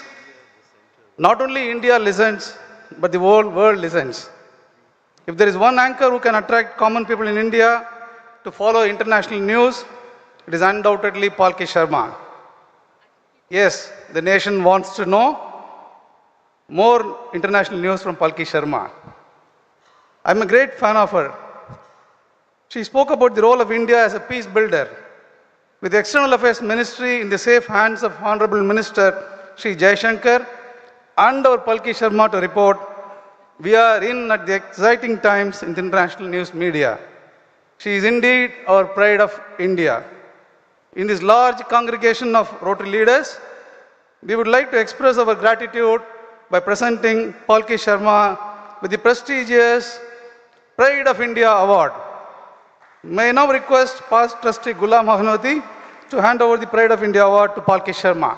not only India listens, but the whole world listens. If there is one anchor who can attract common people in India to follow international news, it is undoubtedly Palki Sharma. Yes, the nation wants to know more international news from Palki Sharma. I'm a great fan of her. She spoke about the role of India as a peace builder. With the External Affairs Ministry in the safe hands of Honorable Minister Shri Jaishankar and our Palki Sharma to report, we are in at the exciting times in the international news media. She is indeed our pride of India. In this large congregation of Rotary leaders, we would like to express our gratitude by presenting Palki Sharma with the prestigious Pride of India Award. May I now request past trustee Ghulam Ahmadi to hand over the Pride of India Award to Palki Sharma.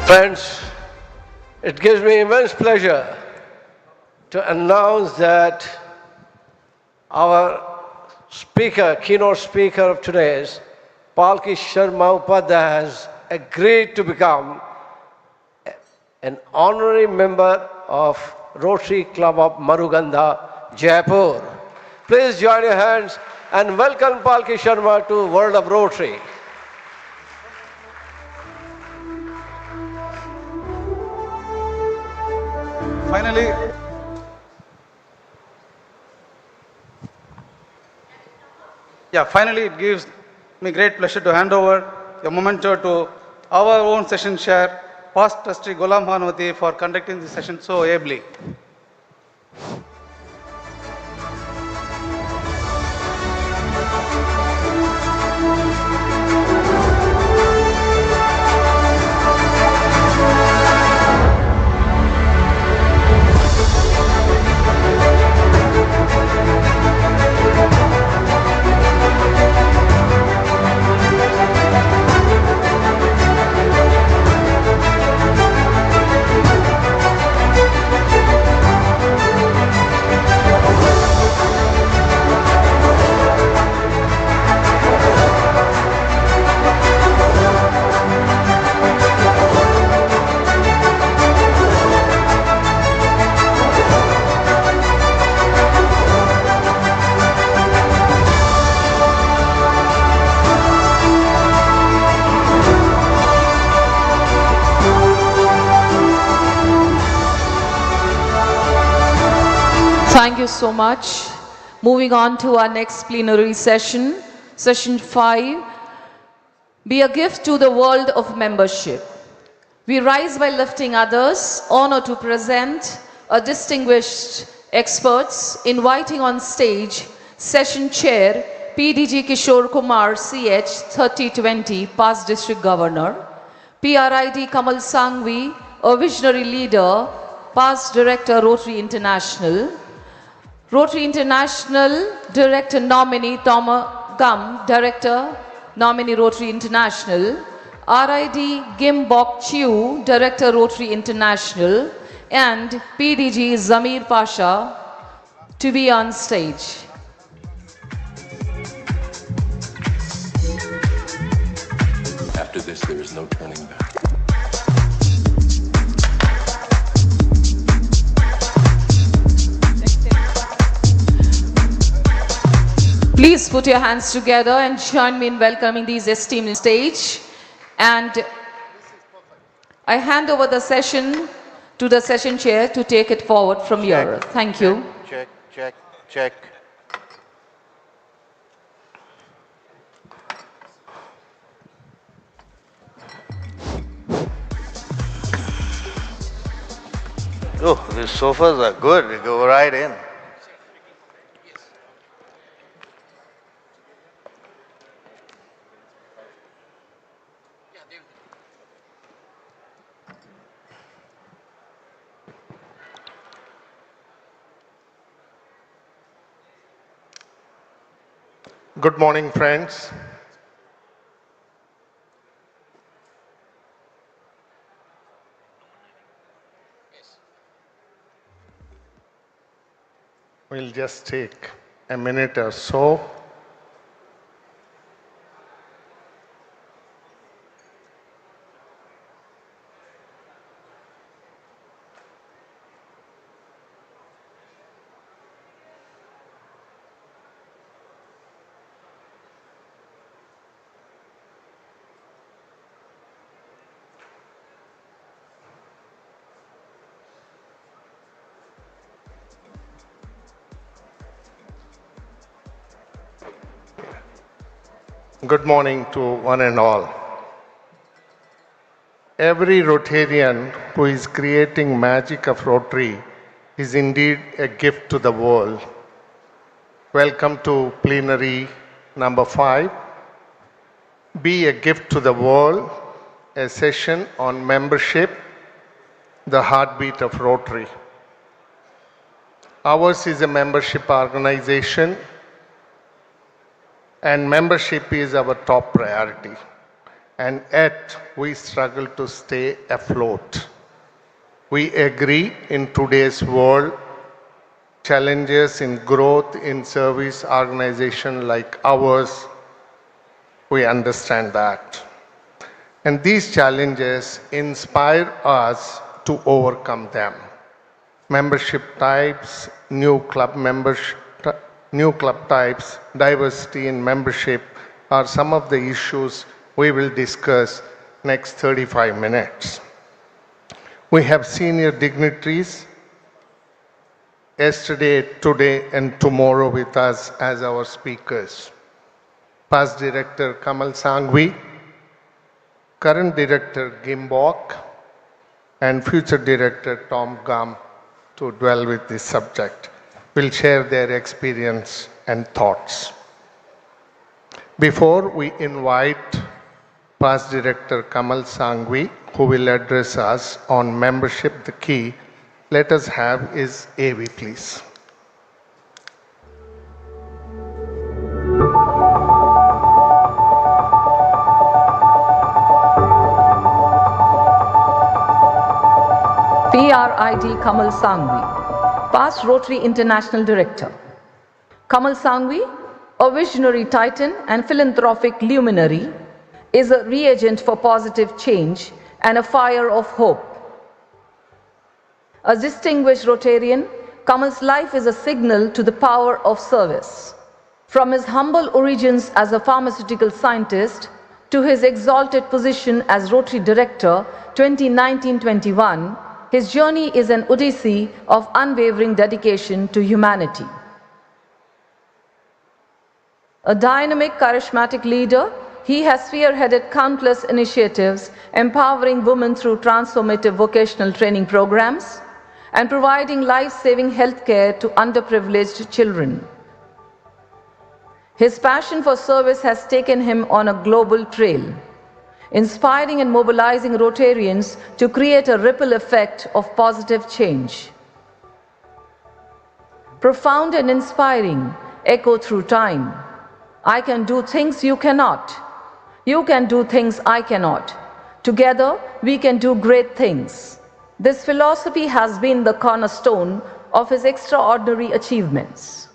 Friends, it gives me immense pleasure to announce that our speaker, keynote speaker of today's, Palki Sharma Upadhyay, has agreed to become an honorary member of Rotary Club of Marugandha, Jaipur. Please join your hands and welcome Palki Sharma to World of Rotary. Finally, it gives me great pleasure to hand over a memento to our own session chair, past trustee Ghulam Ahmadi, for conducting the session so ably. you so much. Moving on to our next plenary session, session 5, be a gift to the world of membership. We rise by lifting others, honor to present a distinguished experts, inviting on stage session chair PDG Kishore Kumar CH 3020, past district governor, PRID Kamal Sangvi, a visionary leader, past director Rotary International, Rotary International Director Nominee Tom Gum, Director Nominee Rotary International, RID Gim Bok Chew, Director Rotary International, and PDG Zamir Pasha to be on stage. After this, there is no turning back. Please put your hands together and join me in welcoming these esteemed stage. And I hand over the session to the session chair to take it forward from here. Thank you. Check, check, check. Oh, these sofas are good. They go right in. Good morning, friends. We'll just take a minute or so. Good morning to one and all. Every Rotarian who is creating magic of Rotary is indeed a gift to the world. Welcome to plenary number 5. Be a gift to the world, a session on membership, the heartbeat of Rotary. Ours is a membership organization, and membership is our top priority. And yet, we struggle to stay afloat. We agree in today's world, challenges in growth in service organization like ours, we understand that. And these challenges inspire us to overcome them. Membership types, new club types, diversity in membership are some of the issues we will discuss next 35 minutes. We have senior dignitaries yesterday, today, and tomorrow with us as our speakers. Past Director Kamal Sangvi, current Director Gim Bok, and future Director Tom Gum to dwell with this subject. Will share their experience and thoughts. Before we invite Past Director Kamal Sangvi, who will address us on membership, the key, let us have his AV, please. PRID Kamal Sangvi, past Rotary International Director. Kamal Sangvi, a visionary titan and philanthropic luminary, is a reagent for positive change and a fire of hope. A distinguished Rotarian, Kamal's life is a signal to the power of service. From his humble origins as a pharmaceutical scientist to his exalted position as Rotary Director 2019-21, His journey is an odyssey of unwavering dedication to humanity. A dynamic, charismatic leader, he has spearheaded countless initiatives empowering women through transformative vocational training programs and providing life-saving healthcare to underprivileged children. His passion for service has taken him on a global trail, inspiring and mobilizing Rotarians to create a ripple effect of positive change. Profound and inspiring, echo through time. I can do things you cannot. You can do things I cannot. Together, we can do great things. This philosophy has been the cornerstone of his extraordinary achievements.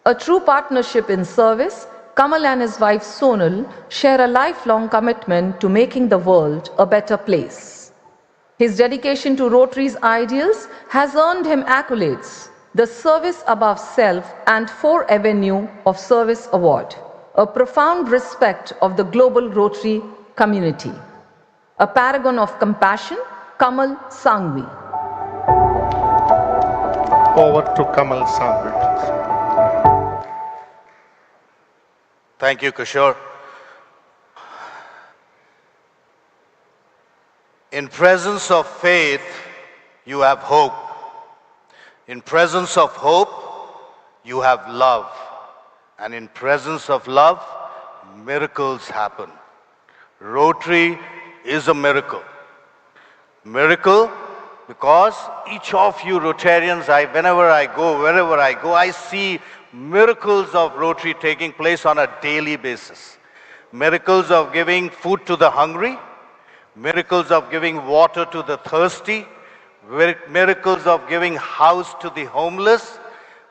A true partnership in service, Kamal and his wife Sonal share a lifelong commitment to making the world a better place. His dedication to Rotary's ideals has earned him accolades, the Service Above Self and 4 Avenue of Service Award, a profound respect of the global Rotary community. A paragon of compassion, Kamal Sangvi. Over to Kamal Sangvi. Thank you, Kishore. In presence of faith, you have hope. In presence of hope, you have love. And in presence of love, miracles happen. Rotary is a miracle. Miracle because each of you Rotarians, whenever I go, wherever I go, I see miracles of Rotary taking place on a daily basis. Miracles of giving food to the hungry, miracles of giving water to the thirsty, miracles of giving house to the homeless,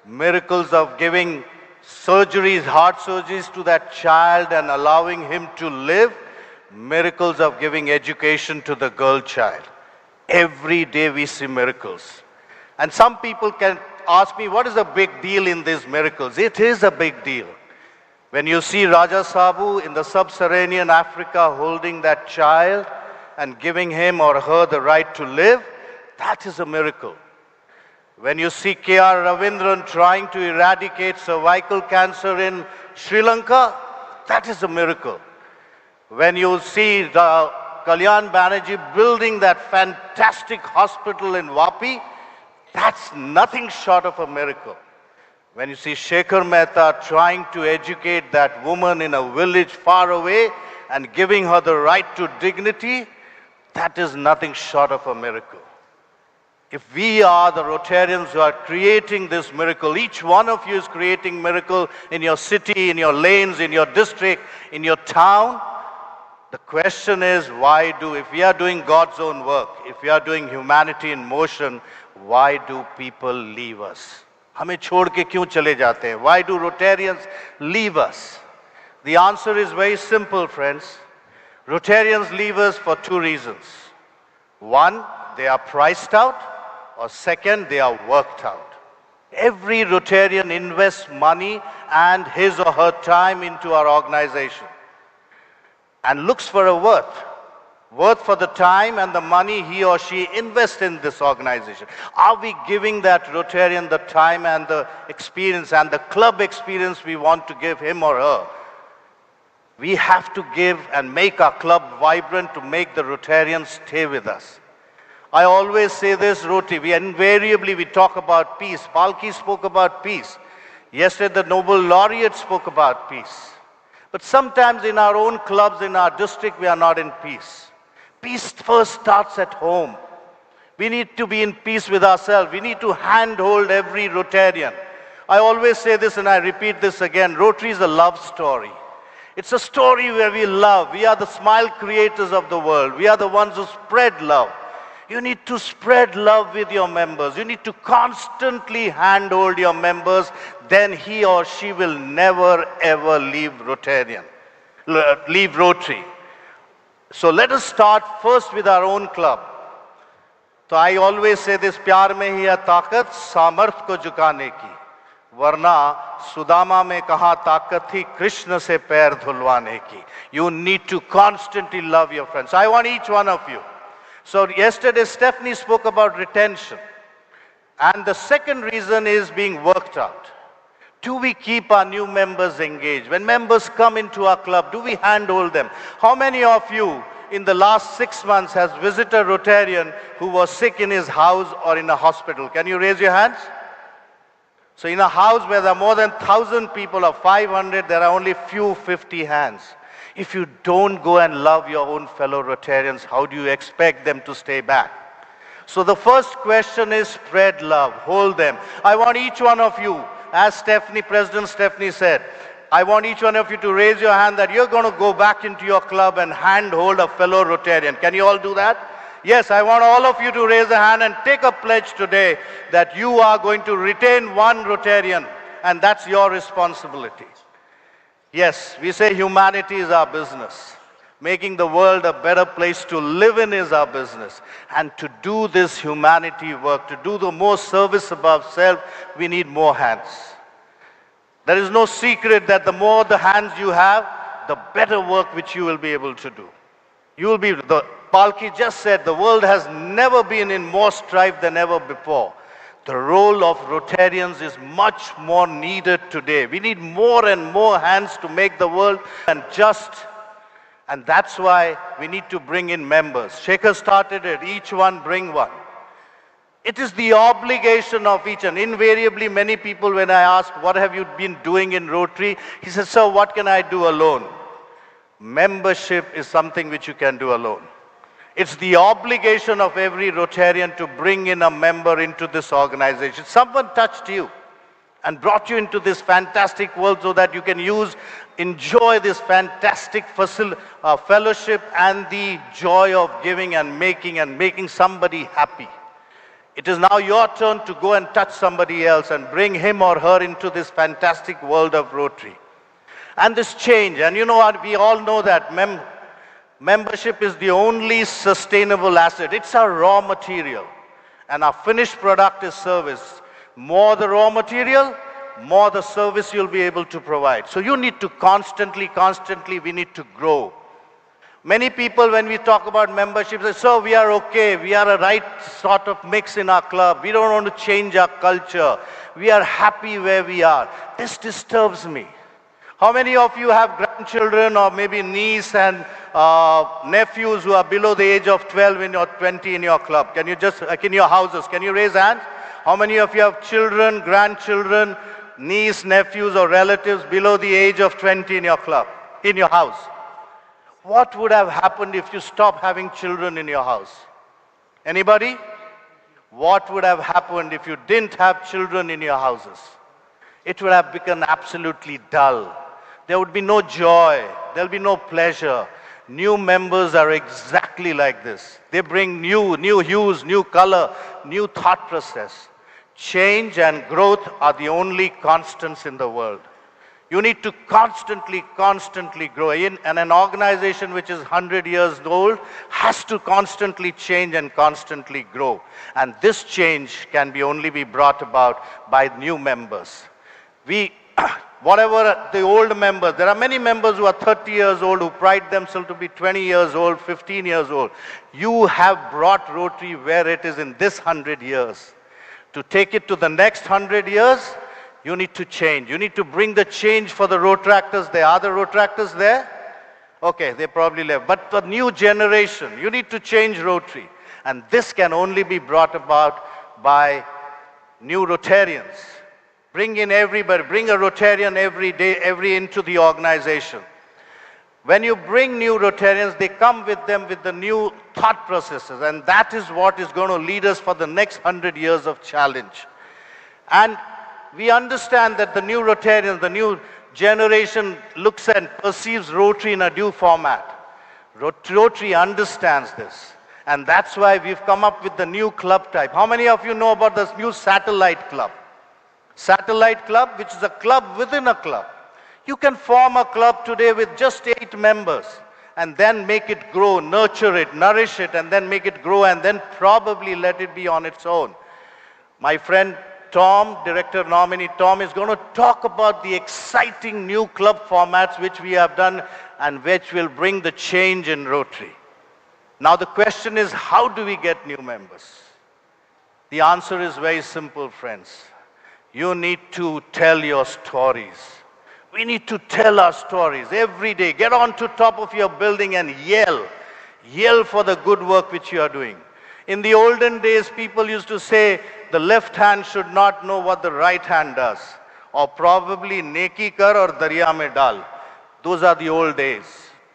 miracles of giving surgeries, heart surgeries to that child and allowing him to live, miracles of giving education to the girl child. Every day we see miracles. And some people can ask me, what is the big deal in these miracles? It is a big deal. When you see Raja Sabu in the sub-Saharan Africa holding that child and giving him or her the right to live, that is a miracle. When you see K.R. Ravindran trying to eradicate cervical cancer in Sri Lanka, that is a miracle. When you see the Kalyan Banerjee building that fantastic hospital in Vapi, that's nothing short of a miracle. When you see Shekhar Mehta trying to educate that woman in a village far away and giving her the right to dignity, that is nothing short of a miracle. If we are the Rotarians who are creating this miracle, each one of you is creating miracle in your city, in your lanes, in your district, in your town. The question is, if we are doing God's own work, if we are doing humanity in motion, why do people leave us? हमें छोड़ के क्यों चले जाते हैं? Why do Rotarians leave us? The answer is very simple, friends. Rotarians leave us for 2 reasons. One, they are priced out, or second, they are worked out. Every Rotarian invests money and his or her time into our organization and looks for a worth for the time and the money he or she invests in this organization. Are we giving that Rotarian the time and the experience and the club experience we want to give him or her? We have to give and make our club vibrant to make the Rotarians stay with us. I always say this, Rotary, we talk about peace. Palki spoke about peace. Yesterday the Nobel laureate spoke about peace. But sometimes in our own clubs, in our district, we are not in peace. Peace first starts at home. We need to be in peace with ourselves. We need to handhold every Rotarian. I always say this and I repeat this again. Rotary is a love story. It's a story where we love. We are the smile creators of the world. We are the ones who spread love. You need to spread love with your members. You need to constantly handhold your members. Then he or she will never ever leave Rotary. So let us start first with our own club. So I always say this, प्यार में ही है ताकत सामर्थ्य को झुकाने की, वरना सुदामा में कहाँ ताकत थी कृष्ण से पैर धुलवाने की. You need to constantly love your friends. I want each one of you So yesterday Stephanie spoke about retention. And the second reason is being worked out. Do we keep our new members engaged? When members come into our club, do we handhold them? How many of you in the last 6 months has visited a Rotarian who was sick in his house or in a hospital? Can you raise your hands? So in a house where there are more than 1,000 people or 500, there are only few 50 hands. If you don't go and love your own fellow Rotarians, how do you expect them to stay back? So the first question is spread love, hold them. I want each one of you, as President Stephanie said, I want each one of you to raise your hand that you're going to go back into your club and handhold a fellow Rotarian. Can you all do that? Yes, I want all of you to raise a hand and take a pledge today that you are going to retain one Rotarian, and that's your responsibility. Yes, we say humanity is our business. Making the world a better place to live in is our business. And to do this humanity work, to do the more service above self, we need more hands. There is no secret that the more the hands you have, the better work which you will be able to do. You will be, Palki just said, the world has never been in more strife than ever before. The role of Rotarians is much more needed today. We need more and more hands to make the world just. And that's why we need to bring in members. Shekhar started it, each one bring one. It is the obligation of each, and invariably many people when I ask, what have you been doing in Rotary? He says, sir, what can I do alone? Membership is something which you can do alone. It's the obligation of every Rotarian to bring in a member into this organization. Someone touched you and brought you into this fantastic world so that you can enjoy this fantastic fellowship and the joy of giving and making somebody happy. It is now your turn to go and touch somebody else and bring him or her into this fantastic world of Rotary. And this change, and you know what, we all know that membership is the only sustainable asset. It's our raw material. And our finished product is service. More the raw material, more the service you'll be able to provide. So you need to constantly, we need to grow. Many people, when we talk about membership, say, so we are okay, we are a right sort of mix in our club, we don't want to change our culture, we are happy where we are. This disturbs me. How many of you have grandchildren or maybe niece and nephews who are below the age of 12 or 20 in your club? Can you just, like in your houses, can you raise hands? How many of you have children, grandchildren, niece, nephews or relatives below the age of 20 in your club, in your house? What would have happened if you stopped having children in your house? Anybody? What would have happened if you didn't have children in your houses? It would have become absolutely dull. There would be no joy. There'll be no pleasure. New members are exactly like this. They bring new hues, new color, new thought process. Change and growth are the only constants in the world. You need to constantly grow. And an organization which is 100 years old has to constantly change and constantly grow. And this change can only be brought about by new members. Whatever the old members, there are many members who are 30 years old who pride themselves to be 20 years old, 15 years old. You have brought Rotary where it is in this 100 years. To take it to the next 100 years, you need to change. You need to bring the change for the Rotractors. There are the Rotractors there? Okay, they probably left. But the new generation, you need to change Rotary. And this can only be brought about by new Rotarians. Bring in everybody, bring a Rotarian every day, into the organization. When you bring new Rotarians, they come with them with the new thought processes, and that is what is going to lead us for the next 100 years of challenge. And we understand that the new Rotarians, the new generation looks and perceives Rotary in a due format. Rotary understands this, and that's why we've come up with the new club type. How many of you know about this new satellite club? Satellite club, which is a club within a club. You can form a club today with just 8 members and then make it grow, nurture it, nourish it, and then make it grow, and then probably let it be on its own. My friend Tom, Director Nominee Tom, is going to talk about the exciting new club formats which we have done and which will bring the change in Rotary. Now the question is, how do we get new members? The answer is very simple, friends. You need to tell your stories. We need to tell our stories every day. Get on to top of your building and yell. Yell for the good work which you are doing. In the olden days, people used to say the left hand should not know what the right hand does. Or probably neki kar or darya mein dal. Those are the old days.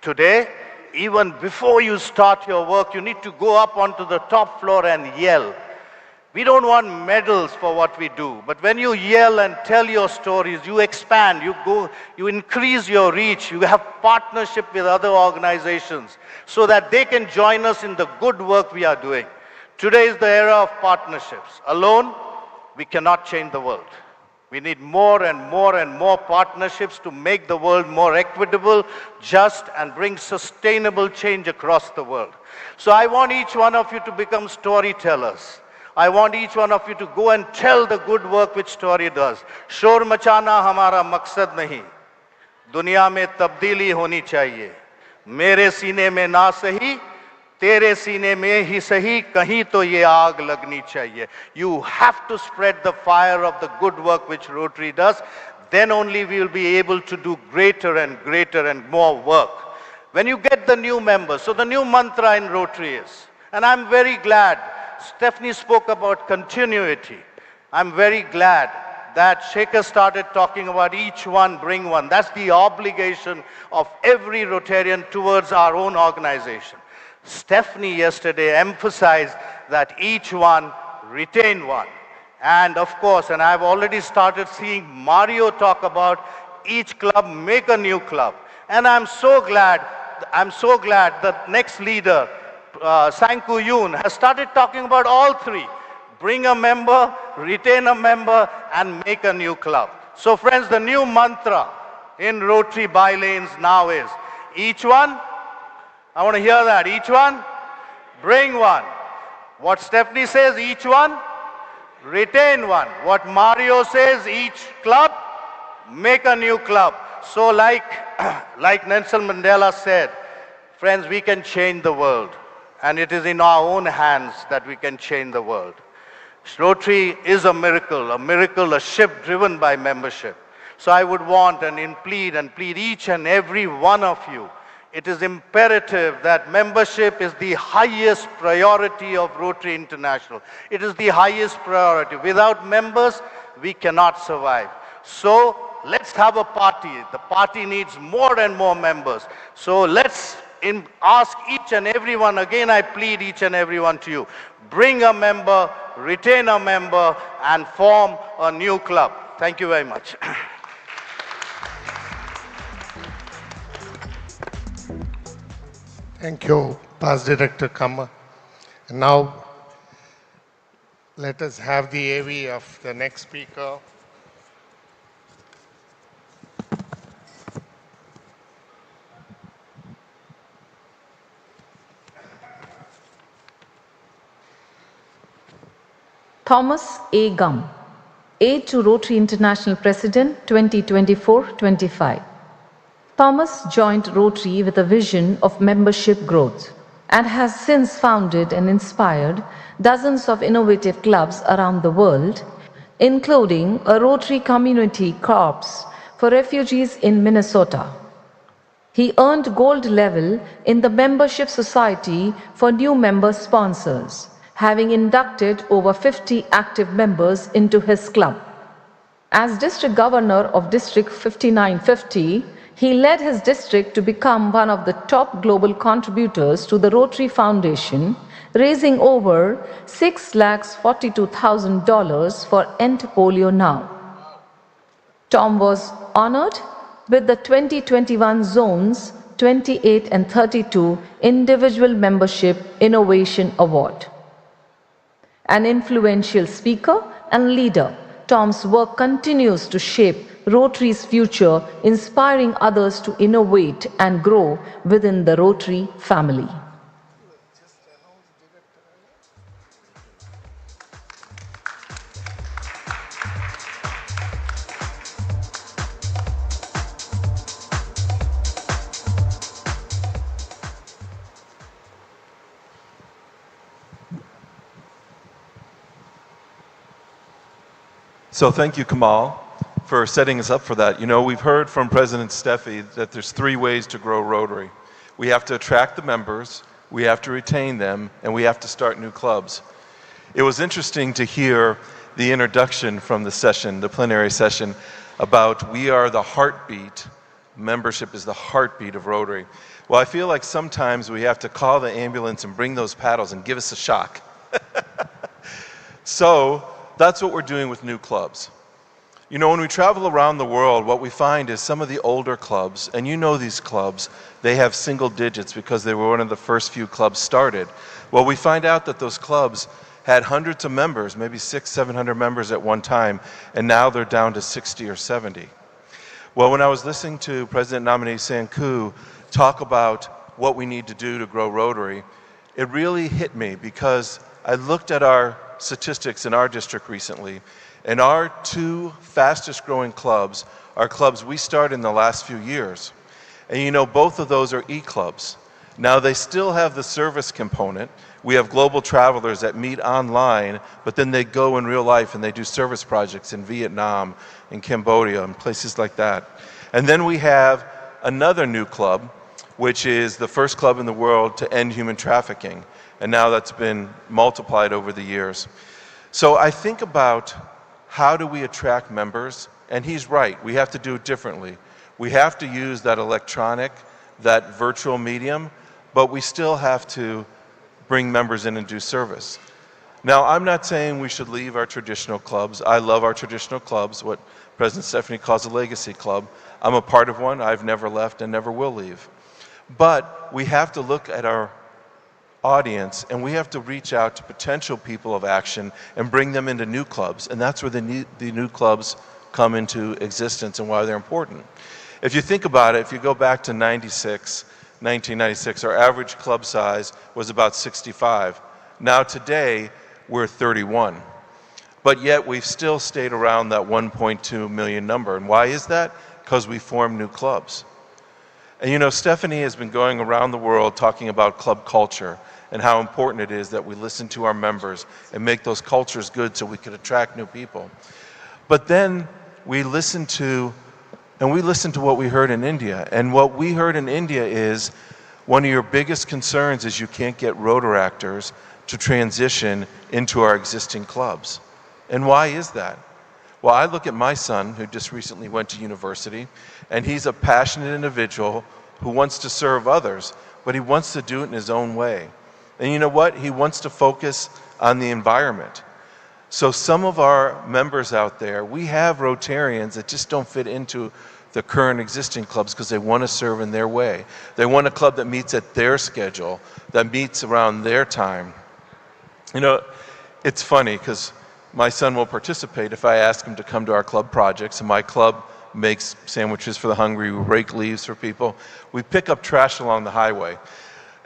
Today, even before you start your work, you need to go up onto the top floor and yell. We don't want medals for what we do, but when you yell and tell your stories, you expand, you increase your reach, you have partnership with other organizations so that they can join us in the good work we are doing. Today is the era of partnerships. Alone, we cannot change the world. We need more and more and more partnerships to make the world more equitable, just, and bring sustainable change across the world. So I want each one of you to become storytellers. I want each one of you to go and tell the good work which story does. शोर मचाना हमारा मकसद नहीं, दुनिया में तब्दीली होनी चाहिए. मेरे सीने में ना सही, तेरे सीने में ही सही, कहीं तो ये आग लगनी चाहिए. You have to spread the fire of the good work which Rotary does. Then only we will be able to do greater and greater and more work. When you get the new members, so the new mantra in Rotary is, and I'm very glad, Stephanie spoke about continuity. I'm very glad that Shekhar started talking about each one bring one. That's the obligation of every Rotarian towards our own organization. Stephanie yesterday emphasized that each one retain one. And of course, and I've already started seeing Mario talk about each club make a new club. And I'm so glad that next leader, Sanku Yoon, has started talking about all three. Bring a member, retain a member, and make a new club. So friends, the new mantra in Rotary by-lanes now is, each one, I want to hear that, each one, bring one. What Stephanie says, each one, retain one. What Mario says, each club, make a new club. So like Nelson Mandela said, friends, we can change the world. And it is in our own hands that we can change the world. Rotary is a miracle, a ship driven by membership. So I would want and plead each and every one of you. It is imperative that membership is the highest priority of Rotary International. It is the highest priority. Without members, we cannot survive. So let's have a party. The party needs more and more members. So let's ask each and everyone, again I plead each and everyone to you, bring a member, retain a member, and form a new club. Thank you very much. Thank you, Past Director Kama. And now, let us have the AV of the next speaker. Thomas A. Gum, Aide to Rotary International President 2024-25. Thomas joined Rotary with a vision of membership growth and has since founded and inspired dozens of innovative clubs around the world, including a Rotary Community Corps for refugees in Minnesota. He earned gold level in the Membership Society for new member sponsors, having inducted over 50 active members into his club. As District Governor of District 5950, he led his district to become one of the top global contributors to the Rotary Foundation, raising over $642,000 for End Polio Now. Tom was honored with the 2021 Zones 28 and 32 Individual Membership Innovation Award. An influential speaker and leader, Tom's work continues to shape Rotary's future, inspiring others to innovate and grow within the Rotary family. So thank you, Kamal, for setting us up for that. You know, we've heard from President Steffi that there's 3 ways to grow Rotary. We have to attract the members, we have to retain them, and we have to start new clubs. It was interesting to hear the introduction from the session, the plenary session, about we are the heartbeat, membership is the heartbeat of Rotary. Well, I feel like sometimes we have to call the ambulance and bring those paddles and give us a shock. So that's what we're doing with new clubs. You know, when we travel around the world, what we find is some of the older clubs, and you know these clubs, they have single digits because they were one of the first few clubs started. Well, we find out that those clubs had hundreds of members, maybe 600-700 members at one time, and now they're down to 60 or 70. Well, when I was listening to President Nominee Sanku talk about what we need to do to grow Rotary, it really hit me because I looked at our statistics in our district recently, and our 2 fastest growing clubs are clubs we started in the last few years. And you know, both of those are e-clubs. Now, they still have the service component. We have global travelers that meet online, but then they go in real life and they do service projects in Vietnam, in Cambodia, and places like that. And then we have another new club, which is the first club in the world to end human trafficking. And now that's been multiplied over the years. So I think about how do we attract members? And he's right, we have to do it differently. We have to use that electronic, that virtual medium, but we still have to bring members in and do service. Now, I'm not saying we should leave our traditional clubs. I love our traditional clubs, what President Stephanie calls a legacy club. I'm a part of one. I've never left and never will leave. But we have to look at our audience and we have to reach out to potential people of action and bring them into new clubs. And that's where the new clubs come into existence and why they're important. If you think about it, if you go back to 1996, our average club size was about 65. Now today, we're 31. But yet we've still stayed around that 1.2 million number. And why is that? Because we form new clubs. And you know, Stephanie has been going around the world talking about club culture and how important it is that we listen to our members and make those cultures good so we can attract new people. But then we listen to what we heard in India. And what we heard in India is one of your biggest concerns is you can't get Rotaractors to transition into our existing clubs. And why is that? Well, I look at my son, who just recently went to university, and he's a passionate individual who wants to serve others, but he wants to do it in his own way. And you know what? He wants to focus on the environment. So some of our members out there, we have Rotarians that just don't fit into the current existing clubs because they want to serve in their way. They want a club that meets at their schedule, that meets around their time. You know, it's funny because my son will participate if I ask him to come to our club projects, and my club makes sandwiches for the hungry, we rake leaves for people. We pick up trash along the highway.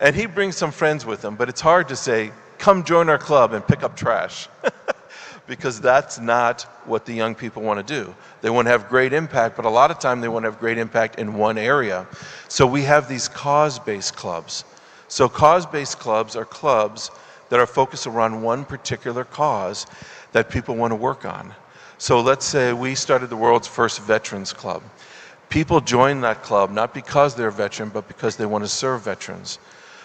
And he brings some friends with him, but it's hard to say, come join our club and pick up trash. Because that's not what the young people want to do. They want to have great impact, but a lot of time they want to have great impact in one area. So we have these cause-based clubs. So cause-based clubs are clubs that are focused around one particular cause that people want to work on. So let's say we started the world's first veterans club. People join that club not because they're a veteran, but because they want to serve veterans.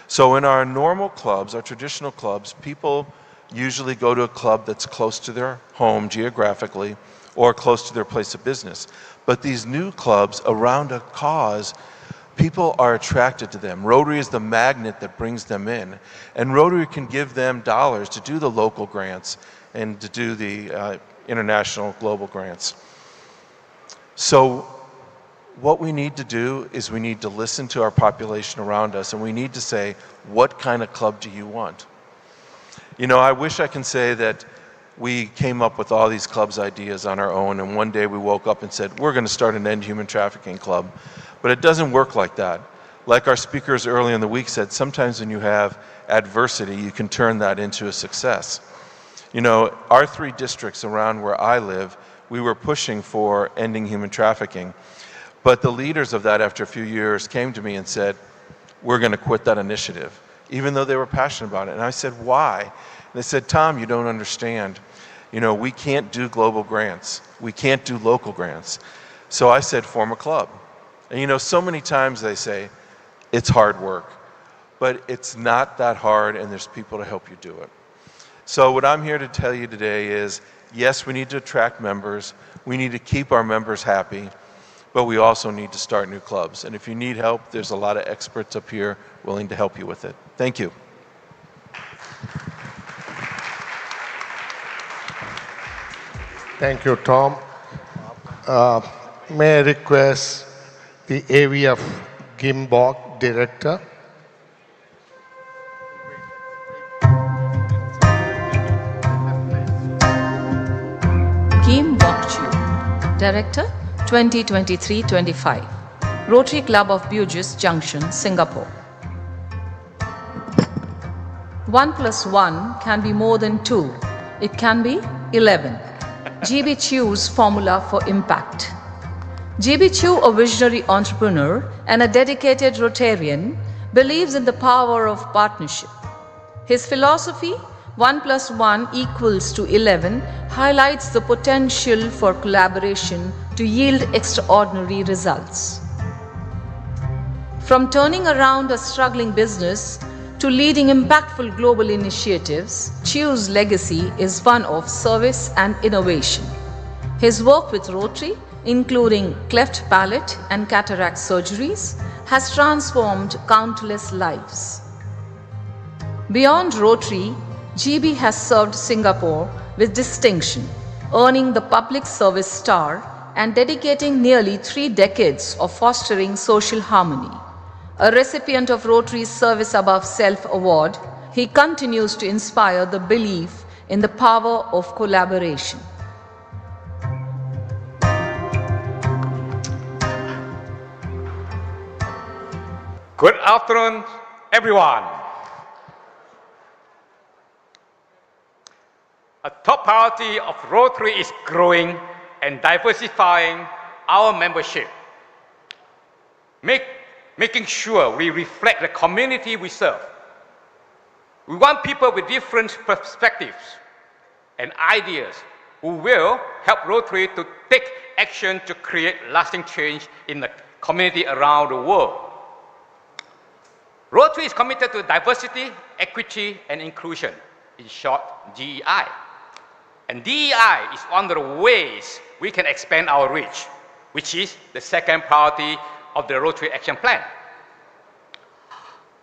So in our normal clubs, our traditional clubs, people usually go to a club that's close to their home geographically or close to their place of business. But these new clubs around a cause, people are attracted to them. Rotary is the magnet that brings them in. And Rotary can give them dollars to do the local grants and to do the international global grants. So what we need to do is we need to listen to our population around us and we need to say, what kind of club do you want? You know, I wish I can say that we came up with all these clubs ideas on our own and one day we woke up and said, we're going to start an end human trafficking club. But it doesn't work like that. Like our speakers early in the week said, sometimes when you have adversity, you can turn that into a success. You know, our 3 districts around where I live, we were pushing for ending human trafficking. But the leaders of that after a few years came to me and said, we're going to quit that initiative, even though they were passionate about it. And I said, why? And they said, Tom, you don't understand. You know, we can't do global grants. We can't do local grants. So I said, form a club. And you know, so many times they say, it's hard work. But it's not that hard, and there's people to help you do it. So what I'm here to tell you today is, yes, we need to attract members. We need to keep our members happy. But we also need to start new clubs. And if you need help, there's a lot of experts up here willing to help you with it. Thank you. Thank you, Tom. May I request the AVF Gimbok Director? Kim Bokchu, Director, 2023-25, Rotary Club of Bugis Junction, Singapore. 1 + 1 can be more than 2. It can be 11. GB Chu's formula for impact. GB Chu, a visionary entrepreneur and a dedicated Rotarian, believes in the power of partnership. His philosophy, 1 + 1 = 11, highlights the potential for collaboration to yield extraordinary results. From turning around a struggling business to leading impactful global initiatives, Chu's legacy is one of service and innovation. His work with Rotary, including cleft palate and cataract surgeries, has transformed countless lives. Beyond Rotary, GB has served Singapore with distinction, earning the Public Service Star and dedicating nearly 3 decades of fostering social harmony. A recipient of Rotary's Service Above Self Award, he continues to inspire the belief in the power of collaboration. Good afternoon, everyone. A top priority of Rotary is growing and diversifying our membership, making sure we reflect the community we serve. We want people with different perspectives and ideas who will help Rotary to take action to create lasting change in the community around the world. Rotary is committed to diversity, equity, and inclusion, in short, DEI. And DEI is one of the ways we can expand our reach, which is the second priority of the Rotary Action Plan.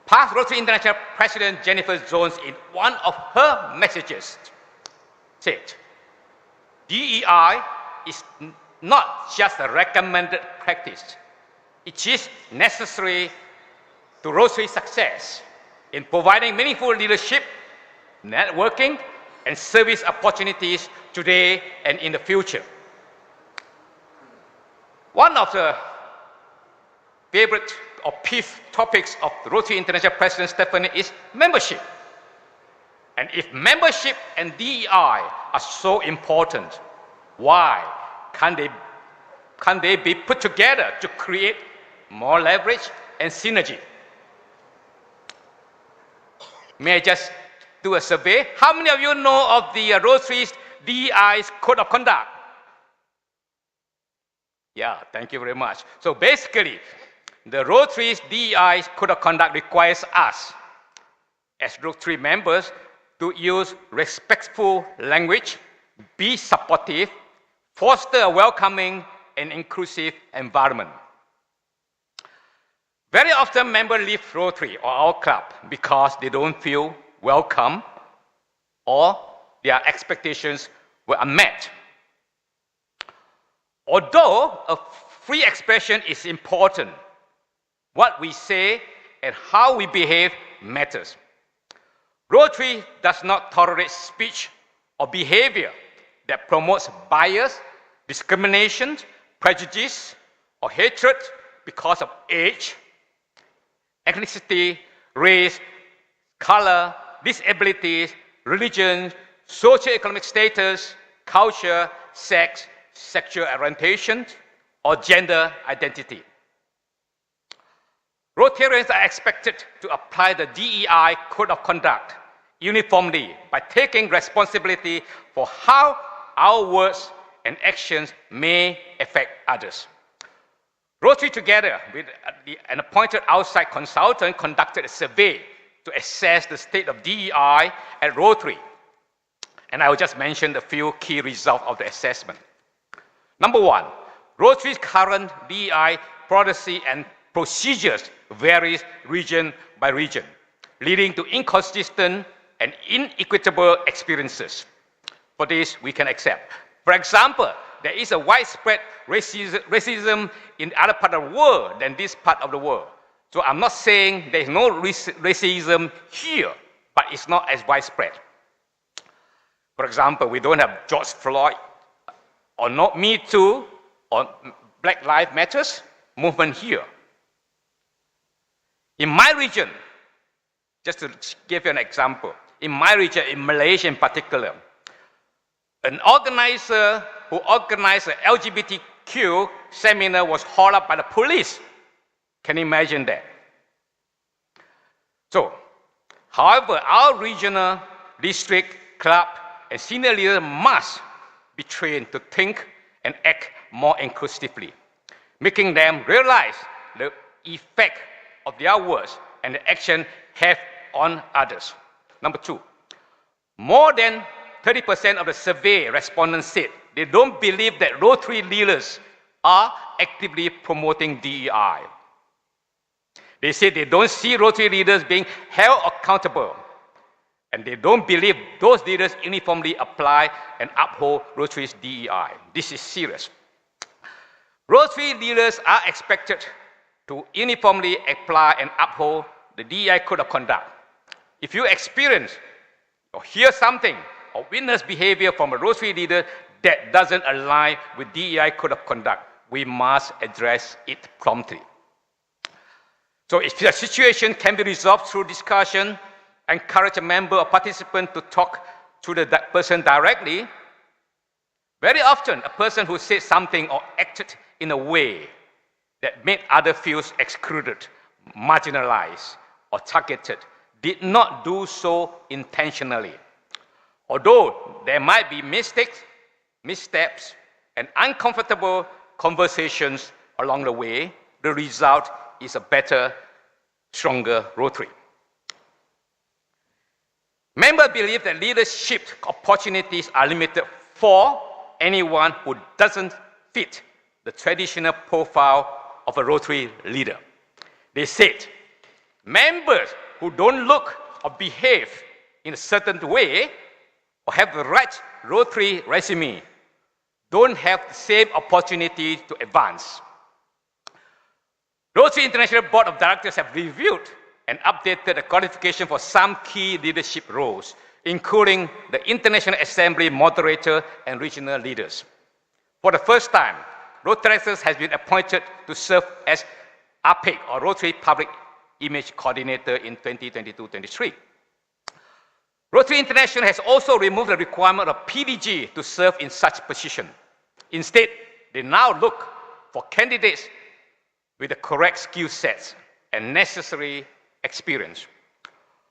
Past Rotary International President Jennifer Jones, in one of her messages, said, DEI is not just a recommended practice. It is necessary to Rotary's success in providing meaningful leadership, networking, and service opportunities today and in the future. One of the favorite or peeve topics of Rotary International President Stephanie is membership. And if membership and DEI are so important, why can't they be put together to create more leverage and synergy? May I just do a survey? How many of you know of the Rotary's DEI's Code of Conduct? Yeah, thank you very much. So basically, the Rotary's DEI's Code of Conduct requires us, as Rotary members, to use respectful language, be supportive, foster a welcoming and inclusive environment. Very often, members leave Rotary or our club because they don't feel welcome or their expectations were unmet. Although a free expression is important, what we say and how we behave matters. Rotary does not tolerate speech or behavior that promotes bias, discrimination, prejudice, or hatred because of age, ethnicity, race, color, disabilities, religion, socioeconomic status, culture, sex, sexual orientation, or gender identity. Rotarians are expected to apply the DEI Code of Conduct uniformly by taking responsibility for how our words and actions may affect others. Rotary, together with an appointed outside consultant, conducted a survey to assess the state of DEI at Rotary. And I will just mention a few key results of the assessment. Number one, Rotary's current DEI policy and procedures varies region by region, leading to inconsistent and inequitable experiences. For this, we can accept. For example, there is a widespread racism in other part of the world than this part of the world. So I'm not saying there is no racism here, but it's not as widespread. For example, we don't have George Floyd or not Me Too or Black Lives Matters movement here. In my region, just to give you an example, in my region, in Malaysia in particular, an organizer who organized an LGBTQ seminar was hauled up by the police. Can you imagine that? So, however, our regional, district, club, and senior leaders must be trained to think and act more inclusively, making them realize the effect of their words and the action have on others. Number two, more than 30% of the survey respondents said they don't believe that Rotary leaders are actively promoting DEI. They say they don't see Rotary leaders being held accountable, and they don't believe those leaders uniformly apply and uphold Rotary's DEI. This is serious. Rotary leaders are expected to uniformly apply and uphold the DEI code of conduct. If you experience or hear something or witness behavior from a Rotary leader that doesn't align with DEI code of conduct, we must address it promptly. So if the situation can be resolved through discussion, encourage a member or participant to talk to the person directly. Very often, a person who said something or acted in a way that made others feel excluded, marginalized, or targeted did not do so intentionally. Although there might be mistakes, missteps, and uncomfortable conversations along the way, the result is a better, stronger Rotary. Members believe that leadership opportunities are limited for anyone who doesn't fit the traditional profile of a Rotary leader. They said, members who don't look or behave in a certain way or have the right Rotary resume don't have the same opportunity to advance. Rotary International Board of Directors have reviewed and updated the qualification for some key leadership roles, including the International Assembly moderator and regional leaders. For the first time, Rotary has been appointed to serve as RPIC, or Rotary Public Image Coordinator, in 2022-23. Rotary International has also removed the requirement of PDG to serve in such position. Instead, they now look for candidates with the correct skill sets and necessary experience.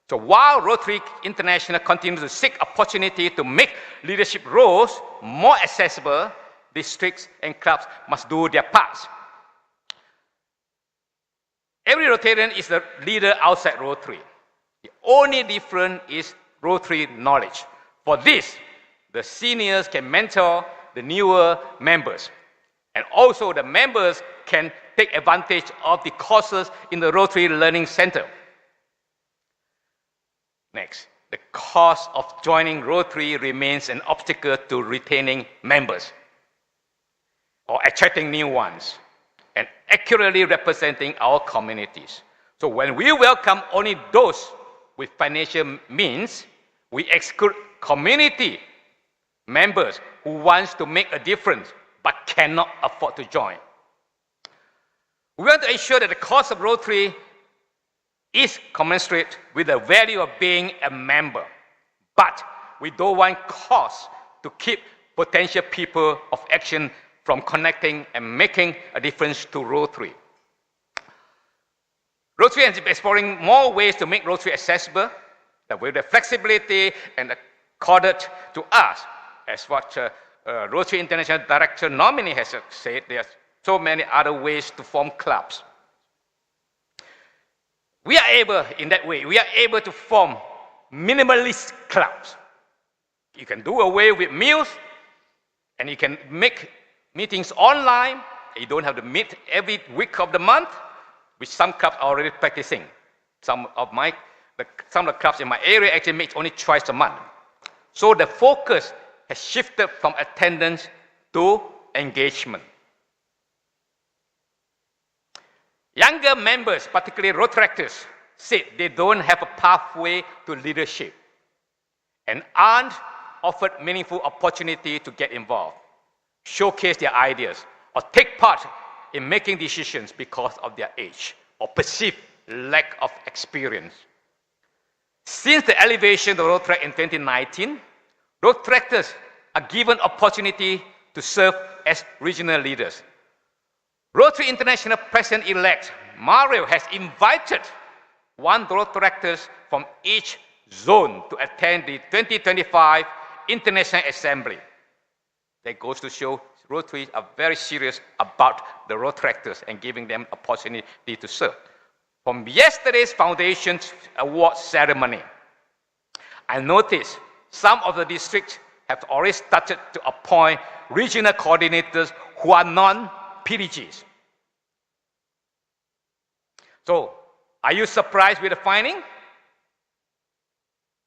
So while Rotary International continues to seek opportunity to make leadership roles more accessible, districts and clubs must do their parts. Every Rotarian is a leader outside Rotary. The only difference is Rotary knowledge. For this, the seniors can mentor the newer members. And also the members can take advantage of the courses in the Rotary Learning Center. Next, the cost of joining Rotary remains an obstacle to retaining members or attracting new ones and accurately representing our communities. So when we welcome only those with financial means, we exclude community members who want to make a difference but cannot afford to join. We want to ensure that the cost of Rotary is commensurate with the value of being a member, but we don't want costs to keep potential people of action from connecting and making a difference to Rotary. Rotary is exploring more ways to make Rotary accessible, that with the flexibility and accorded to us, as what Rotary International Director Nominee has said, there are so many other ways to form clubs. We are able, in that way, we are able to form minimalist clubs. You can do away with meals, and you can make meetings online. You don't have to meet every week of the month, which some clubs are already practicing. Some of the clubs in my area actually meet only twice a month. So the focus has shifted from attendance to engagement. Younger members, particularly Rotaractors, said they don't have a pathway to leadership and aren't offered meaningful opportunity to get involved, showcase their ideas, or take part in making decisions because of their age or perceived lack of experience. Since the elevation of the Rotary in 2019, Rotaractors are given opportunity to serve as regional leaders. Rotary International President-elect Mario has invited one Rotaractors from each zone to attend the 2025 International Assembly. That goes to show Rotaries are very serious about the Rotaractors and giving them opportunity to serve. From yesterday's Foundation Award ceremony, I noticed some of the districts have already started to appoint regional coordinators who are non-PDGs. So, are you surprised with the finding?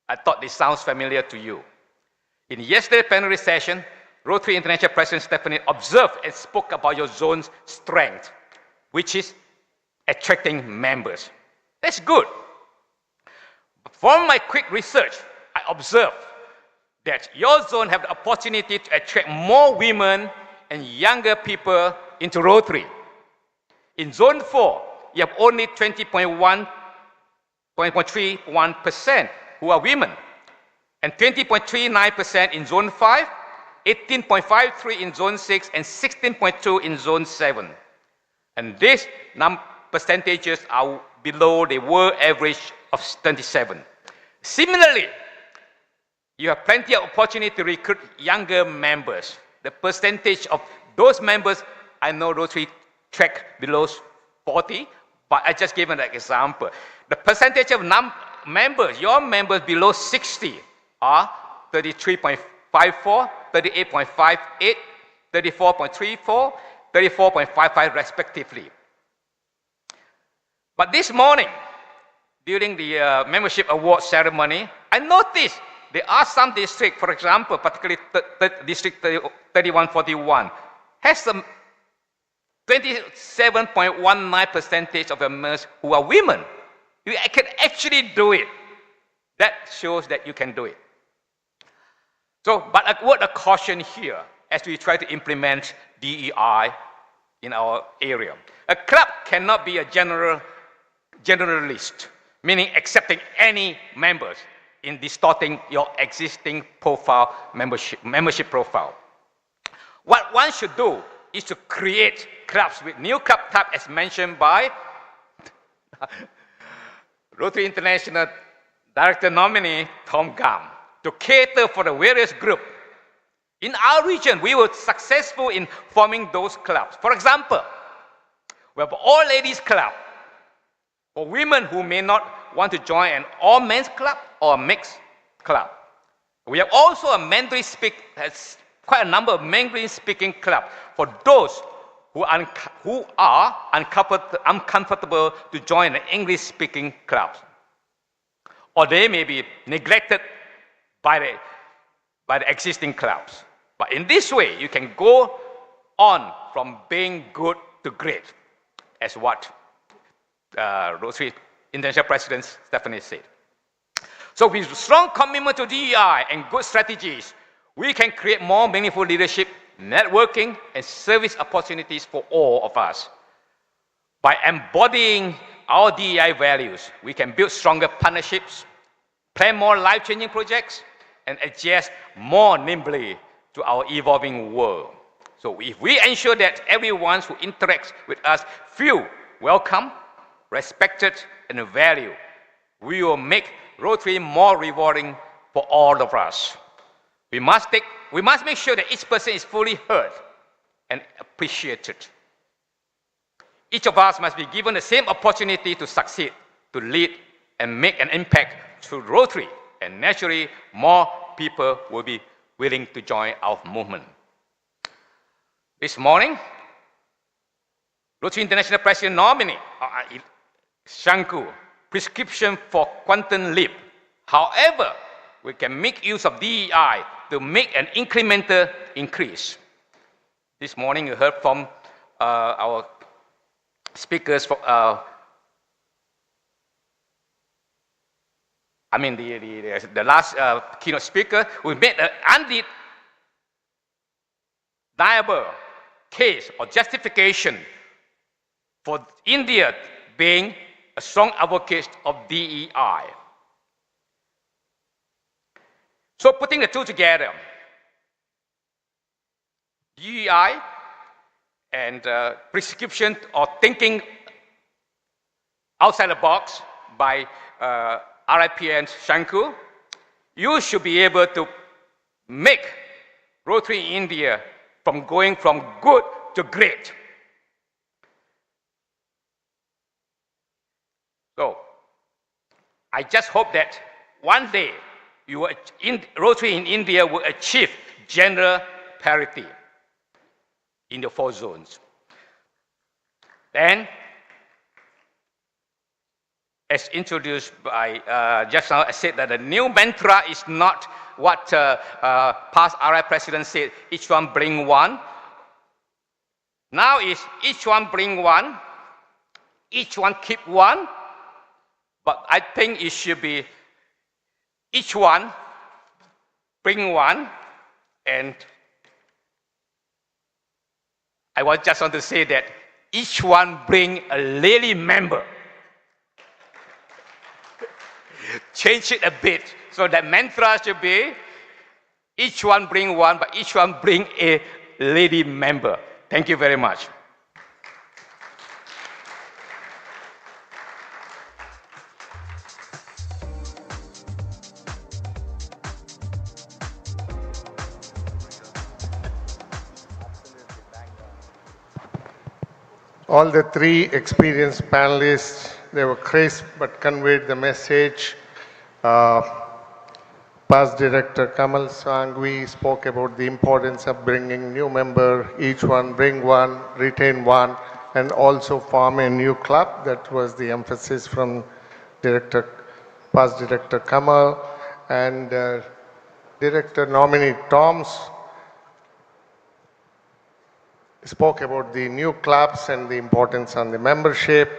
I thought this sounds familiar to you. In yesterday's plenary session, Rotary International President Stephanie observed and spoke about your zone's strength, which is attracting members. That's good. From my quick research, I observed that your zone have the opportunity to attract more women and younger people into Rotary. In Zone 4, you have only 20.31% who are women, and 20.39% in Zone 5, 18.53 in Zone 6, and 16.2 in Zone 7. And these percentages are below the world average of 27. Similarly, you have plenty of opportunity to recruit younger members. The percentage of those members, I know Rotary track below 40, but I just gave an example. The percentage of members, your members below 60 are 33.54, 38.58, 34.34, 34.55 respectively. But this morning, during the membership award ceremony, I noticed there are some districts, for example, particularly District 3141, has some 27.19% of members who are women. You can actually do it. That shows that you can do it. So, but a word of caution here as we try to implement DEI in our area. A club cannot be a generalist, meaning accepting any members in distorting your existing profile, membership profile. What one should do is to create clubs with new club type as mentioned by Rotary International Director Nominee Tom Gam to cater for the various groups. In our region, we were successful in forming those clubs. For example, we have all ladies club for women who may not want to join an all men's club or a mixed club. We have also a Mandarin quite a number of Mandarin speaking clubs for those who are uncomfortable to join an English speaking club, or they may be neglected by the existing clubs. But in this way, you can go on from being good to great, as what Rotary International President Stephanie said. So with strong commitment to DEI and good strategies, we can create more meaningful leadership, networking, and service opportunities for all of us. By embodying our DEI values, we can build stronger partnerships, plan more life-changing projects, and adjust more nimbly to our evolving world. So if we ensure that everyone who interacts with us feel welcome, respected, and valued, we will make Rotary more rewarding for all of us. We must make sure that each person is fully heard and appreciated. Each of us must be given the same opportunity to succeed, to lead, and make an impact through Rotary. And naturally, more people will be willing to join our movement. This morning, Rotary International President Nominee, Shanku, prescription for quantum leap. However, we can make use of DEI to make an incremental increase. This morning, you heard from our speakers, the last keynote speaker, we made an undeniable case or justification for India being a strong advocate of DEI. So putting the two together, DEI and prescription or thinking outside the box by RIPN Shanku, you should be able to make Rotary India from going from good to great. So I just hope that one day Rotary in India will achieve gender parity in the 4 zones. And as introduced by just now, I said that the new mantra is not what past RI president said, each one bring one. Now is each one bring one, each one keep one, but I think it should be each one bring one, and I just want to say that each one bring a lady member. Change it a bit. So that mantra should be each one bring one, but each one bring a lady member. Thank you very much. All the 3 experienced panelists, they were crisp but conveyed the message. Past Director Kamal Sangvi spoke about the importance of bringing new member, each one bring one, retain one, and also form a new club. That was the emphasis from Past Director Kamal. And Director Nominee Toms spoke about the new clubs and the importance on the membership.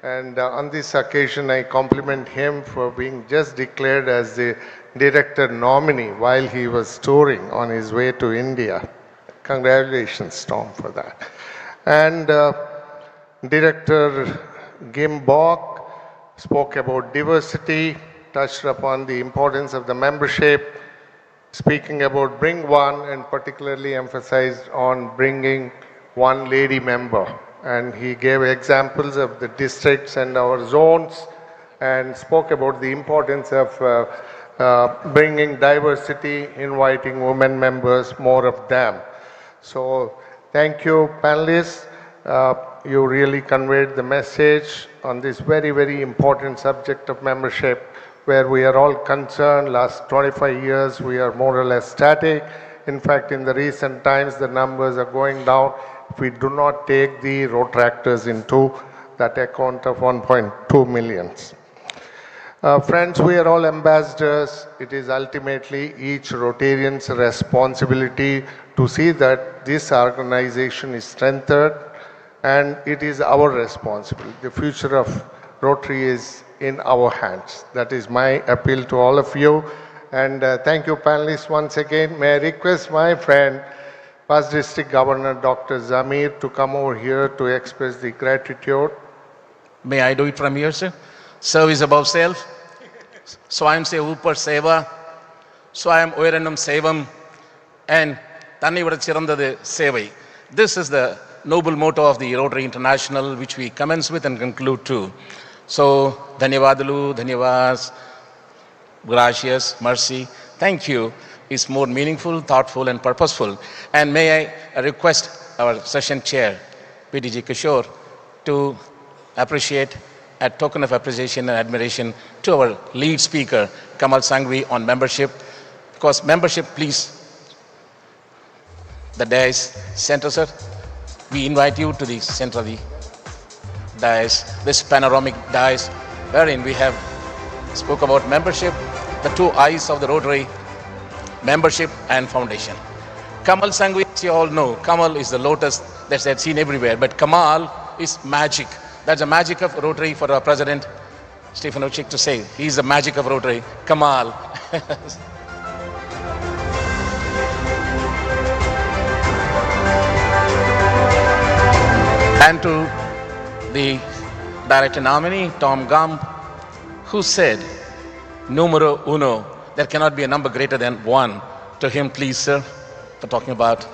And on this occasion, I compliment him for being just declared as the director nominee while he was touring on his way to India. Congratulations, Tom, for that. And Director Gim Bok spoke about diversity, touched upon the importance of the membership, speaking about bring one, and particularly emphasized on bringing one lady member. And he gave examples of the districts and our zones and spoke about the importance of bringing diversity, inviting women members, more of them. So thank you, panelists. You really conveyed the message on this very, very important subject of membership, where we are all concerned. Last 25 years, we are more or less static. In fact, in the recent times, the numbers are going down. If we do not take the Rotractors into that account of 1.2 million. Friends, we are all ambassadors. It is ultimately each Rotarian's responsibility to see that this organization is strengthened, and it is our responsibility. The future of Rotary is in our hands. That is my appeal to all of you. And thank you, panelists, once again. May I request my friend, Past District Governor Dr. Zamir, to come over here to express the gratitude. May I do it from here, sir? Service above self. Swayam se upar seva. Swayam oiranam sevam. And Tanni vada chirandadu sevai. This is the noble motto of the Rotary International, which we commence with and conclude to. So, dhanyavadalu, dhanyavas. gracias, mercy, thank you is more meaningful, thoughtful, and purposeful. And may I request our session chair, PDG Kishore, to appreciate a token of appreciation and admiration to our lead speaker, Kamal Sangvi, on membership. Because membership, please, the dais, center, sir. We invite you to the center of the dais, this panoramic dais, wherein we have spoke about membership, the two eyes of the Rotary, membership and foundation. Kamal Sangvi, you all know, Kamal is the lotus that's seen everywhere, but Kamal is magic. That's the magic of Rotary for our president, Stephen Ochik, to say. He's the magic of Rotary, Kamal. And to the director nominee, Tom Gump, who said, numero uno, there cannot be a number greater than one. To him, please, sir, for talking about.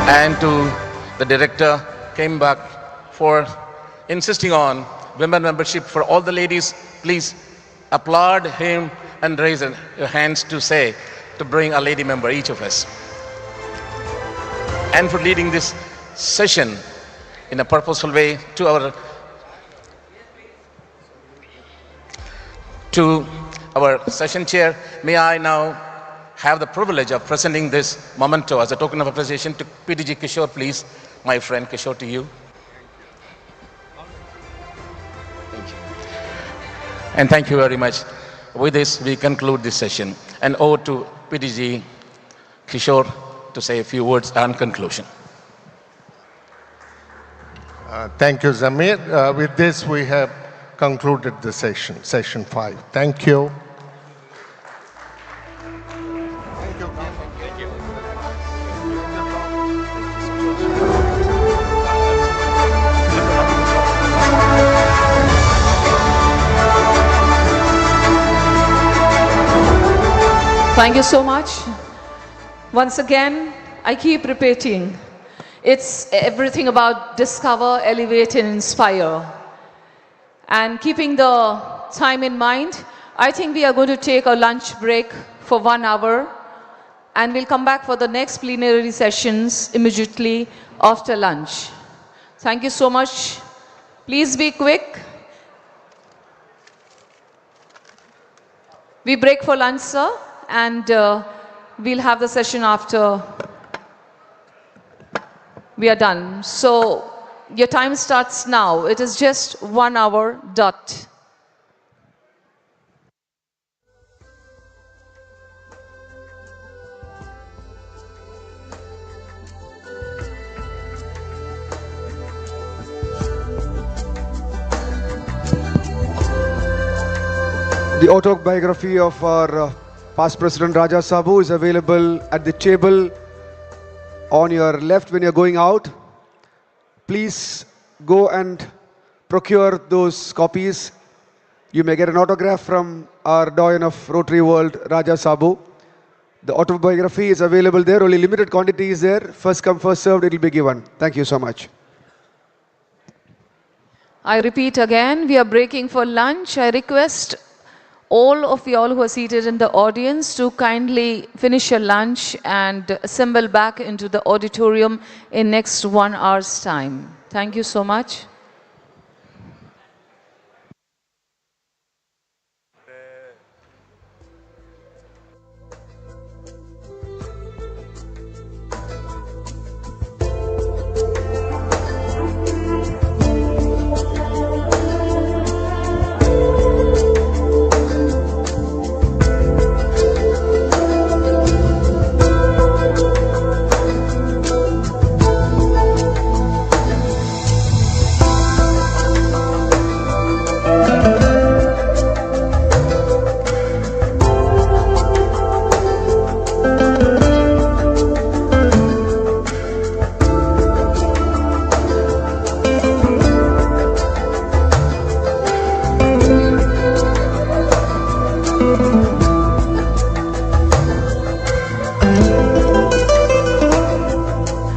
And to the director, came back for insisting on women membership for all the ladies. Please applaud him and raise your hands to say, to bring a lady member, each of us. And for leading this session in a purposeful way to our session chair, may I now have the privilege of presenting this memento as a token of appreciation to PDG Kishore, please. My friend Kishore, to you. Thank you. And thank you very much. With this, we conclude this session. And over to PDG Kishore to say a few words and conclusion. Thank you, Zamir. With this, we have concluded the session, session 5. Thank you. Thank you so much. Once again, I keep repeating, it's everything about discover, elevate, and inspire. And keeping the time in mind, I think we are going to take a lunch break for 1 hour, and we'll come back for the next plenary sessions immediately after lunch. Thank you so much. Please be quick. We break for lunch, sir, and we'll have the session after we are done. So your time starts now. It is just 1 hour dot. The autobiography of our past President Raja Sabu is available at the table on your left when you're going out. Please go and procure those copies. You may get an autograph from our doyen of Rotary World, Raja Sabu. The autobiography is available there. Only limited quantity is there. First come, first served, it will be given. Thank you so much. I repeat again, we are breaking for lunch. I request all of you all who are seated in the audience to kindly finish your lunch and assemble back into the auditorium in next 1 hour's time. Thank you so much.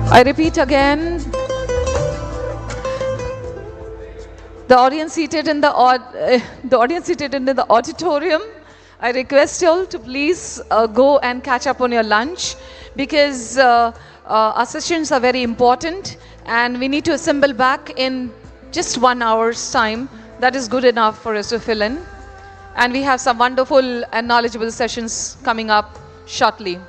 I repeat again, The audience seated in the auditorium, I request you all to please go and catch up on your lunch, because our sessions are very important and we need to assemble back in just 1 hour's time. That is good enough for us to fill in. And we have some wonderful and knowledgeable sessions coming up shortly.